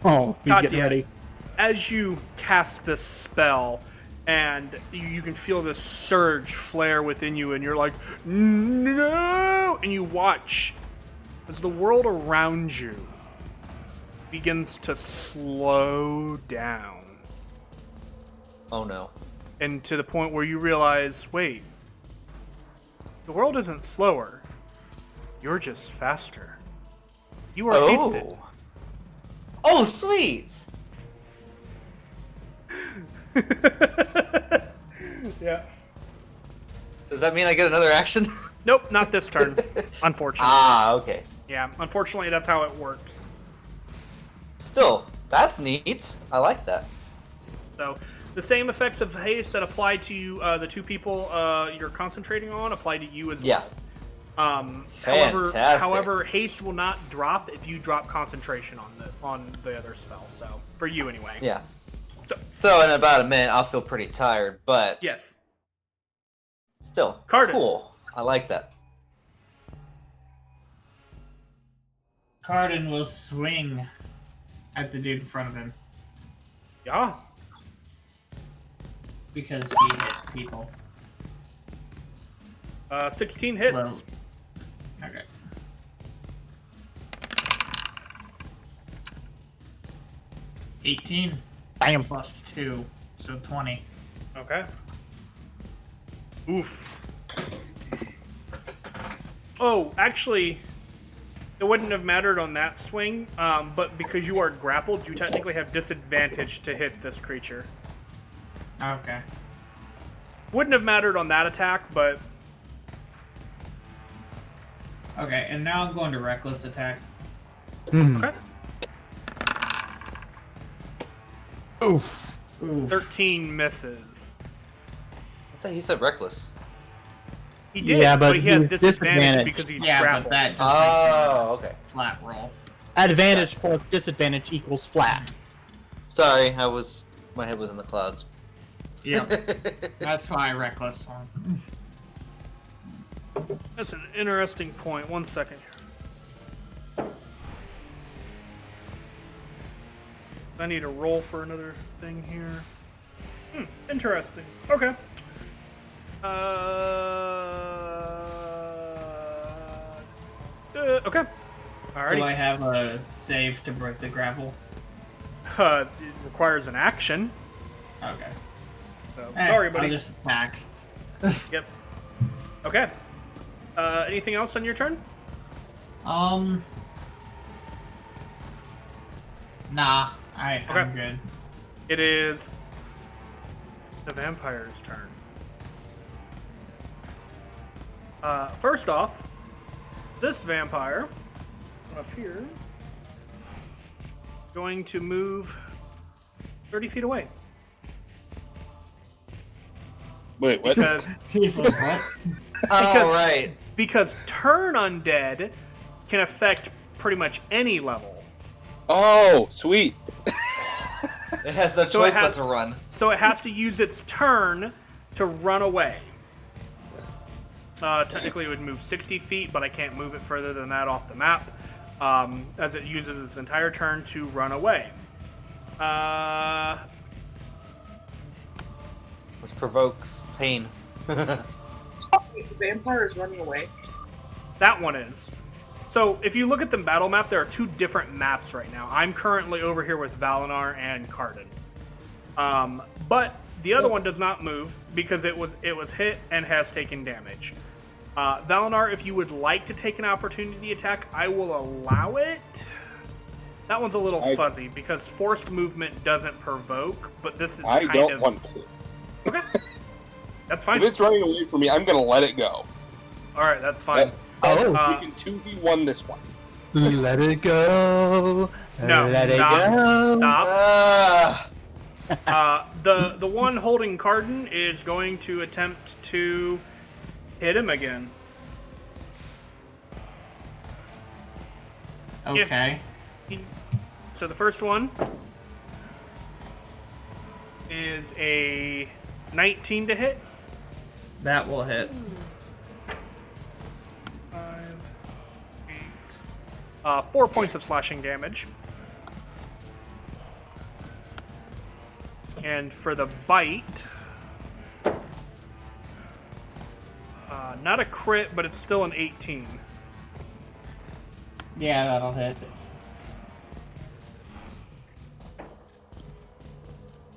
Oh, he's Katya, getting ready. As you cast this spell, and you can feel this surge flare within you, and you're like, no! And you watch as the world around you begins to slow down. Oh no. And to the point where you realize, wait, the world isn't slower. You're just faster. You are hasted. Oh, sweet! Yeah. Does that mean I get another action? Nope, not this turn. Unfortunately. Ah, okay. Yeah, unfortunately that's how it works. Still, that's neat. I like that. So, the same effects of haste that apply to you, the 2 people you're concentrating on, apply to you as well. Fantastic. However, haste will not drop if you drop concentration on the other spell. So, for you anyway. Yeah. So in about a minute, I'll feel pretty tired, but yes, still Cardin. Cool. I like that. Cardin will swing at the dude in front of him Yeah. because he hits people. 16 hits. Well, okay. $18 Bam. plus 2, so 20. Okay. Oof. Oh, actually, it wouldn't have mattered on that swing, but because you are grappled, you technically have disadvantage to hit this creature. Okay. Wouldn't have mattered on that attack, but... Okay, and now I'm going to reckless attack. Okay. Oof. Oof. 13 misses. I thought he said reckless. He did, Yeah, but but he has he's disadvantage disadvantaged. because he's Yeah, grappled. but that just Oh, okay. makes it a flat roll. Advantage plus disadvantage equals flat. Sorry, my head was in the clouds. Yeah, that's why reckless one. That's an interesting point. 1 second here. I need a roll for another thing here. Interesting. Okay. Okay. Do Alrighty. I have a save to break the grapple? It requires an action. Okay. So, sorry, buddy. I'll just attack. Yep. Okay. Anything else on your turn? Nah, I'm Okay. good. It is the vampire's turn. First off, this vampire up here going to move 30 feet away. Wait, what? Because He's like, what? Oh, right. because turn undead can affect pretty much any level. Oh, sweet. It has no So it choice but has- to run. So it has to use its turn to run away. Technically, it would move 60 feet, but I can't move it further than that off the map, as it uses its entire turn to run away. Which provokes pain. The vampire is running away. That one is. So if you look at the battle map, there are two different maps right now. I'm currently over here with Valinar and Cardin. But the other one does not move because it was hit and has taken damage. Valinar, if you would like to take an opportunity attack, I will allow it. That one's a little fuzzy because forced movement doesn't provoke, but this is I kind don't of... want to. Okay. That's fine. If it's running away from me, I'm gonna let it go. Alright, that's fine. Oh, We can 2v1 this one. let it go. No, let it stop. go. Stop. Ah, The one holding Cardin is going to attempt to hit him again. Okay. So the first one is a 19 to hit. That will hit. 5, 8. 4 points of slashing damage. And for the bite, not a crit, but it's still an 18. Yeah, that'll hit.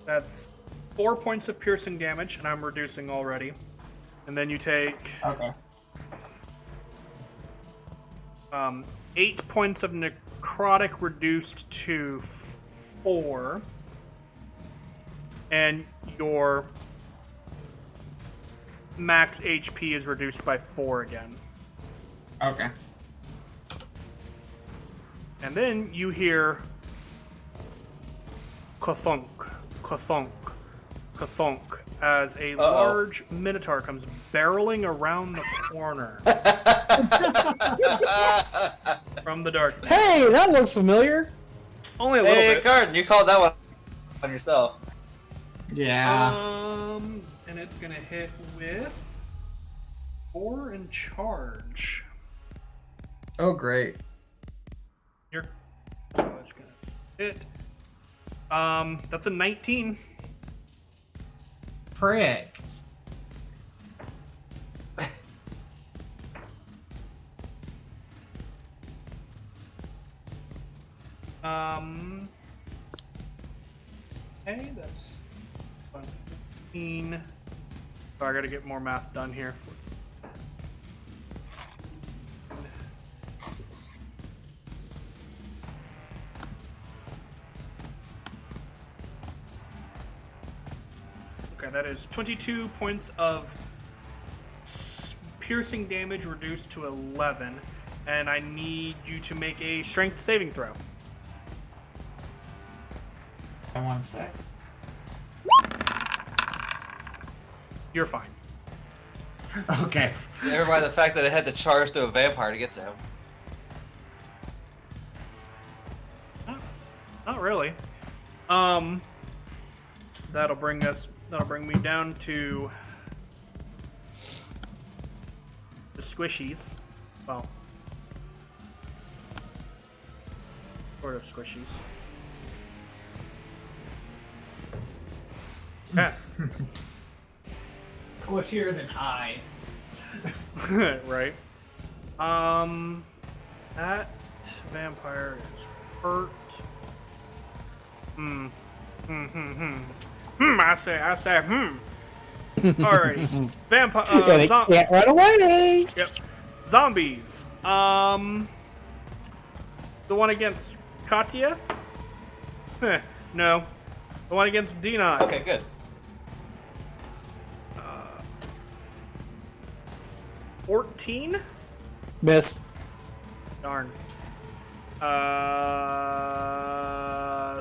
That's 4 points of piercing damage, and I'm reducing already. And then you take Okay. 8 points of necrotic reduced to 4. And your max HP is reduced by 4 again. Okay. And then you hear kathunk, kathunk, kathunk as a large minotaur comes barreling around the corner from the darkness. Hey, that looks familiar. Only a little hey, bit. Cardin, you called that one on yourself. Yeah. And it's gonna hit with 4 and charge. Oh, great. So it's gonna hit. That's a 19. Prick. Okay, that's 15. So I gotta get more math done here. Okay, that is 22 points of piercing damage reduced to 11, and I need you to make a strength saving throw. I want to say. You're fine. Okay. Never mind the fact that it had to charge to a vampire to get to him. Not really. That'll bring me down to the squishies. Well, sort of squishies. Okay. Squishier than I. Right. That vampire is hurt. I say, Alright. Vampire, They can't run away. Yep. Zombies. The one against Katya? No. The one against Dinok. Okay, good. 14? Miss. Darn.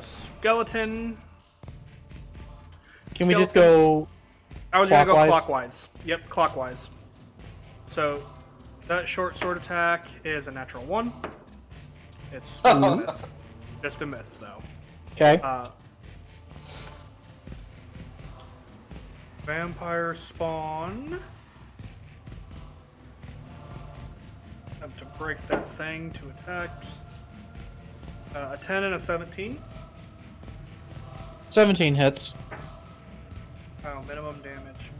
Skeleton. Can we just go? I was gonna go Clockwise? clockwise. Yep, clockwise. So that short sword attack is a natural 1. It's just a miss, though. Okay. Vampire spawn. Have to break that thing to attacks. A 10 and a 17. 17 hits. Wow, minimum damage.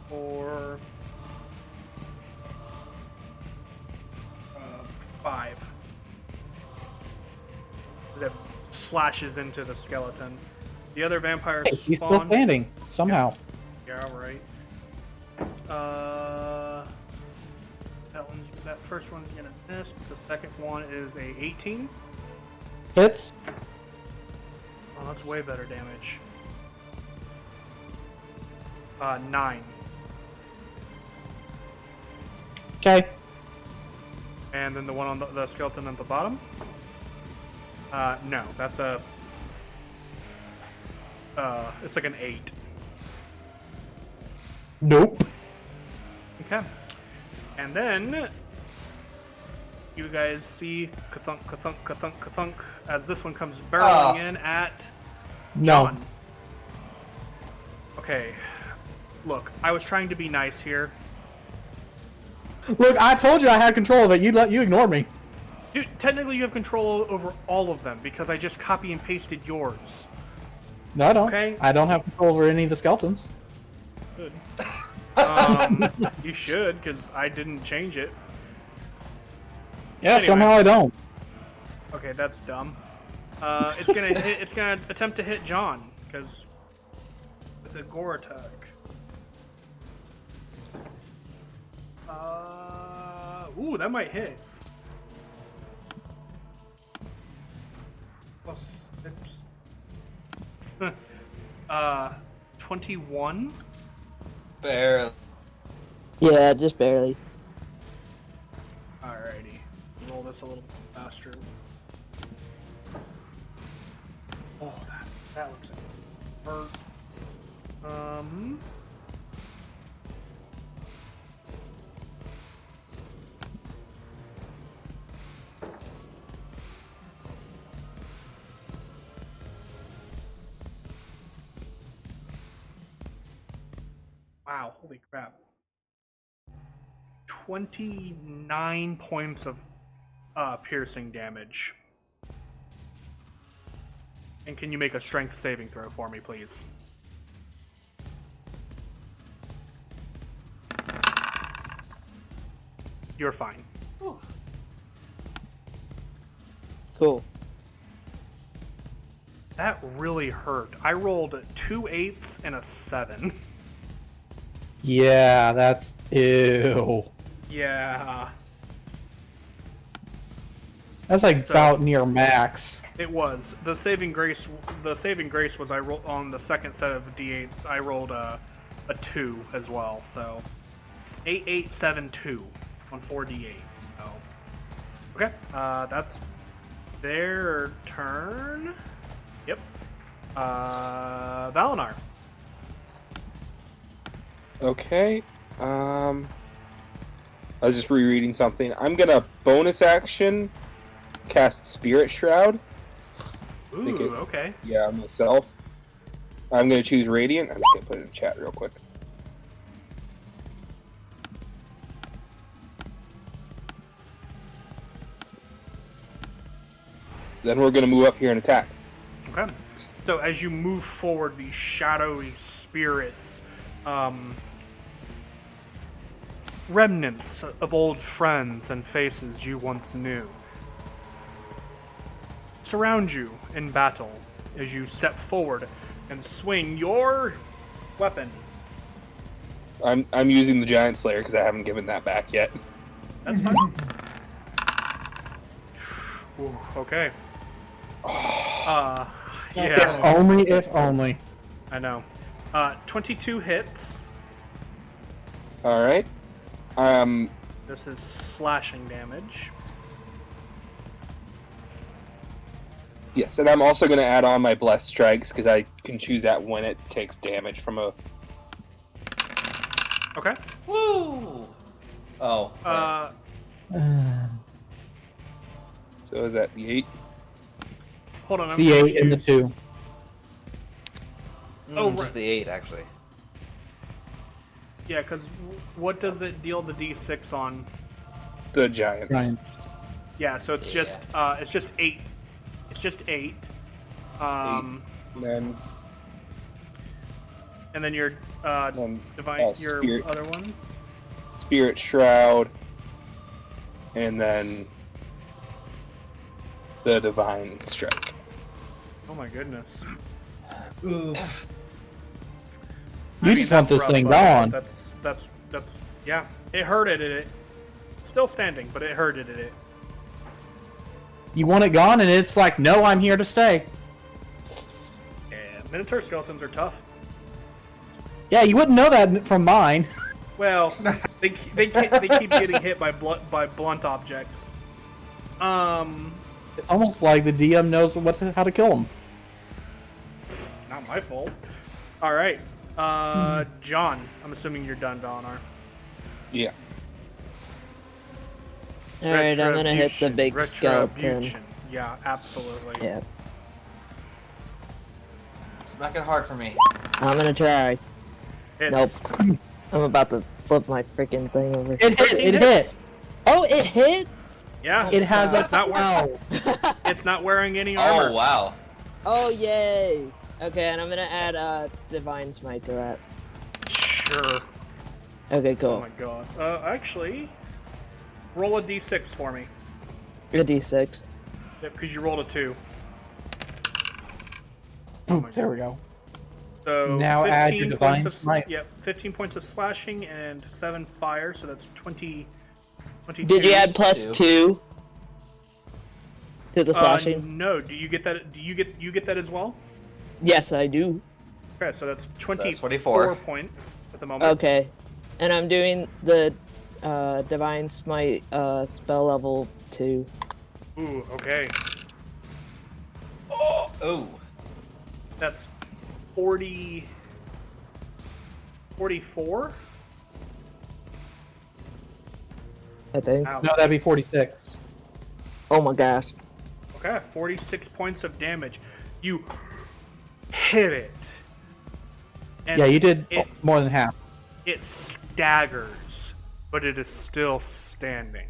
For 5. That slashes into the skeleton. The other vampire Hey, he's still spawn. standing somehow. Yeah, right. That first one's gonna miss. The second one is a 18. Hits. Oh, that's way better damage. 9. Okay. And then the one on the skeleton at the bottom? No, that's a... it's like an 8. Nope. Okay. And then... you guys see ka-thunk, ka-thunk, ka-thunk, ka-thunk, as this one comes barreling in at No. John. Okay. Look, I was trying to be nice here. Look, I told you I had control of it. You ignored me. Dude, technically you have control over all of them because I just copy and pasted yours. No, I don't. Okay. I don't have control over any of the skeletons. Good. You should, because I didn't change it. Yeah, Anyway. somehow I don't. Okay, that's dumb. It's gonna hit. It's gonna attempt to hit John because it's a gore attack. Ooh, that might hit. Plus 6. 21. Barely. Yeah, just barely. Alrighty, roll this a little faster. Oh, that looks like it hurt. Wow, holy crap. 29 points of piercing damage. And can you make a strength saving throw for me, please? You're fine. Cool. That really hurt. I rolled 2 8s and a 7. Yeah, that's ew. Yeah, That's like So- about near max. it was. The saving grace was I rolled on the second set of d8s. I rolled a 2 as well. So 8 8 7 2 on 4d8. So okay, that's their turn. Yep. Valinar. Okay. I was just rereading something. I'm gonna bonus action cast Spirit Shroud. Ooh, Think it- okay. Yeah, myself. I'm gonna choose Radiant. I'm just gonna put it in chat real quick. Then we're gonna move up here and attack. Okay. So as you move forward, these shadowy spirits, remnants of old friends and faces you once knew, surround you in battle as you step forward and swing your weapon. I'm using the Giant Slayer because I haven't given that back yet. That's fine. Ooh, okay. Yeah, If only. I know. 22 hits. All right. This is slashing damage. Yes, and I'm also going to add on my blessed strikes because I can choose that when it takes damage from a. Okay. Woo! Oh. right. So is that the 8? Hold on. I'm the 8 confused. and the 2. Oh, Just the 8, actually. Yeah, because what does it deal the d6 on? The Giants. Ryan. Yeah, so it's just 8. It's just 8. And then And then your divine, your Spirit. other one. Spirit Shroud. And then the Divine Strike. Oh my goodness. You just want this rough, thing bud. gone. That's yeah. It hurted it. Still standing, but it hurted it. You want it gone, and it's like, no, I'm here to stay. Yeah, Minotaur skeletons are tough. Yeah, you wouldn't know that from mine. Well, they keep getting hit by blunt objects. It's almost like the DM knows how to kill them. Not my fault. All right, John. I'm assuming you're done, Dalinar. Yeah. Alright, I'm gonna hit the big skeleton. Retribution. Yeah, absolutely. Yeah, Smack it hard for me. I'm gonna try. Hits. Nope. I'm about to flip my freaking thing over. It hit. 13 It hits. hit. Oh, it hits! Yeah, It has a It's not wearing. It's not wearing any armor. Oh, wow. Oh, yay! Okay, and I'm gonna add Divine Smite to that. Sure. Okay, Oh cool. my god. Actually, roll a d6 for me. A D6. Yep, because you rolled a 2. Boom, there we go. So Now add your 15 Divine points of, Smite. Yep, 15 points of slashing and 7 fire, so that's 20. 22. Did you add plus Two. 2 to the slashing? No. Do you get that? Do you get that as well? Yes, I do. Okay, so that's 24 24 points at the moment. Okay, and I'm doing the Divine Smite spell level 2. Ooh, okay. Oh. That's 40. 44. I think. Ouch. No, that'd be 46. Oh my gosh. Okay, 46 points of damage. You hit it. And Yeah, you did It, more than half. it staggers, but it is still standing.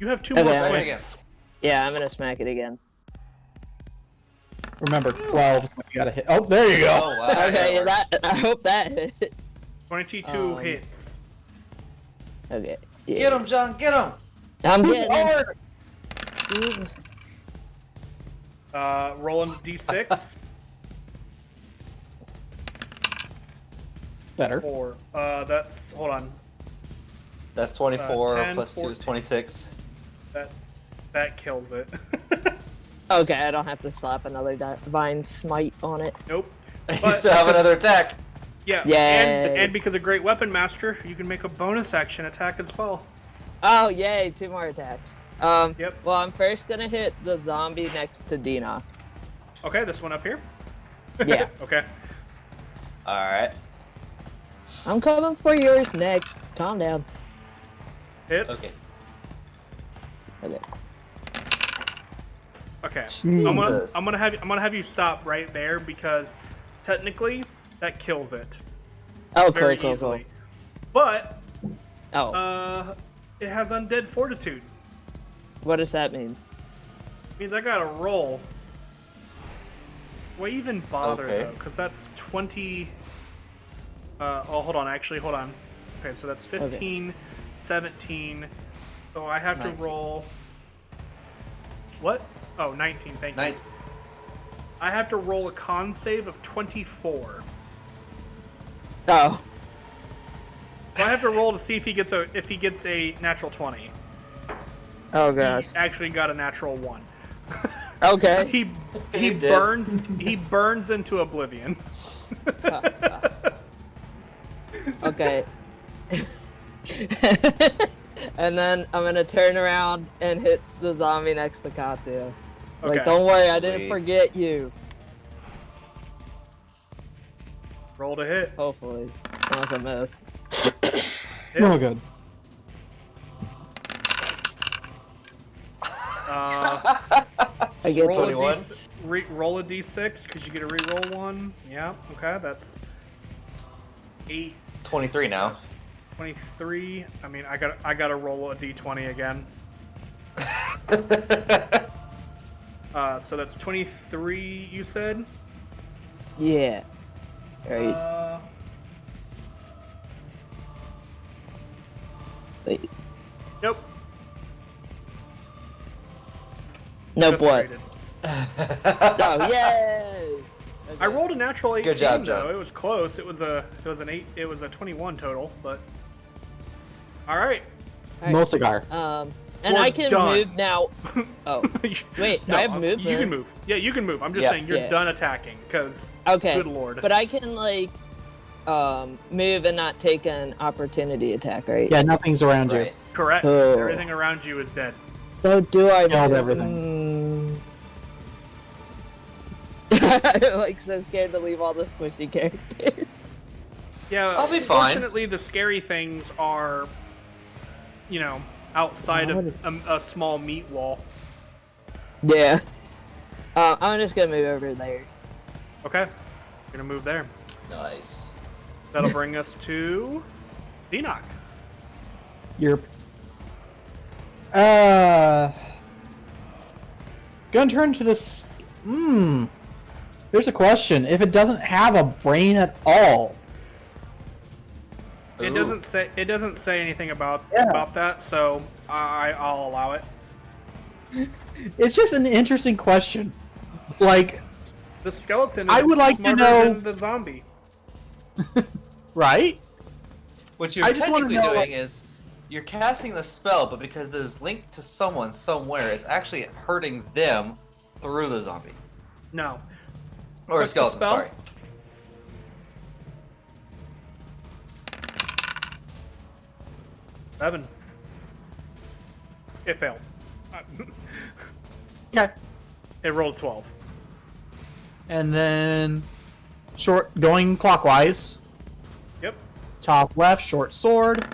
You have 2 Okay, more I'm gonna- points. Yeah, I'm gonna smack it again. Remember, 12 is when you gotta hit. Oh, there you go. Oh, wow. Okay, I hope that hit. 22 hits. Okay. Yeah. Get him, John, get him! I'm getting it. Rolling d6. Better. 4. That's, hold on. That's 24, 10, plus 2 is 14. 26. That kills it. Okay, I don't have to slap another Divine Smite on it. Nope. You But- still have another attack. Yeah, Yay. and because of Great Weapon Master, you can make a bonus action attack as well. Oh, yay, 2 more attacks. Yep. Well, I'm first gonna hit the zombie next to Dinok. Okay, this one up here. Yeah. Okay. Alright. I'm coming for yours next. Calm down. Hits. Okay. Okay. Okay. Jesus. I'm gonna have you stop right there because technically that kills it Oh, very cool. easily. But Oh, it has undead fortitude. what does that mean? Means I gotta roll. Why even bother Okay. though? Because that's 20. Hold on. Actually, hold on. Okay, so that's 15, 17. So I have 19. to roll. What? Oh, 19. Thank you. 19. I have to roll a con save of 24. Oh, So I have to roll to see if he gets a natural 20. oh gosh. He actually got a natural 1. Okay. he He did. burns into oblivion. Okay. And then I'm gonna turn around and hit the zombie next to Katya. Like, Okay. don't worry, I didn't Sweet. forget you. Roll to hit. Hopefully. Unless I miss. Oh, Hits. good. I get Roll a, 21. roll a d6 because you get a reroll one. Yeah, okay, that's 8. 23 now. 23. I mean, I gotta roll a d20 again. So that's 23. You said. Yeah. Right. Wait. Nope. Nope, Just what? rated. Oh, yay! I rolled a natural 18 Good job, though. John. It was close. It was an 8. It was a 21 total, but. All right. Alright. Mulcigar. And We're I can done. move now. Oh, wait, No, I have movement. You can move. Yeah, you can move. I'm just Yeah. saying you're Yeah. done attacking, because Okay, good lord. but I can like move and not take an opportunity attack, right? Yeah, nothing's around you. Right. Correct. Oh. Everything around you is dead. So do I Killed move? everything. I'm like so scared to leave all the squishy characters. Yeah, I'll be fine. Fortunately, the scary things are, outside of a small meat wall. Yeah. I'm just gonna move over there. Okay. Gonna move there. Nice. That'll bring us to Dinok. You're. Gonna turn to this. Here's a question. If it doesn't have a brain at all, It doesn't say anything about Yeah. that, so I'll allow it. it's just an interesting question. Like, The skeleton is I would like to smarter know- than the zombie. right? What you're I just wanna technically know, doing is you're casting the spell, but because it is linked to someone somewhere, it's actually hurting them through the zombie. No. Or What's the skeleton, spell? sorry. Seven. It failed. Okay. It rolled 12. And then, going clockwise. Yep. Top left, short sword.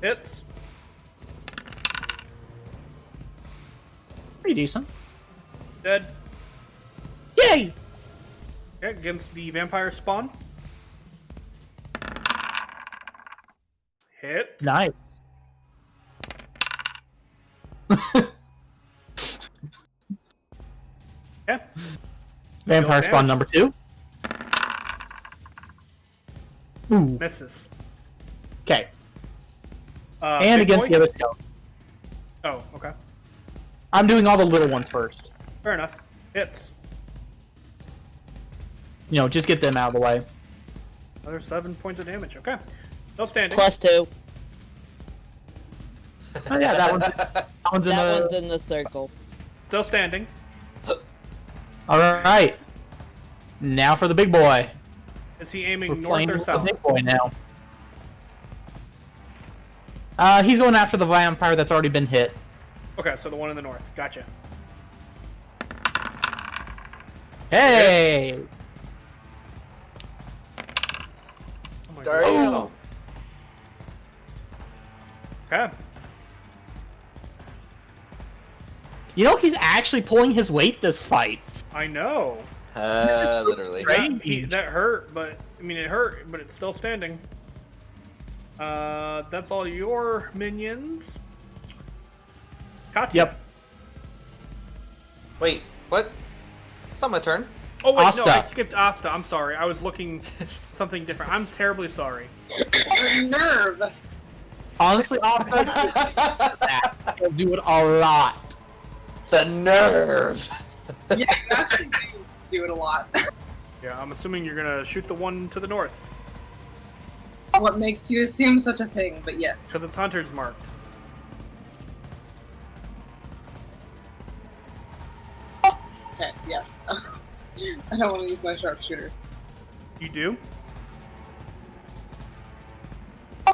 Hits. Pretty decent. Dead. Yay! Okay, against the vampire spawn. Hits. Nice. Okay. Vampire Deal spawn damage. number 2. Ooh. Misses. Okay. And big against boy? the other skeleton. Oh, okay. I'm doing all the little ones first. Fair enough. Hits. Just get them out of the way. Another 7 points of damage. Okay. Still standing. +2. Oh yeah, that one's in That the. one's in the circle. Still standing. All right. Now for the big boy. Is he aiming We're north playing or with the south? big boy now. He's going after the vampire that's already been hit. Okay, so the one in the north. Gotcha. Hey! Oh my There God. you go. Okay. He's actually pulling his weight this fight. I know. Literally. Right? That hurt, but I mean it hurt, but it's still standing. That's all your minions. Katya. Yep. Wait, what? It's not my turn. Oh wait, no, Asta. I skipped Asta. I'm sorry. I was looking something different. I'm terribly sorry. Nerve. Honestly, he'll do it a lot. The nerve! Yeah, you actually do it a lot. Yeah, I'm assuming you're gonna shoot the one to the north What makes you assume such a thing? But yes. because it's hunter's marked. Okay, yes. I don't want to use my sharpshooter. You do?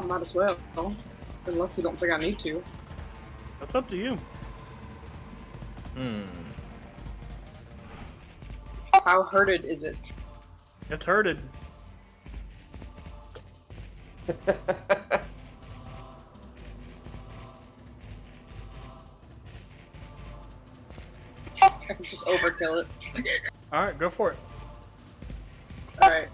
Might as well. Unless you don't think I need to. That's up to you. How hurted is it? It's hurted. I can just overkill it. Alright, go for it. Alright.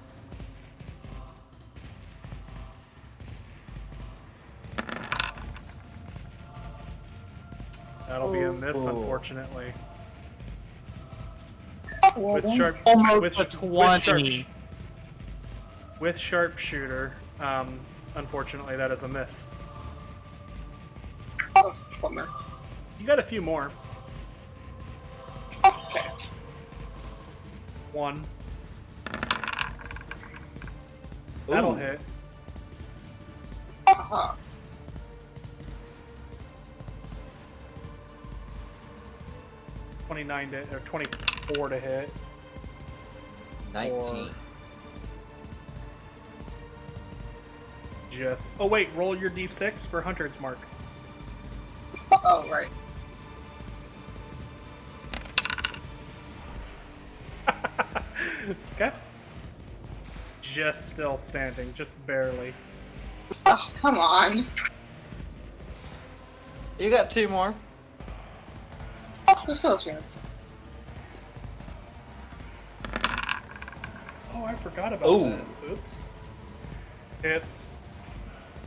That'll be a miss, unfortunately. Well, With then. sharp, Almost with, a with 20. With sharpshooter, unfortunately, that is a miss. Oh, bummer. You got a few more. Okay. One. That'll Ooh. hit. Uh-huh. 29 to, or 24 to hit. 19. Just. Oh wait, roll your d6 for Hunter's Mark. Oh, right. Okay. Just still standing, just barely. Oh, come on. You got 2 more. Oh, there's still a chance. Oh, I forgot about Ooh. that. Oops.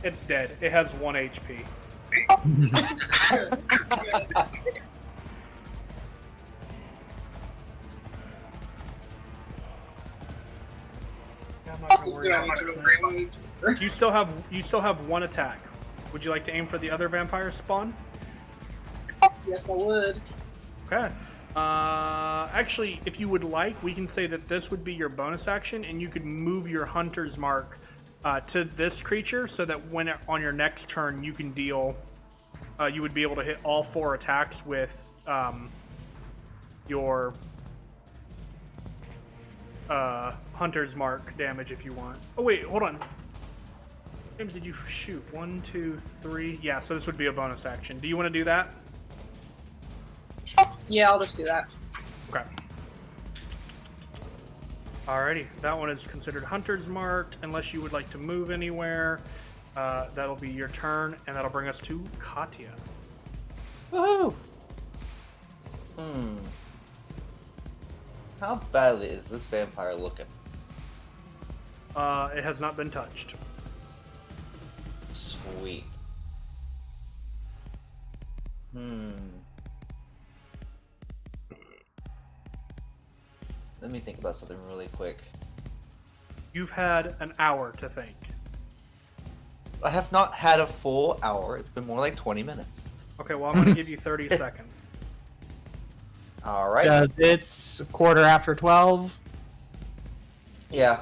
It's dead. It has 1 HP. I'm not gonna worry about that. You still have 1 attack. Would you like to aim for the other vampire spawn? Yes, I would. Okay. Actually, if you would like, we can say that this would be your bonus action, and you could move your Hunter's Mark to this creature, so that when on your next turn you can deal, you would be able to hit all 4 attacks with your Hunter's Mark damage if you want. Oh wait, hold on. How many did you shoot? 1, 2, 3. Yeah, so this would be a bonus action. Do you want to do that? Yeah, I'll just do that. Okay. Alrighty, that one is considered Hunter's Marked, unless you would like to move anywhere. That'll be your turn, and that'll bring us to Katya. Woohoo! How badly is this vampire looking? It has not been touched. Sweet. Let me think about something really quick. You've had an hour to think. I have not had a full hour. It's been more like 20 minutes. Okay, well, I'm going to give you 30 seconds. Alright. Because it's a quarter after 12. Yeah.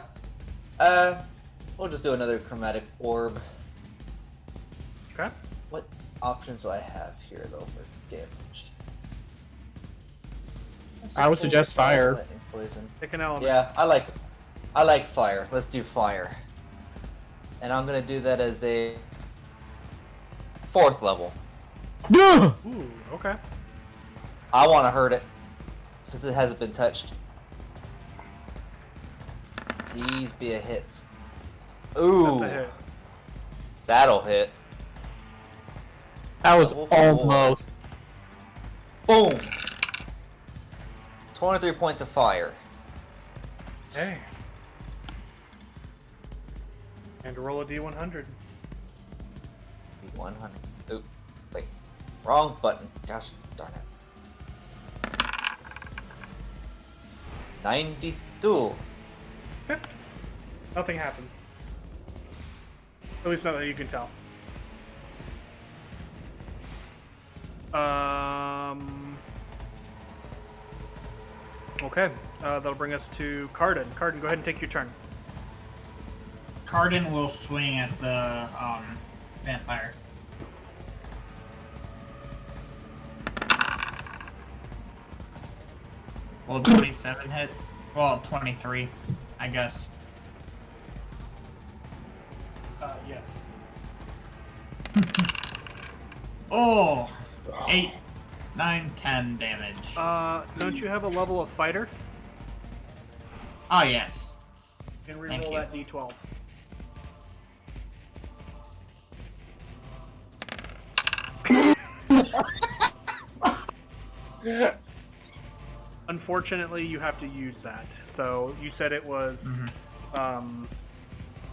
We'll just do another chromatic orb. Okay. What options do I have here, though, for damage? I would suggest fire. Lightning, poison. Pick an element. Yeah, I like fire. Let's do fire. And I'm gonna do that as a 4th level. Duh! Ooh, okay. I want to hurt it since it hasn't been touched. Please be a hit. Ooh, That's a hit. that'll hit. That was Level 4. almost. Boom. 23 points of fire. Hey. And roll a d100. 100. Oop. Wait. Wrong button. Gosh darn it. 92. Okay. Nothing happens. At least not that you can tell. Okay, that'll bring us to Cardin. Cardin, go ahead and take your turn. Cardin will swing at the vampire. Will 27 hit? Well, 23, I guess. Yes. Oh, 8, 9, 10 damage. Don't you have a level of fighter? Oh, yes. You can Thank reroll you. that d12. Unfortunately, you have to use that. So you said it was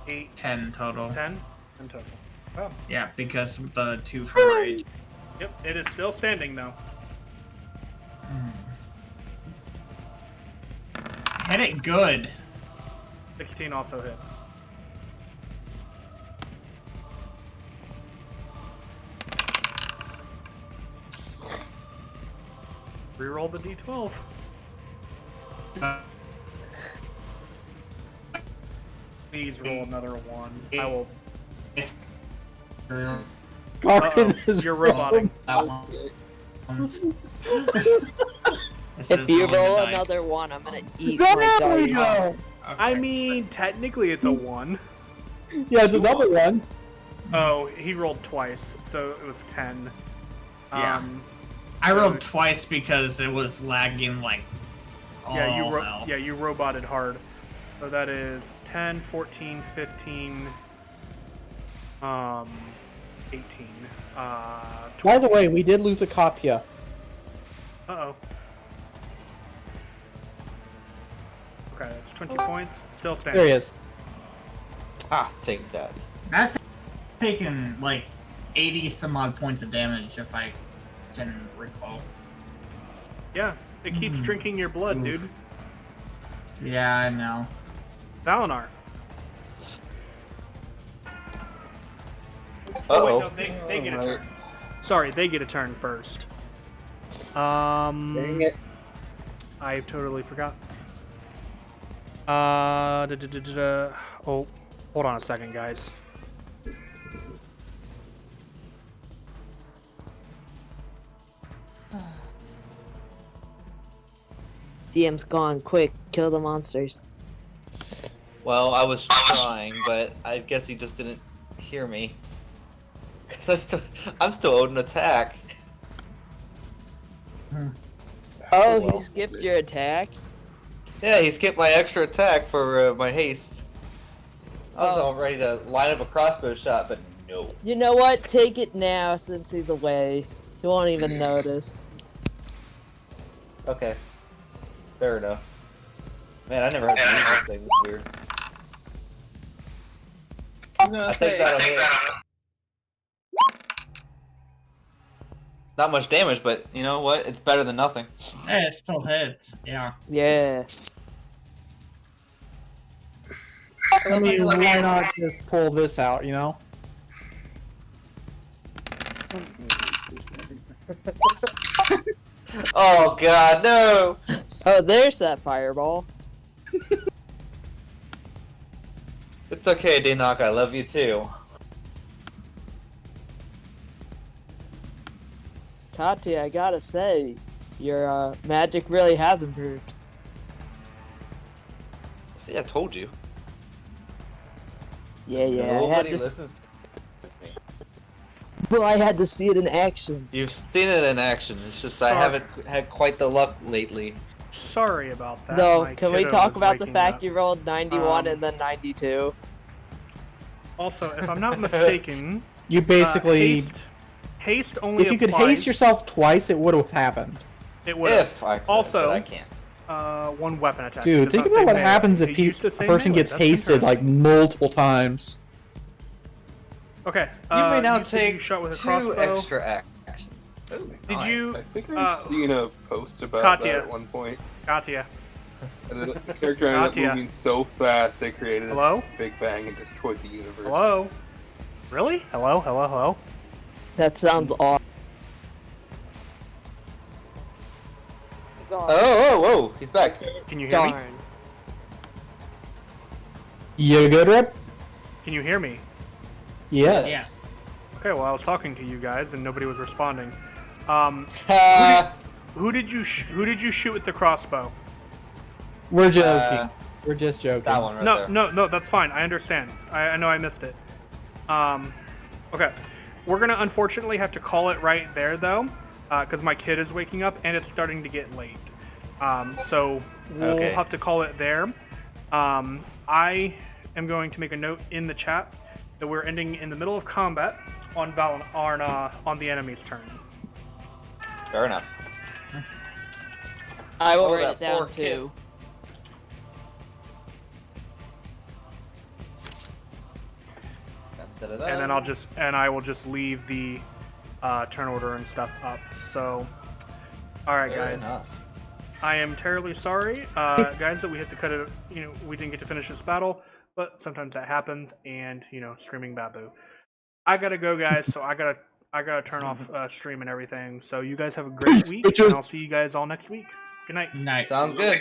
8, 10 total. 10 in total. Oh, Yeah, because of the 2 for rage. yep. It is still standing though. Hit it good. 16 also hits. Reroll the d12. Please roll another one. I will. Garden Uh-oh, is you're roboting. That one. This If is you rolling the roll dice. another one, I'm gonna eat my There we dice. go! Okay. I mean, technically it's a 1. Yeah, it's a double one. Oh, he rolled twice, so it was 10. Yeah. Um, I rolled twice because it was lagging like. yeah, you hell. you roboted hard. So that is 10, 14, 15, 18. By the way, we did lose a Katya. Uh-oh. Okay, that's 20 points. Still standing. There he is. Take that. That's taken like 80 some odd points of damage if I can recall. Yeah, it keeps drinking your blood, dude. Yeah, I know. Valinar. Uh-oh. Wait, no, they get a turn. Sorry, they get a turn first. Dang it. I totally forgot. Oh, hold on a second, guys. DM's gone. Quick, kill the monsters. Well, I was trying, but I guess he just didn't hear me. Cause I'm still owed an attack. Oh, well. he skipped your attack? Yeah, he skipped my extra attack for my haste. I was Oh. all ready to line up a crossbow shot, but no. You know what? Take it now since he's away. He won't even notice. Okay. Fair enough. Man, I never had to use this thing. This is weird. I'm gonna I say, think that'll hit. Not much damage, but you know what? It's better than nothing. Hey, it still hits. Yeah. Yeah. I mean, why not just pull this out, you know? Oh god, no! Oh, there's that fireball. It's okay, Dinok, I love you too. Katya, I gotta say, your magic really has improved. See, I told you. Yeah, I had Nobody to. listens. Well, I had to see it in action. You've seen it in action. It's just I Sorry. haven't had quite the luck lately. Sorry about that. No, My can we kiddo talk was about the waking fact up. you rolled 91 Um, and then 92? Also, if I'm not mistaken, You basically, haste only if you could applies- haste yourself twice, it would have happened. it would If I could, Also- but I can't. one weapon attack. Dude, Does think not about say what melee. happens if It used to a say person melee. gets That's hasted like interesting. multiple times. Okay. You may now you said you take shot with a 2 crossbow. extra actions. Ooh, Did you- I think I've Uh, seen a post about Katya. that at one point. Katya. And the character ended up Katya. moving so fast they created this Hello? Big Bang and destroyed the universe. Hello. Really? Hello. Hello. Hello. That sounds awesome. Oh, he's back. Can you hear me? Darn. You good, Rip? Can you hear me? Yes. Yeah. Okay. Well, I was talking to you guys and nobody was responding. Who did you shoot with the crossbow? We're joking. We're just joking. That one right No, there. no, no. That's fine. I understand. I know I missed it. Okay. we're gonna unfortunately have to call it right there though, because my kid is waking up and it's starting to get late. So we'll Okay. have to call it there. I am going to make a note in the chat that we're ending in the middle of combat on on the enemy's turn. Fair enough. I will Oh, write that it down poor kid. too. And then I will just leave the turn order and stuff up. So, all right, Fair guys. enough. I am terribly sorry, guys, that we had to cut it. We didn't get to finish this battle, but sometimes that happens. And streaming babu. I gotta go, guys. So I gotta turn off stream and everything. So you guys have a great Peace, week, bitches. and I'll see you guys all next week. Good night. Night. Sounds good.